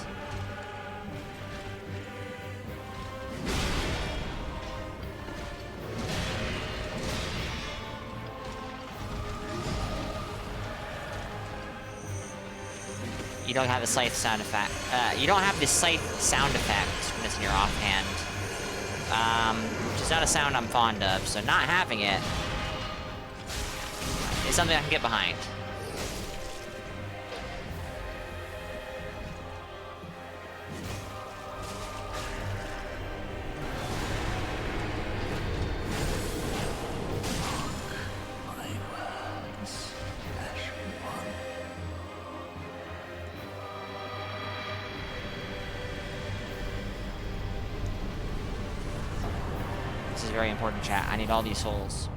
You don't have the scythe sound effect. You don't have the scythe sound effect when it's in your offhand. Which is not a sound I'm fond of, so not having it is something I can get behind. This is very important, chat. I need all these souls.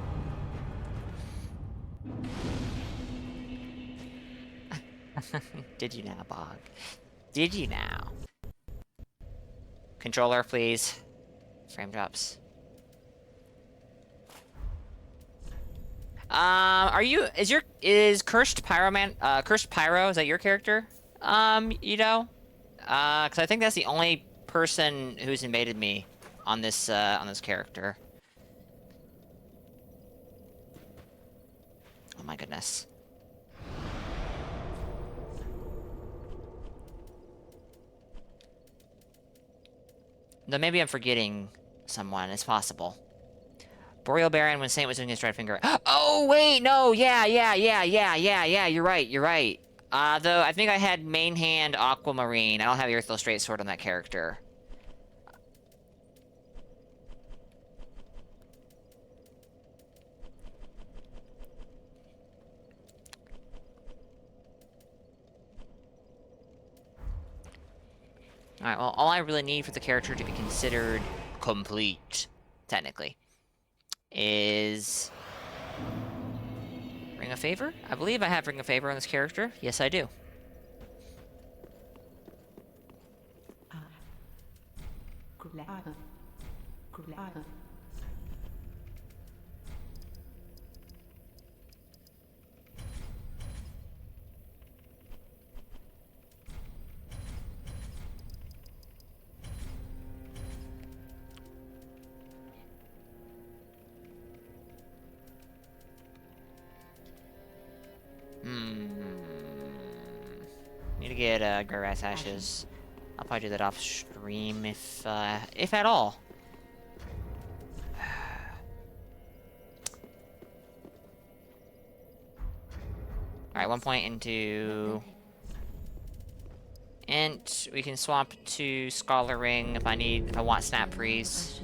Did you now, Bog? Did you now? Controller, please. Frame drops. Is Cursed Pyroman, Cursed Pyro, is that your character? You know? Cause I think that's the only person who's invaded me on this character. Oh my goodness. Though maybe I'm forgetting someone, it's possible. Boreal Baron when Saint was doing his Dread Finger. Oh wait, no, yeah, you're right. Though I think I had main hand Aquamarine. I don't have Earthful Straight Sword on that character. Alright, well, all I really need for the character to be considered complete, technically, is Ring of Favor? I believe I have Ring of Favor on this character. Yes, I do. Need to get Greyrat's Ashes. I'll probably do that off stream if at all. Alright, 1 point into Int. We can swap to Scholar Ring if I want Snap Freeze.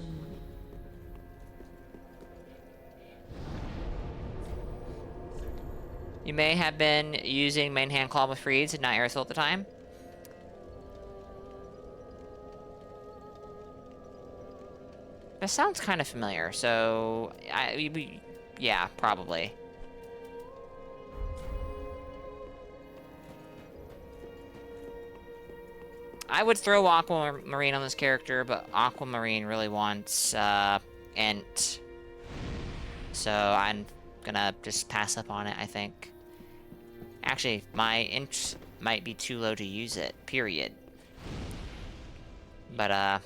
You may have been using main hand Claw with Freeze and not Aerosol at the time. That sounds kind of familiar, so yeah, probably. I would throw Aquamarine on this character, but Aquamarine really wants Int. So I'm gonna just pass up on it, I think. Actually, my Int might be too low to use it, period. But,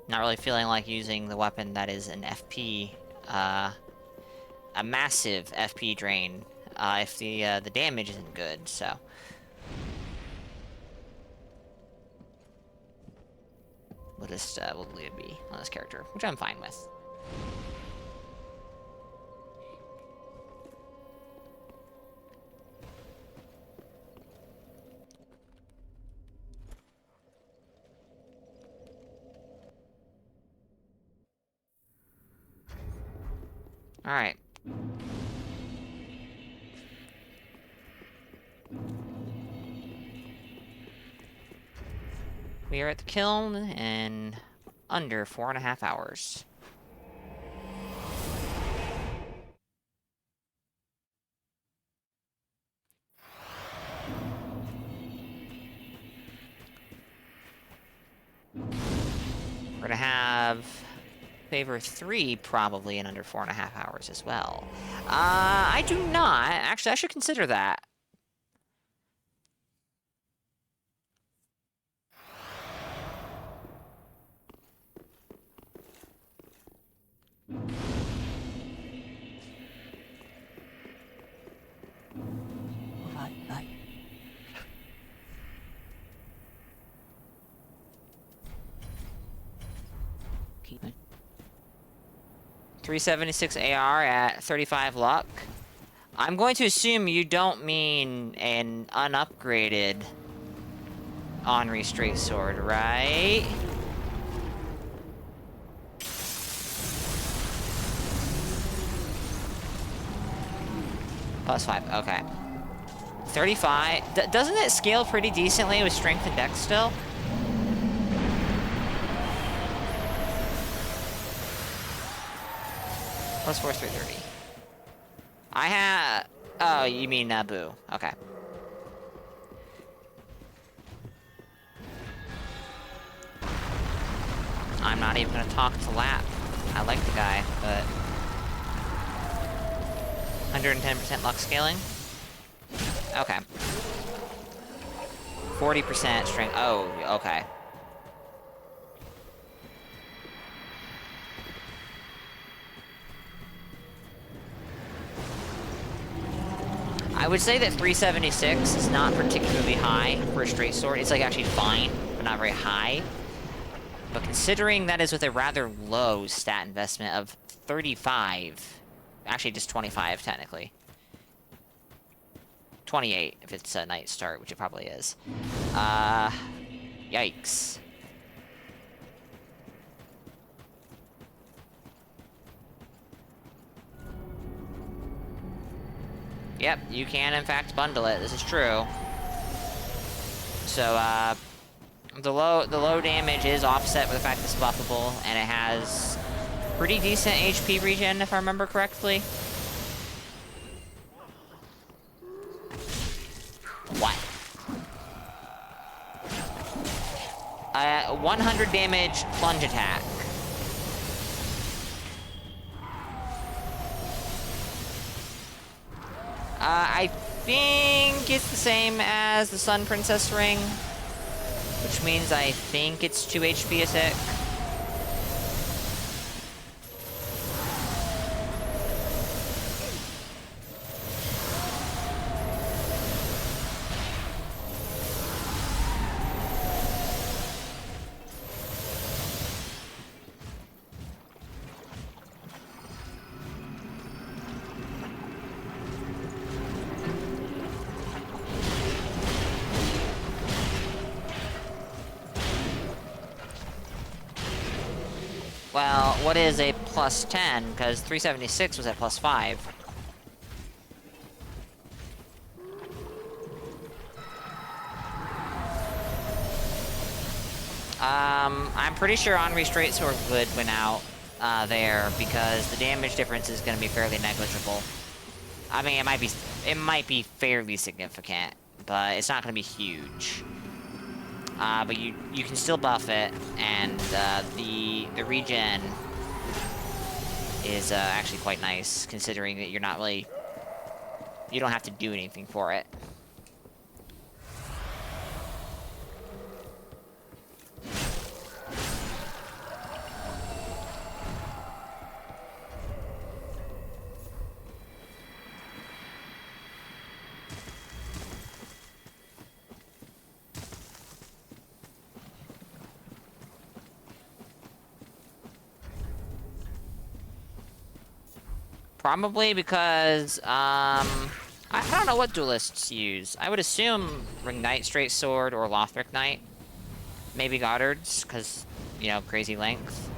not really feeling like using the weapon that is an FP, a massive FP drain, if the damage isn't good, so. We'll just, we'll leave it be on this character, which I'm fine with. Alright. We are at the kiln in under 4.5 hours. We're gonna have Favor 3 probably in under 4.5 hours as well. I do not. Actually, I should consider that. Keep it. 376 AR at 35 luck. I'm going to assume you don't mean an unupgraded Henri straight sword, right? +5, okay. 35. Doesn't it scale pretty decently with strength and dex still? +4 is 330. I have... Oh, you mean Boo. Okay. I'm not even gonna talk to Lap. I like the guy, but... 110% luck scaling? Okay. 40% strength. Oh, okay. I would say that 376 is not particularly high for a straight sword. It's like actually fine, but not very high. But considering that is with a rather low stat investment of 35, actually just 25 technically. 28 if it's a night start, which it probably is. Yikes. Yep, you can in fact bundle it. This is true. So, the low damage is offset with the fact it's buffable, and it has pretty decent HP regen, if I remember correctly. What? 100 damage plunge attack. I think it's the same as the Sun Princess ring, which means I think it's 2 HP a tick. Well, what is a +10? Because 376 was at +5. I'm pretty sure Henri Straight Sword would win out there because the damage difference is going to be fairly negligible. I mean, it might be fairly significant, but it's not going to be huge. But you can still buff it, and the regen is actually quite nice, considering that you're not really You don't have to do anything for it. Probably because, I don't know what duelists use. I would assume Ring Knight, Straight Sword, or Lothric Knight. Maybe Goddard's, because, you know, crazy length.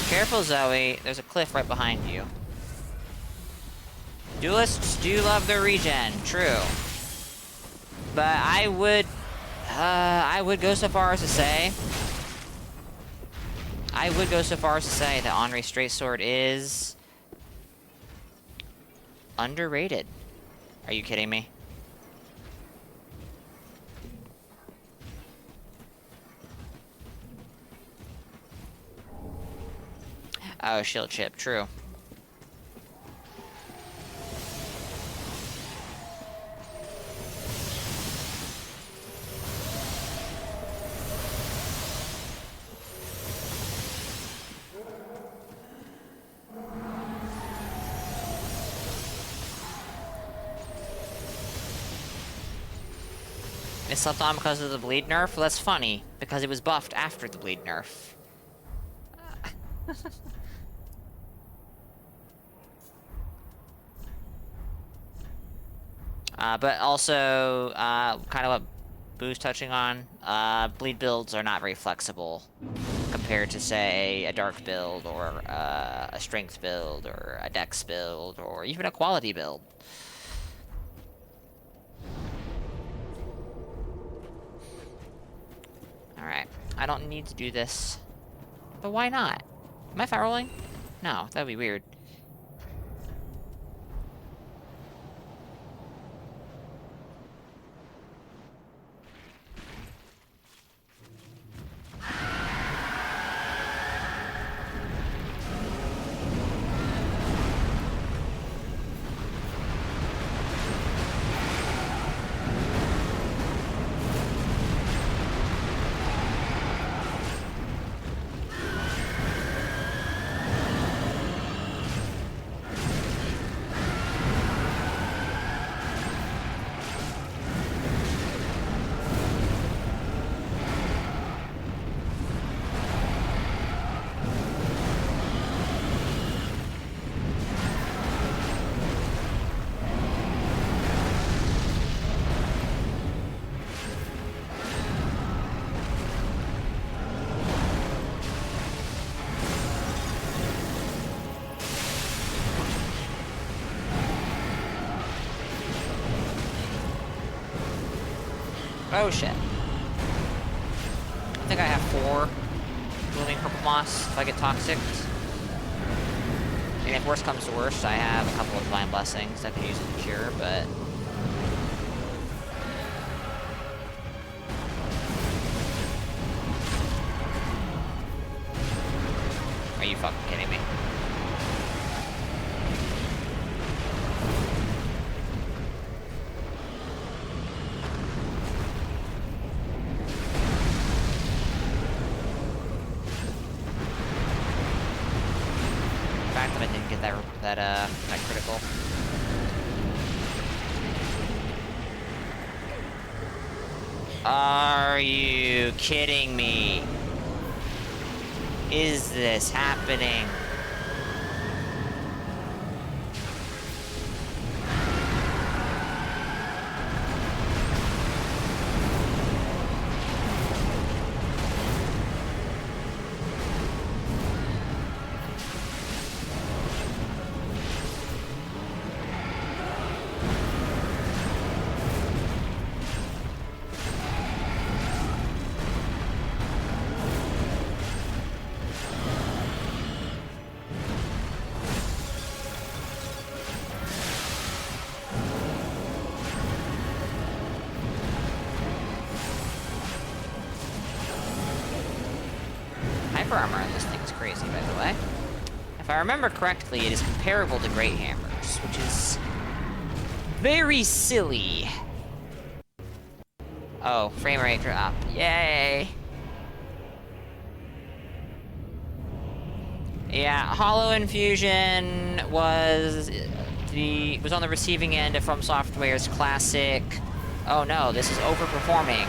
Careful, Zoe. There's a cliff right behind you. Duelists do love their regen, true. But I would go so far as to say... that Henri Straight Sword is... underrated. Are you kidding me? Oh, shield chip, true. It slept on because of the bleed nerf? Well, that's funny, because it was buffed after the bleed nerf. But also, kind of what Boo's touching on, bleed builds are not very flexible compared to, say, a dark build, or a strength build, or a dex build, or even a quality build. Alright, I don't need to do this. But why not? Am I fire rolling? No, that'd be weird. Oh shit. I think I have 4 blooming purple moss if I get toxic. And if worst comes to worst, I have a couple of divine blessings I can use as a cure, but... Are you fucking kidding me? That critical. Are you kidding me? Is this happening? super armor on this thing is crazy, by the way. If I remember correctly, it is comparable to Great Hammers, which is very silly. Oh, frame rate drop. Yay! Yeah, Hollow Infusion was on the receiving end of From Software's classic, oh no, this is overperforming.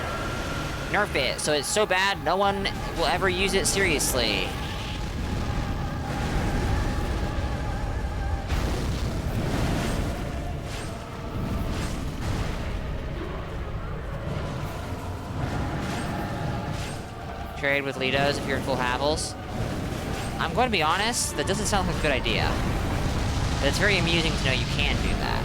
Nerf it, so it's so bad no one will ever use it seriously. Trade with Lidos if you're in full Havels. I'm going to be honest, that doesn't sound like a good idea. But it's very amusing to know you can do that.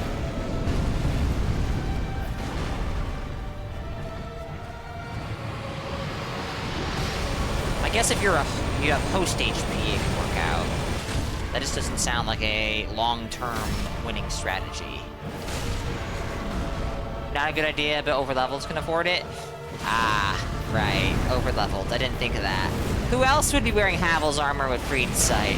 I guess if you have post HP, it can work out. That just doesn't sound like a long-term winning strategy. Not a good idea, but over-levels can afford it. Ah, right, over-leveled. I didn't think of that. Who else would be wearing Havel's armor with freed sight?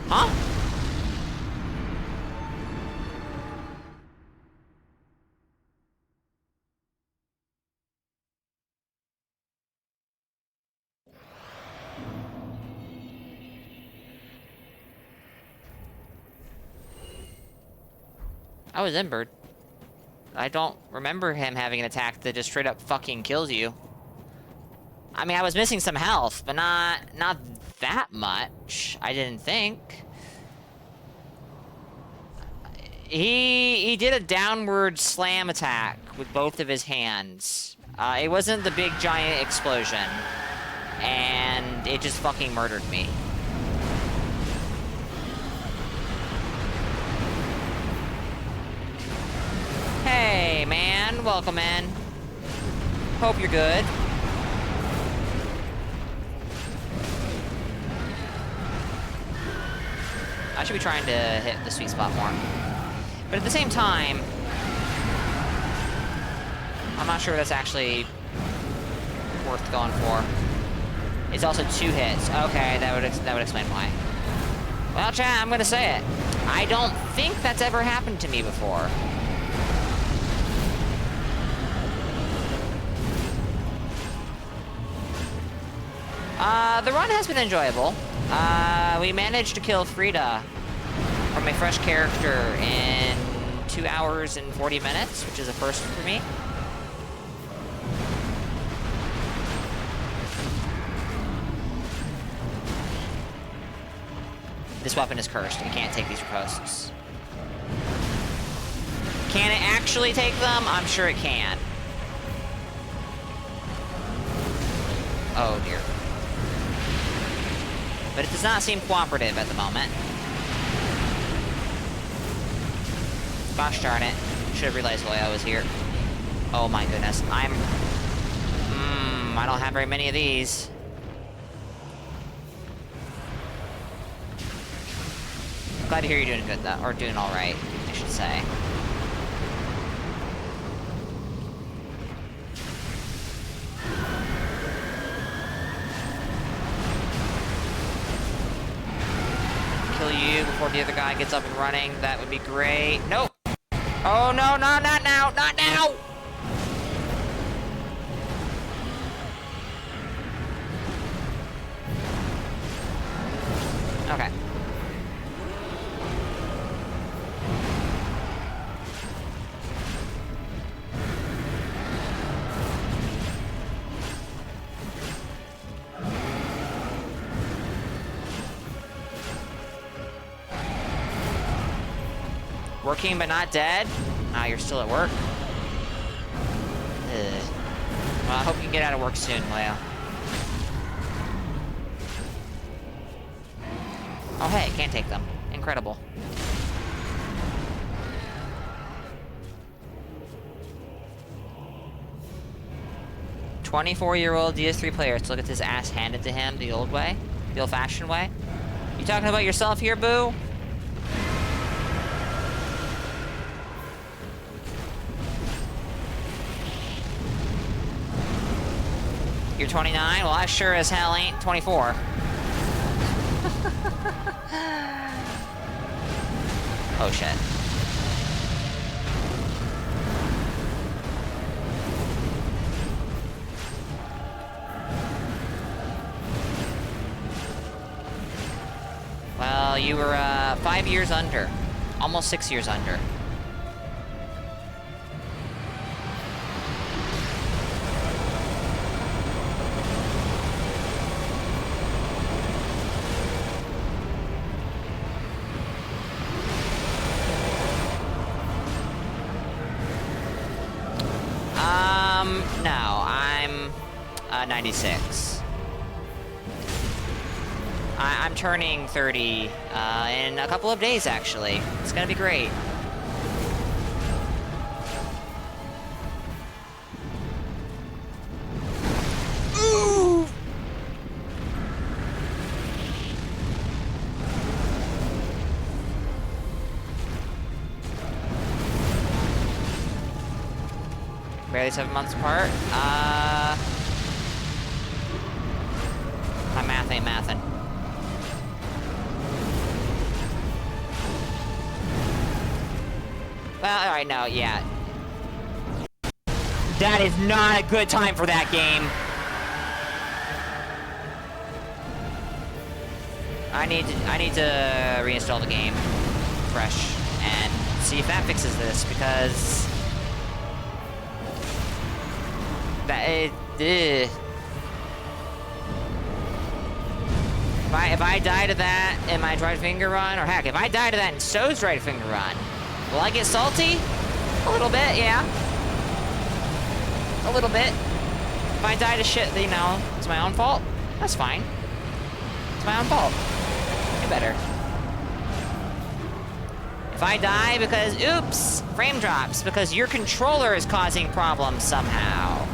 Huh? I was Embered. I don't remember him having an attack that just straight up fucking kills you. I mean, I was missing some health, but not that much, I didn't think. He did a downward slam attack with both of his hands. It wasn't the big giant explosion. And it just fucking murdered me. Hey, man. Welcome in. Hope you're good. I should be trying to hit the sweet spot more. But at the same time, I'm not sure that's actually worth going for. It's also 2 hits. Okay, that would explain why. Well, chat, I'm gonna say it. I don't think that's ever happened to me before. The run has been enjoyable. We managed to kill Frida from a fresh character in 2 hours and 40 minutes, which is a first for me. This weapon is cursed. It can't take these ripostes. Can it actually take them? I'm sure it can. Oh, dear. But it does not seem cooperative at the moment. Gosh darn it. Should have realized why I was here. Oh my goodness. I don't have very many of these. Glad to hear you're doing good, though. Or doing alright, I should say. Kill you before the other guy gets up and running. That would be great. Nope. Oh no, not now, not now! Okay. Working but not dead? Ah, you're still at work? Ugh. Well, I hope you can get out of work soon, Leo. Oh hey, can't take them. Incredible. 24-year-old DS3 player to look at his ass handed to him the old way, the old-fashioned way. You talking about yourself here, boo? You're 29? Well, I sure as hell ain't 24. Oh, shit. Well, you were 5 years under. Almost 6 years under. No, I'm 96. I'm turning 30 in a couple of days, actually. It's gonna be great. Ooh! Barely 7 months apart. My math ain't mathin'. Well, alright, no, yeah. That is not a good time for that game. I need to reinstall the game fresh and see if that fixes this, because that if I die to that in my dried finger run, or heck, if I die to that in So's dried finger run, will I get salty? A little bit, yeah. A little bit. If I die to shit, you know, it's my own fault, that's fine. It's my own fault. Do better. If I die because, oops, frame drops, because your controller is causing problems somehow.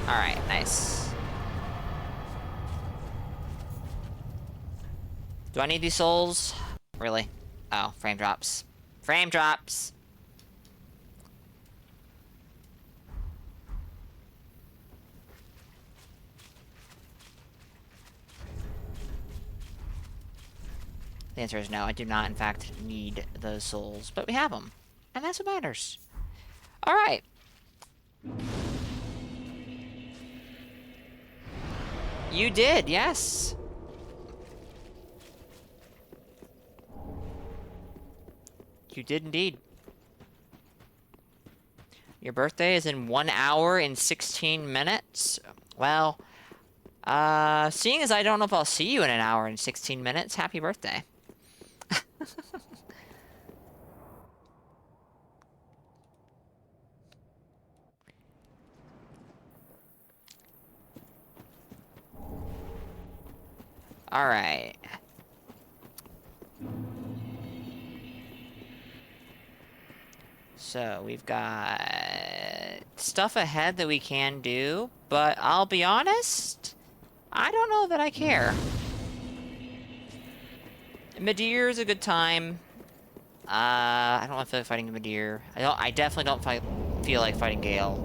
Alright, nice. Do I need these souls? Really? Oh, frame drops. Frame drops! The answer is no, I do not, in fact, need those souls, but we have them. And that's what matters. Alright. You did, yes. You did indeed. Your birthday is in 1 hour and 16 minutes? Well, seeing as I don't know if I'll see you in 1 hour and 16 minutes, happy birthday. Alright. So, we've got stuff ahead that we can do, but I'll be honest, I don't know that I care. Midir is a good time. I don't feel like fighting Midir. I definitely don't feel like fighting Gale.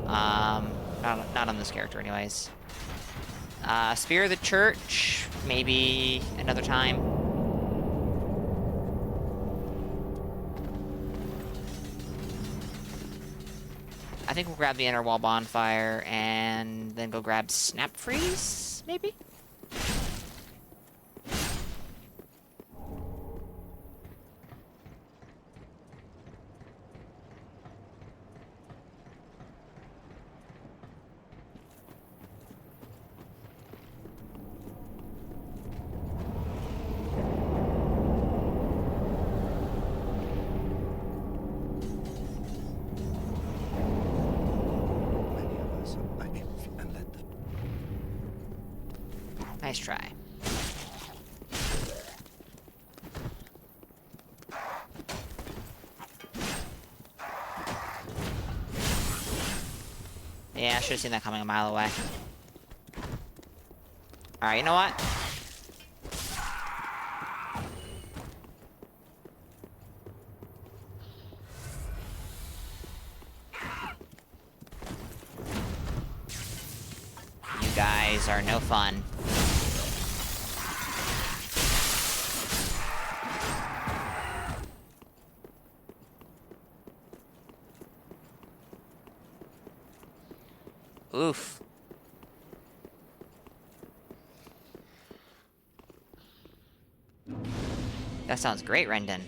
Not on this character anyways. Spear of the Church, maybe another time. I think we'll grab the Inner Wall Bonfire and then go grab Snap Freeze, maybe? Nice try. Yeah, I should have seen that coming a mile away. Alright, you know what? You guys are no fun. Oof. That sounds great, Rendon.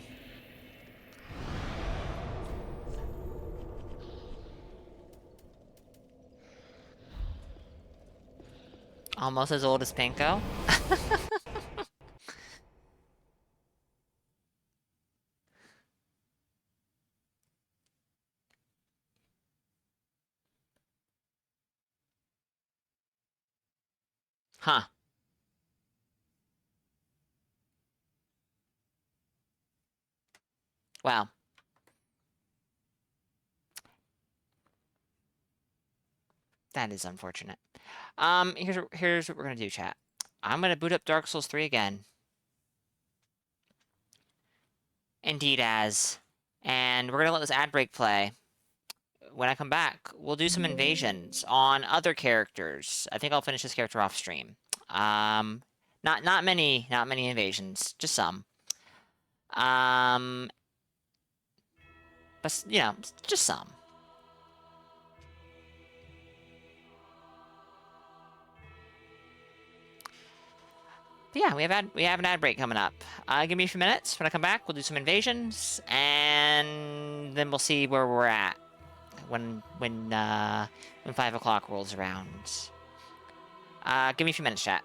Almost as old as Pinko. Huh. Wow. That is unfortunate. Here's what we're gonna do, chat. I'm gonna boot up Dark Souls 3 again. Indeed as. And we're gonna let this ad break play. When I come back, we'll do some invasions on other characters. I think I'll finish this character off stream. Not many invasions, just some. But you know, just some. But yeah, we have an ad break coming up. Give me a few minutes. When I come back, we'll do some invasions, and then we'll see where we're at when 5 o'clock rolls around. Give me a few minutes, chat.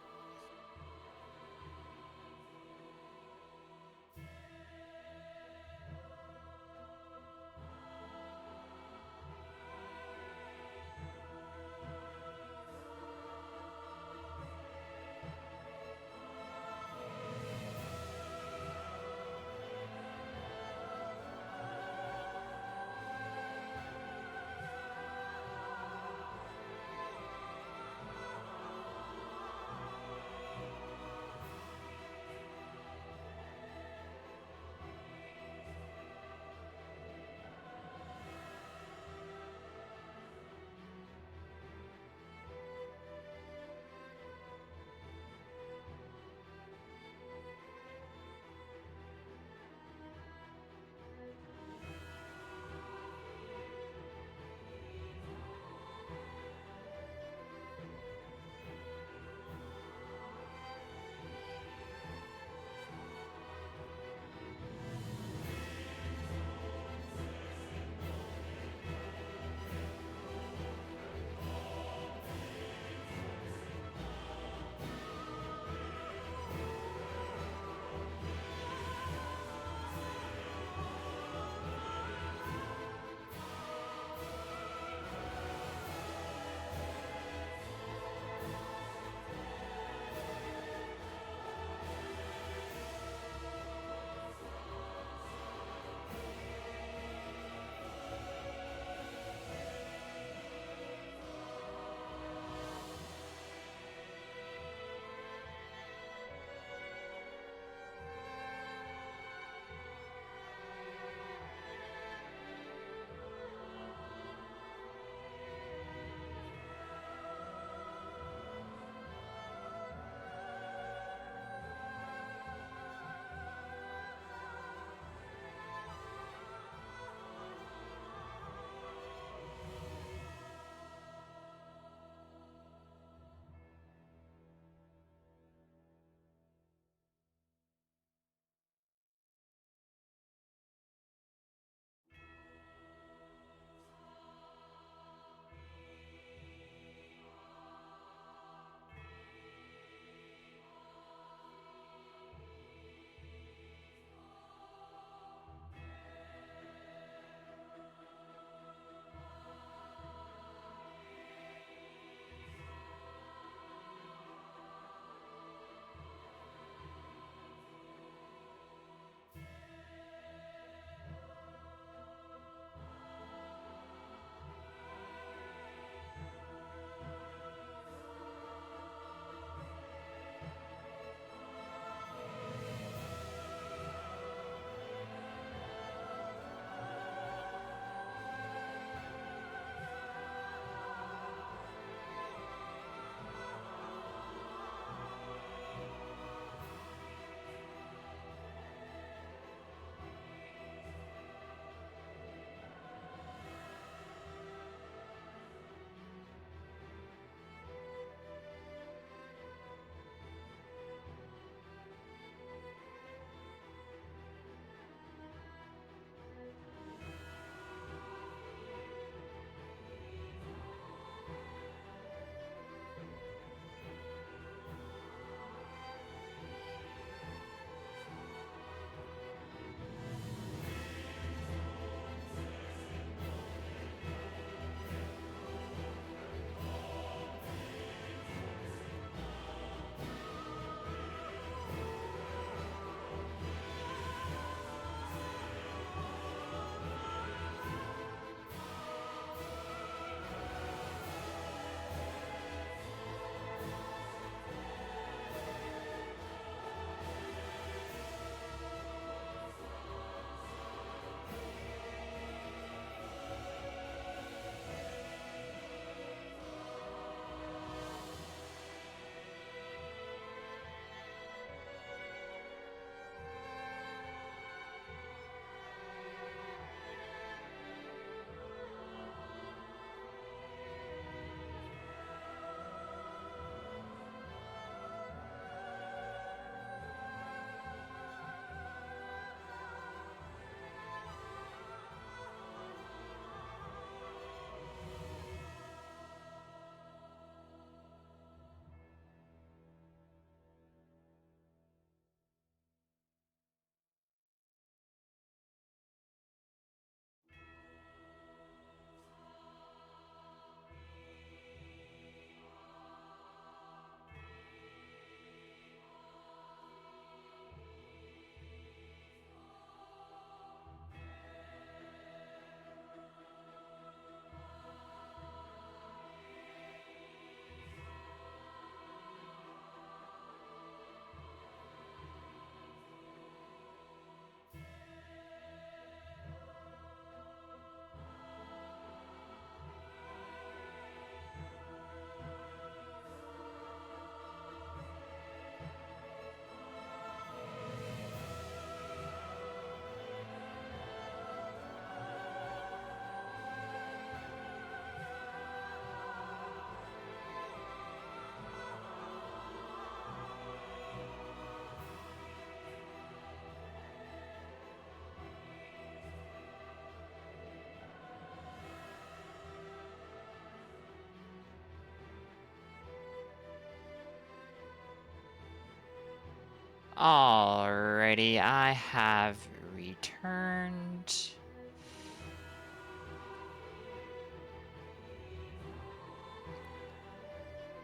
Alrighty, I have returned.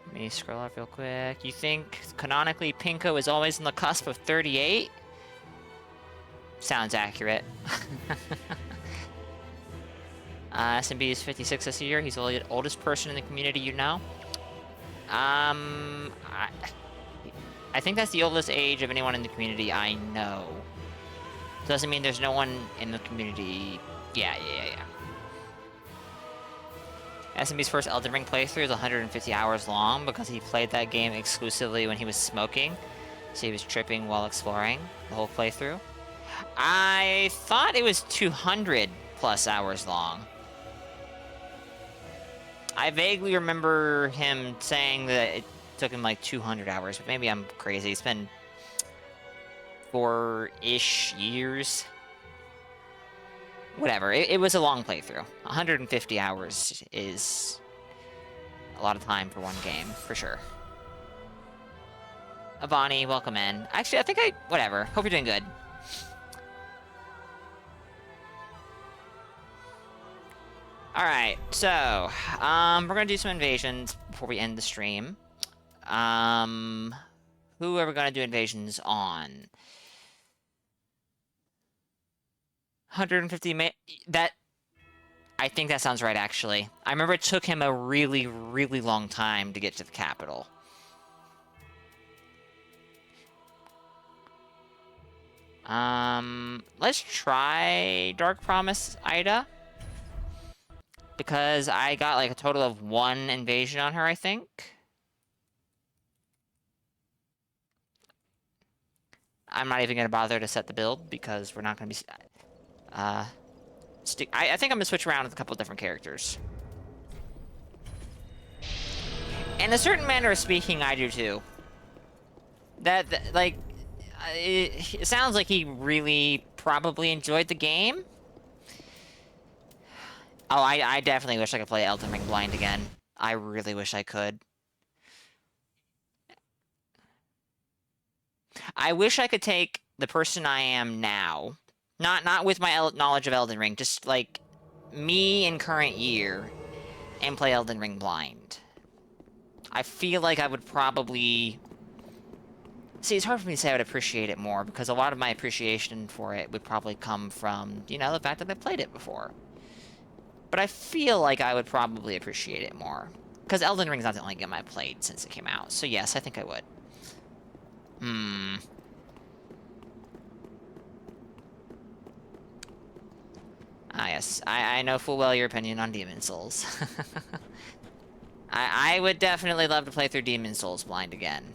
Let me scroll up real quick. You think canonically Pinko is always on the cusp of 38? Sounds accurate. SMB is 56 this year. He's the oldest person in the community you know. I think that's the oldest age of anyone in the community I know. Doesn't mean there's no one in the community. Yeah. SMB's first Elden Ring playthrough is 150 hours long because he played that game exclusively when he was smoking. So he was tripping while exploring the whole playthrough. I thought it was 200 plus hours long. I vaguely remember him saying that it took him like 200 hours, but maybe I'm crazy. It's been 4-ish years. Whatever, it was a long playthrough. 150 hours is a lot of time for one game, for sure. Avani, welcome in. Actually, I think whatever. Hope you're doing good. Alright, so, we're gonna do some invasions before we end the stream. Who are we gonna do invasions on? 150 I think that sounds right, actually. I remember it took him a really, really long time to get to the capital. Let's try Dark Promise Ida. Because I got like a total of 1 invasion on her, I think. I'm not even gonna bother to set the build because we're not gonna be... I think I'm gonna switch around with a couple different characters. In a certain manner of speaking, I do too. Like, it sounds like he really probably enjoyed the game. Oh, I definitely wish I could play Elden Ring blind again. I really wish I could. I wish I could take the person I am now, not with my knowledge of Elden Ring, just like me in current year, and play Elden Ring blind. I feel like I would probably... See, it's hard for me to say I would appreciate it more, because a lot of my appreciation for it would probably come from, you know, the fact that I played it before. But I feel like I would probably appreciate it more. Because Elden Ring's not the only game I've played since it came out. So yes, I think I would. Ah, yes. I know full well your opinion on Demon Souls. I would definitely love to play through Demon Souls blind again.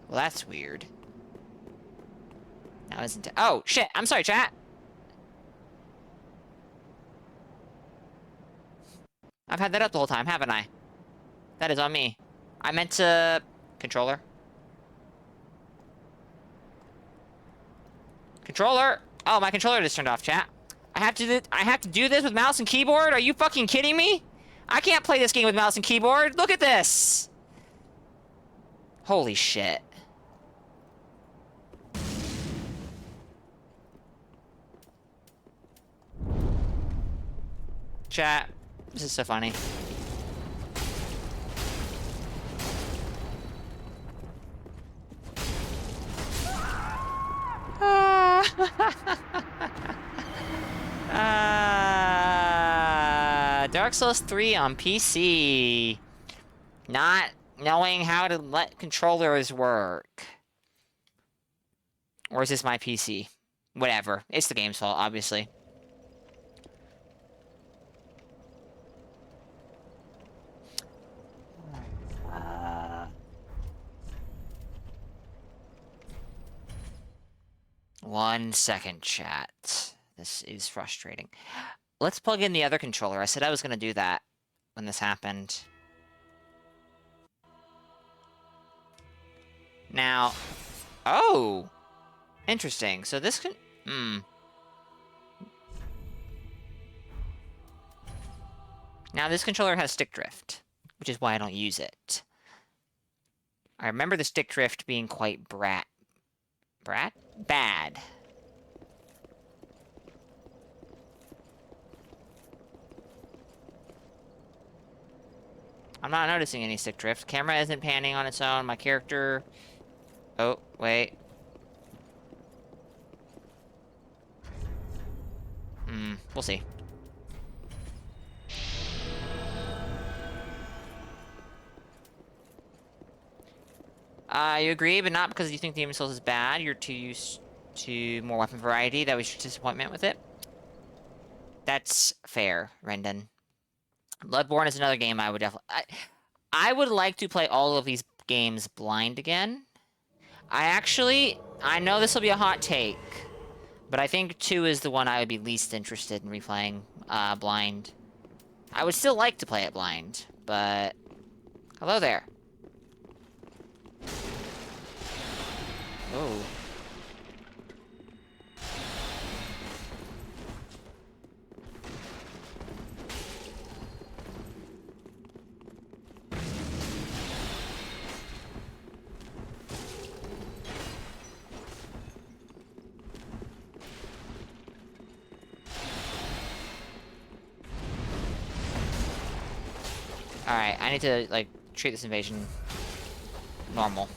Well, that's weird. Now isn't it? Oh, shit! I'm sorry, chat! I've had that up the whole time, haven't I? That is on me. I meant to... Controller? Controller! Oh, my controller just turned off, chat. I have to do this with mouse and keyboard? Are you fucking kidding me? I can't play this game with mouse and keyboard! Look at this! Holy shit. Chat, this is so funny. Dark Souls 3 on PC. Not knowing how to let controllers work. Or is this my PC? Whatever. It's the game's fault, obviously. One second, chat. This is frustrating. Let's plug in the other controller. I said I was going to do that when this happened. Now, oh, interesting. So this can, Now this controller has stick drift, which is why I don't use it. I remember the stick drift being quite bad. I'm not noticing any stick drift. Camera isn't panning on its own. My character... Oh, wait. We'll see. You agree, but not because you think Demon Souls is bad. You're too used to more weapon variety. That was your disappointment with it. That's fair, Rendon. Bloodborne is another game I would definitely... I would like to play all of these games blind again. I know this will be a hot take, but I think 2 is the one I would be least interested in replaying blind. I would still like to play it blind, but... Hello there. Oh. Alright, I need to, like, treat this invasion normal.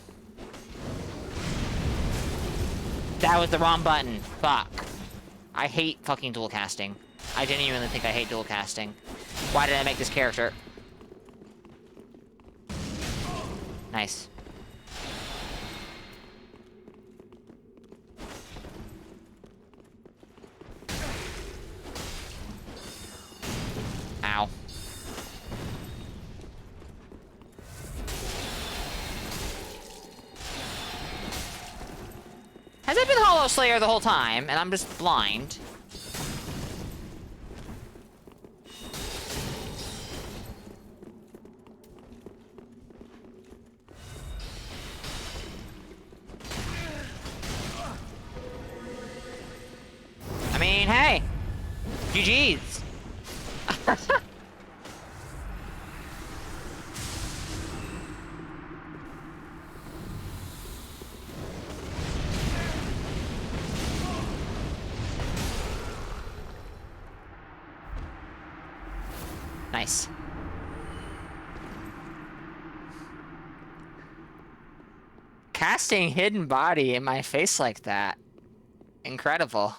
That was the wrong button. Fuck. I hate fucking dual casting. I genuinely think I hate dual casting. Why did I make this character? Nice. Ow. Has it been Hollow Slayer the whole time, and I'm just blind? I mean, hey! GG's! Nice. Casting hidden body in my face like that. Incredible.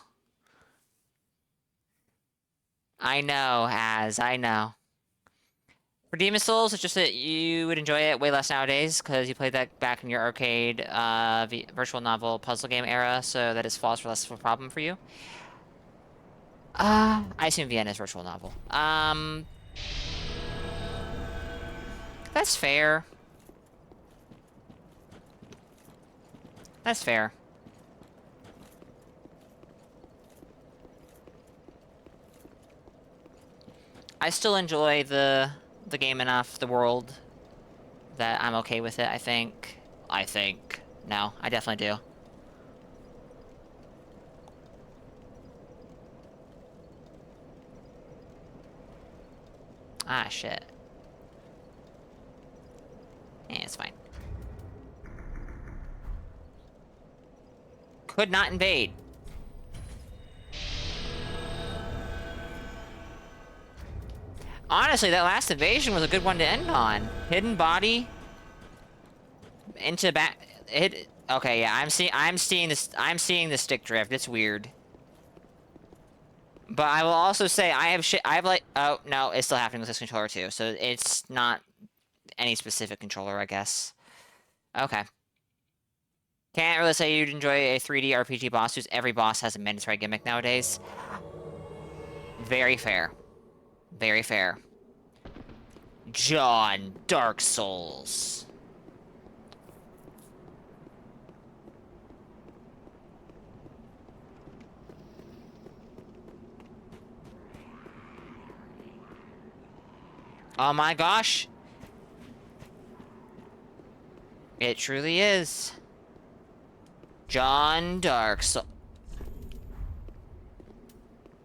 I know, I know. For Demon Souls, it's just that you would enjoy it way less nowadays, because you played that back in your arcade, virtual novel puzzle game era, so that its flaws were less of a problem for you. I assume Vienna's virtual novel. That's fair. That's fair. I still enjoy the game enough, the world, that I'm okay with it, I think. No, I definitely do. Ah, shit. Eh, it's fine. Could not invade. Honestly, that last invasion was a good one to end on. Hidden body into back. Okay, yeah, I'm seeing the stick drift. It's weird. But I will also say I have like, oh no, it's still happening with this controller too. So it's not any specific controller, I guess. Okay. Can't really say you'd enjoy a 3D RPG boss whose every boss has a mandatory gimmick nowadays. Very fair. Very fair. John, Dark Souls. Oh my gosh. It truly is. John Dark Souls.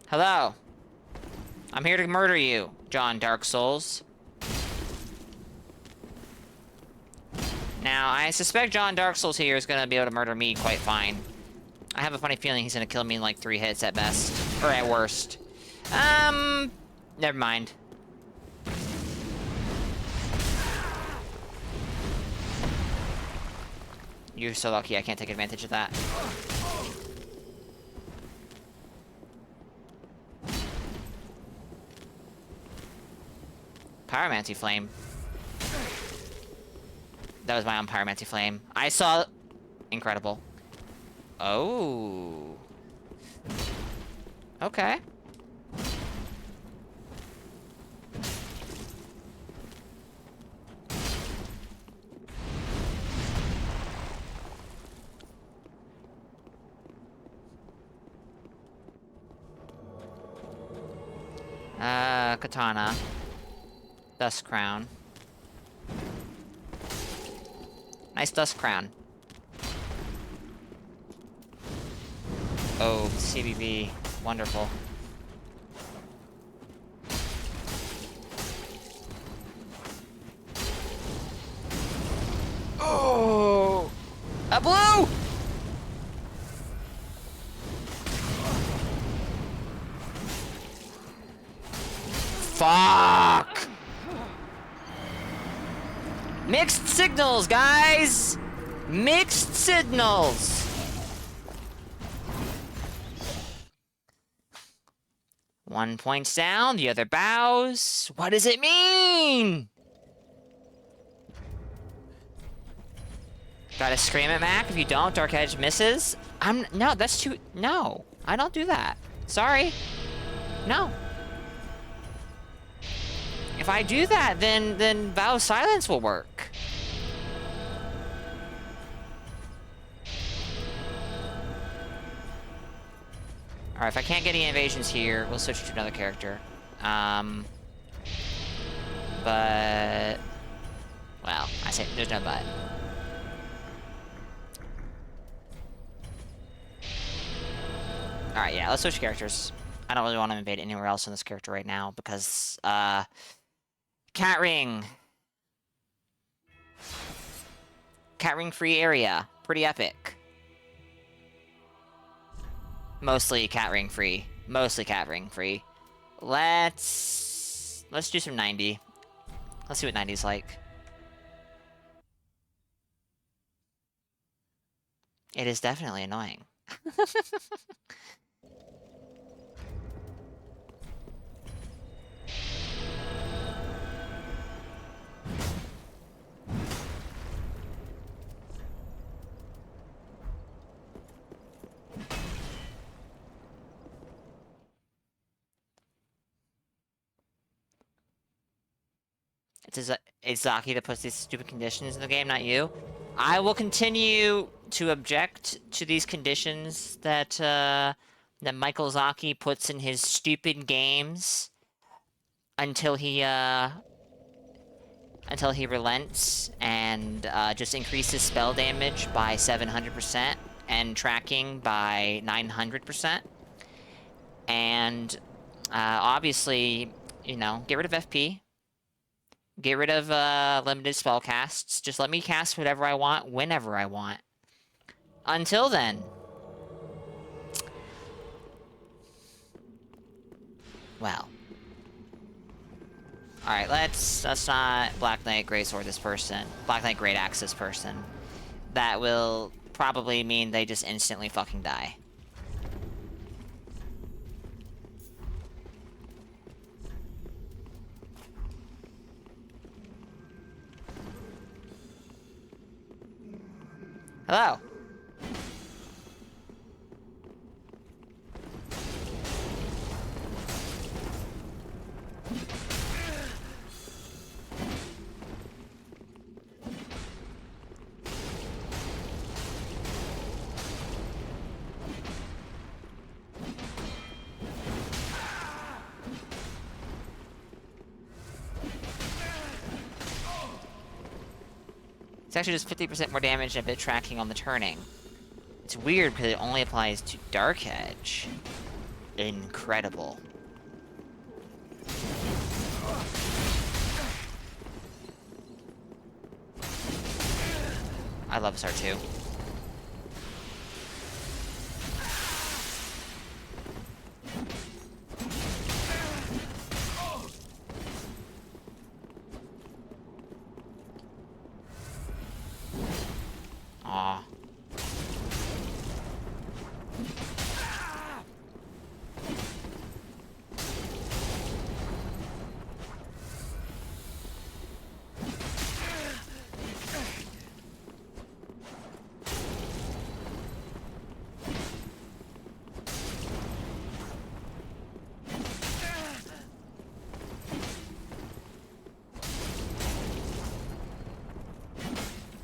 Hello. I'm here to murder you, John Dark Souls. Now, I suspect John Dark Souls here is gonna be able to murder me quite fine. I have a funny feeling he's gonna kill me in like 3 hits at best. Or at worst. Never mind. You're so lucky I can't take advantage of that. Pyromancy Flame. That was my own Pyromancy Flame. I saw... Incredible. Oh. Okay. Katana. Dust Crown. Nice Dust Crown. Oh, CBB. Wonderful. Oh! A blue! Fuck! Mixed signals, guys! Mixed signals! One points down, the other bows. What does it mean? Gotta scream at Mac. If you don't, Dark Edge misses. No, that's too... No, I don't do that. Sorry. No. If I do that, then Vow of Silence will work. Alright, if I can't get any invasions here, we'll switch to another character. But... Well, I say there's no but. Alright, yeah, let's switch characters. I don't really want to invade anywhere else in this character right now, because, Cat Ring. Cat Ring free area. Pretty epic. Mostly Cat Ring free. Mostly Cat Ring free. Let's do some 90. Let's see what 90's like. It is definitely annoying. It's Zaki that puts these stupid conditions in the game, not you. I will continue to object to these conditions that that Michael Zaki puts in his stupid games until he relents and just increases spell damage by 700% and tracking by 900%. And obviously, you know, get rid of FP. Get rid of limited spell casts. Just let me cast whatever I want, whenever I want. Until then. Well. Alright, let's not Black Knight Greatsword this person. Black Knight Great Axe this person. That will probably mean they just instantly fucking die. Hello. It's actually just 50% more damage and a bit tracking on the turning. It's weird because it only applies to Dark Edge. Incredible. I love Star 2. Aw.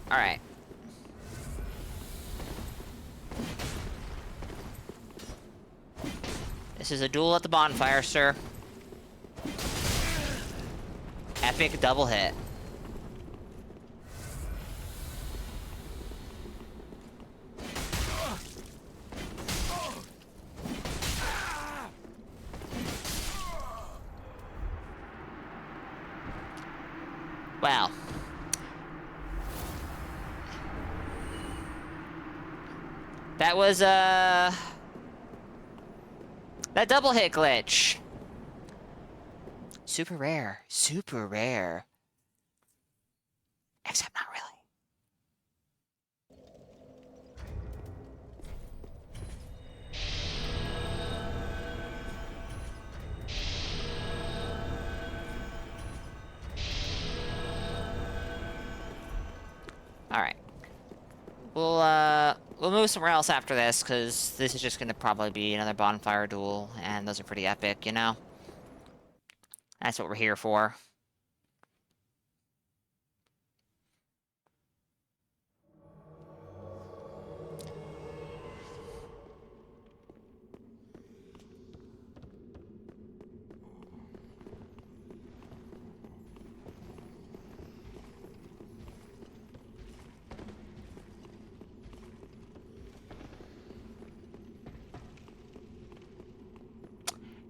Alright. This is a duel at the bonfire, sir. Epic double hit. Wow. That was, that double hit glitch. Super rare. Super rare. Except not really. Alright. We'll move somewhere else after this, because this is just gonna probably be another bonfire duel, and those are pretty epic, you know? That's what we're here for.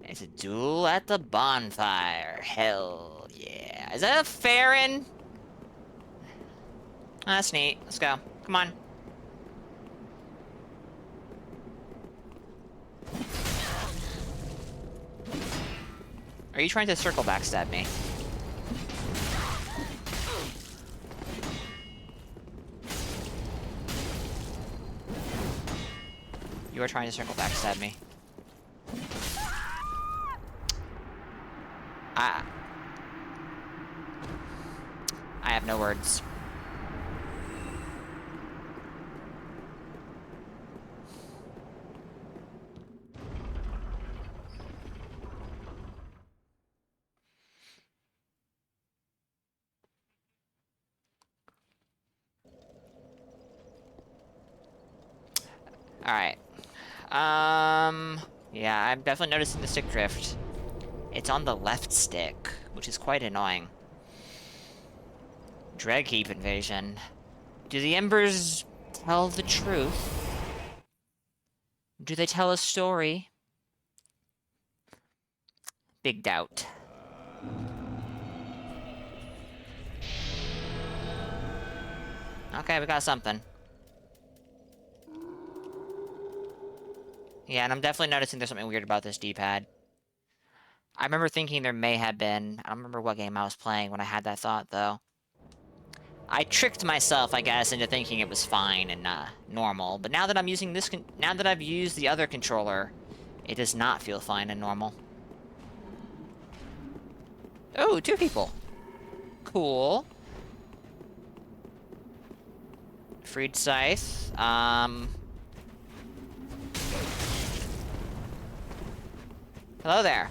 It's a duel at the bonfire. Hell yeah. Is that a Farron? Oh, that's neat. Let's go. Come on. Are you trying to circle backstab me? You are trying to circle backstab me. I have no words. Alright. Yeah, I'm definitely noticing the stick drift. It's on the left stick, which is quite annoying. Dreadkeep invasion. Do the embers tell the truth? Do they tell a story? Big doubt. Okay, we got something. Yeah, and I'm definitely noticing there's something weird about this D-pad. I remember thinking there may have been. I don't remember what game I was playing when I had that thought, though. I tricked myself, I guess, into thinking it was fine and normal. But now that I'm using this, now that I've used the other controller, it does not feel fine and normal. Oh, 2 people. Cool. Freed Scythe. Hello there.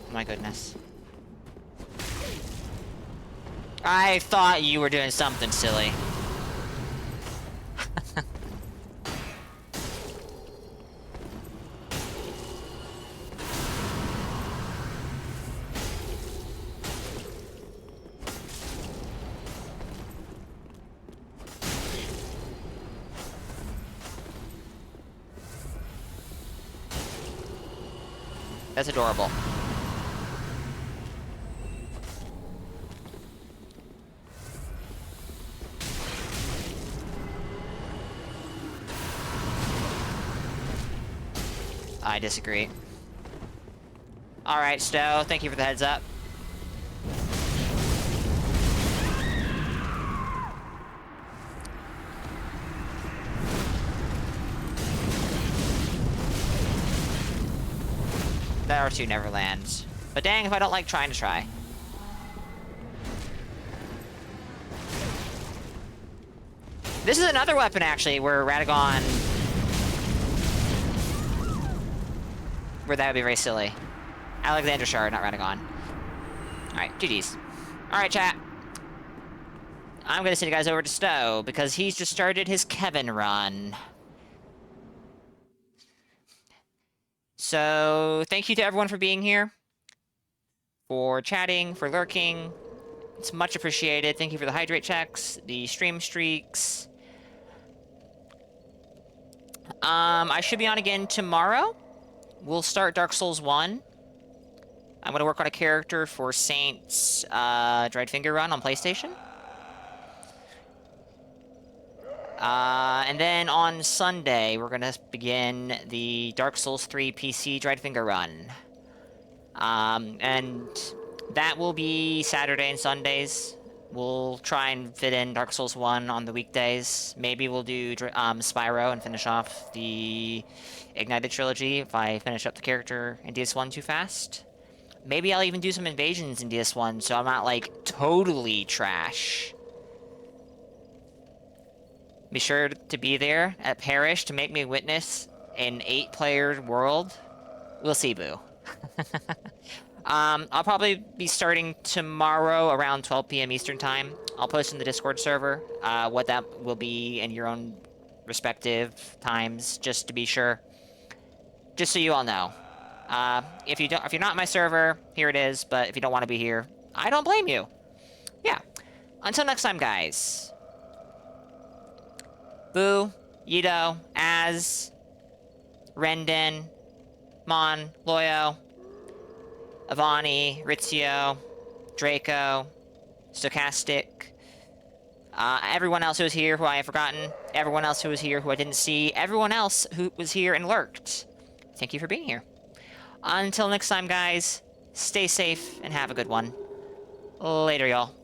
Oh my goodness. I thought you were doing something silly. That's adorable. I disagree. Alright, Stowe, thank you for the heads up. That R2 never lands. But dang if I don't like trying to try. This is another weapon, actually, where Radagon... where that would be very silly. Alexander Shard, not Radagon. Alright, GG's. Alright, chat. I'm gonna send you guys over to Stowe, because he's just started his Kevin run. So, thank you to everyone for being here. For chatting, for lurking. It's much appreciated. Thank you for the hydrate checks, the stream streaks. I should be on again tomorrow. We'll start Dark Souls 1. I'm gonna work on a character for Saint's Dried Finger run on PlayStation. And then on Sunday, we're gonna begin the Dark Souls 3 PC Dried Finger run. And that will be Saturday and Sundays. We'll try and fit in Dark Souls 1 on the weekdays. Maybe we'll do Spyro and finish off the Ignited trilogy if I finish up the character in DS1 too fast. Maybe I'll even do some invasions in DS1 so I'm not, like, totally trash. Be sure to be there at Parish to make me witness an 8-player world. We'll see, boo. I'll probably be starting tomorrow around 12 p.m. Eastern Time. I'll post in the Discord server what that will be in your own respective times, just to be sure. Just so you all know. If you're not in my server, here it is. But if you don't want to be here, I don't blame you. Yeah. Until next time, guys. Boo, Yido, Az, Rendon, Mon, Loyo, Avani, Ritzio, Draco, Stochastic, everyone else who was here who I have forgotten, everyone else who was here who I didn't see, everyone else who was here and lurked. Thank you for being here. Until next time, guys, stay safe and have a good one. Later, y'all.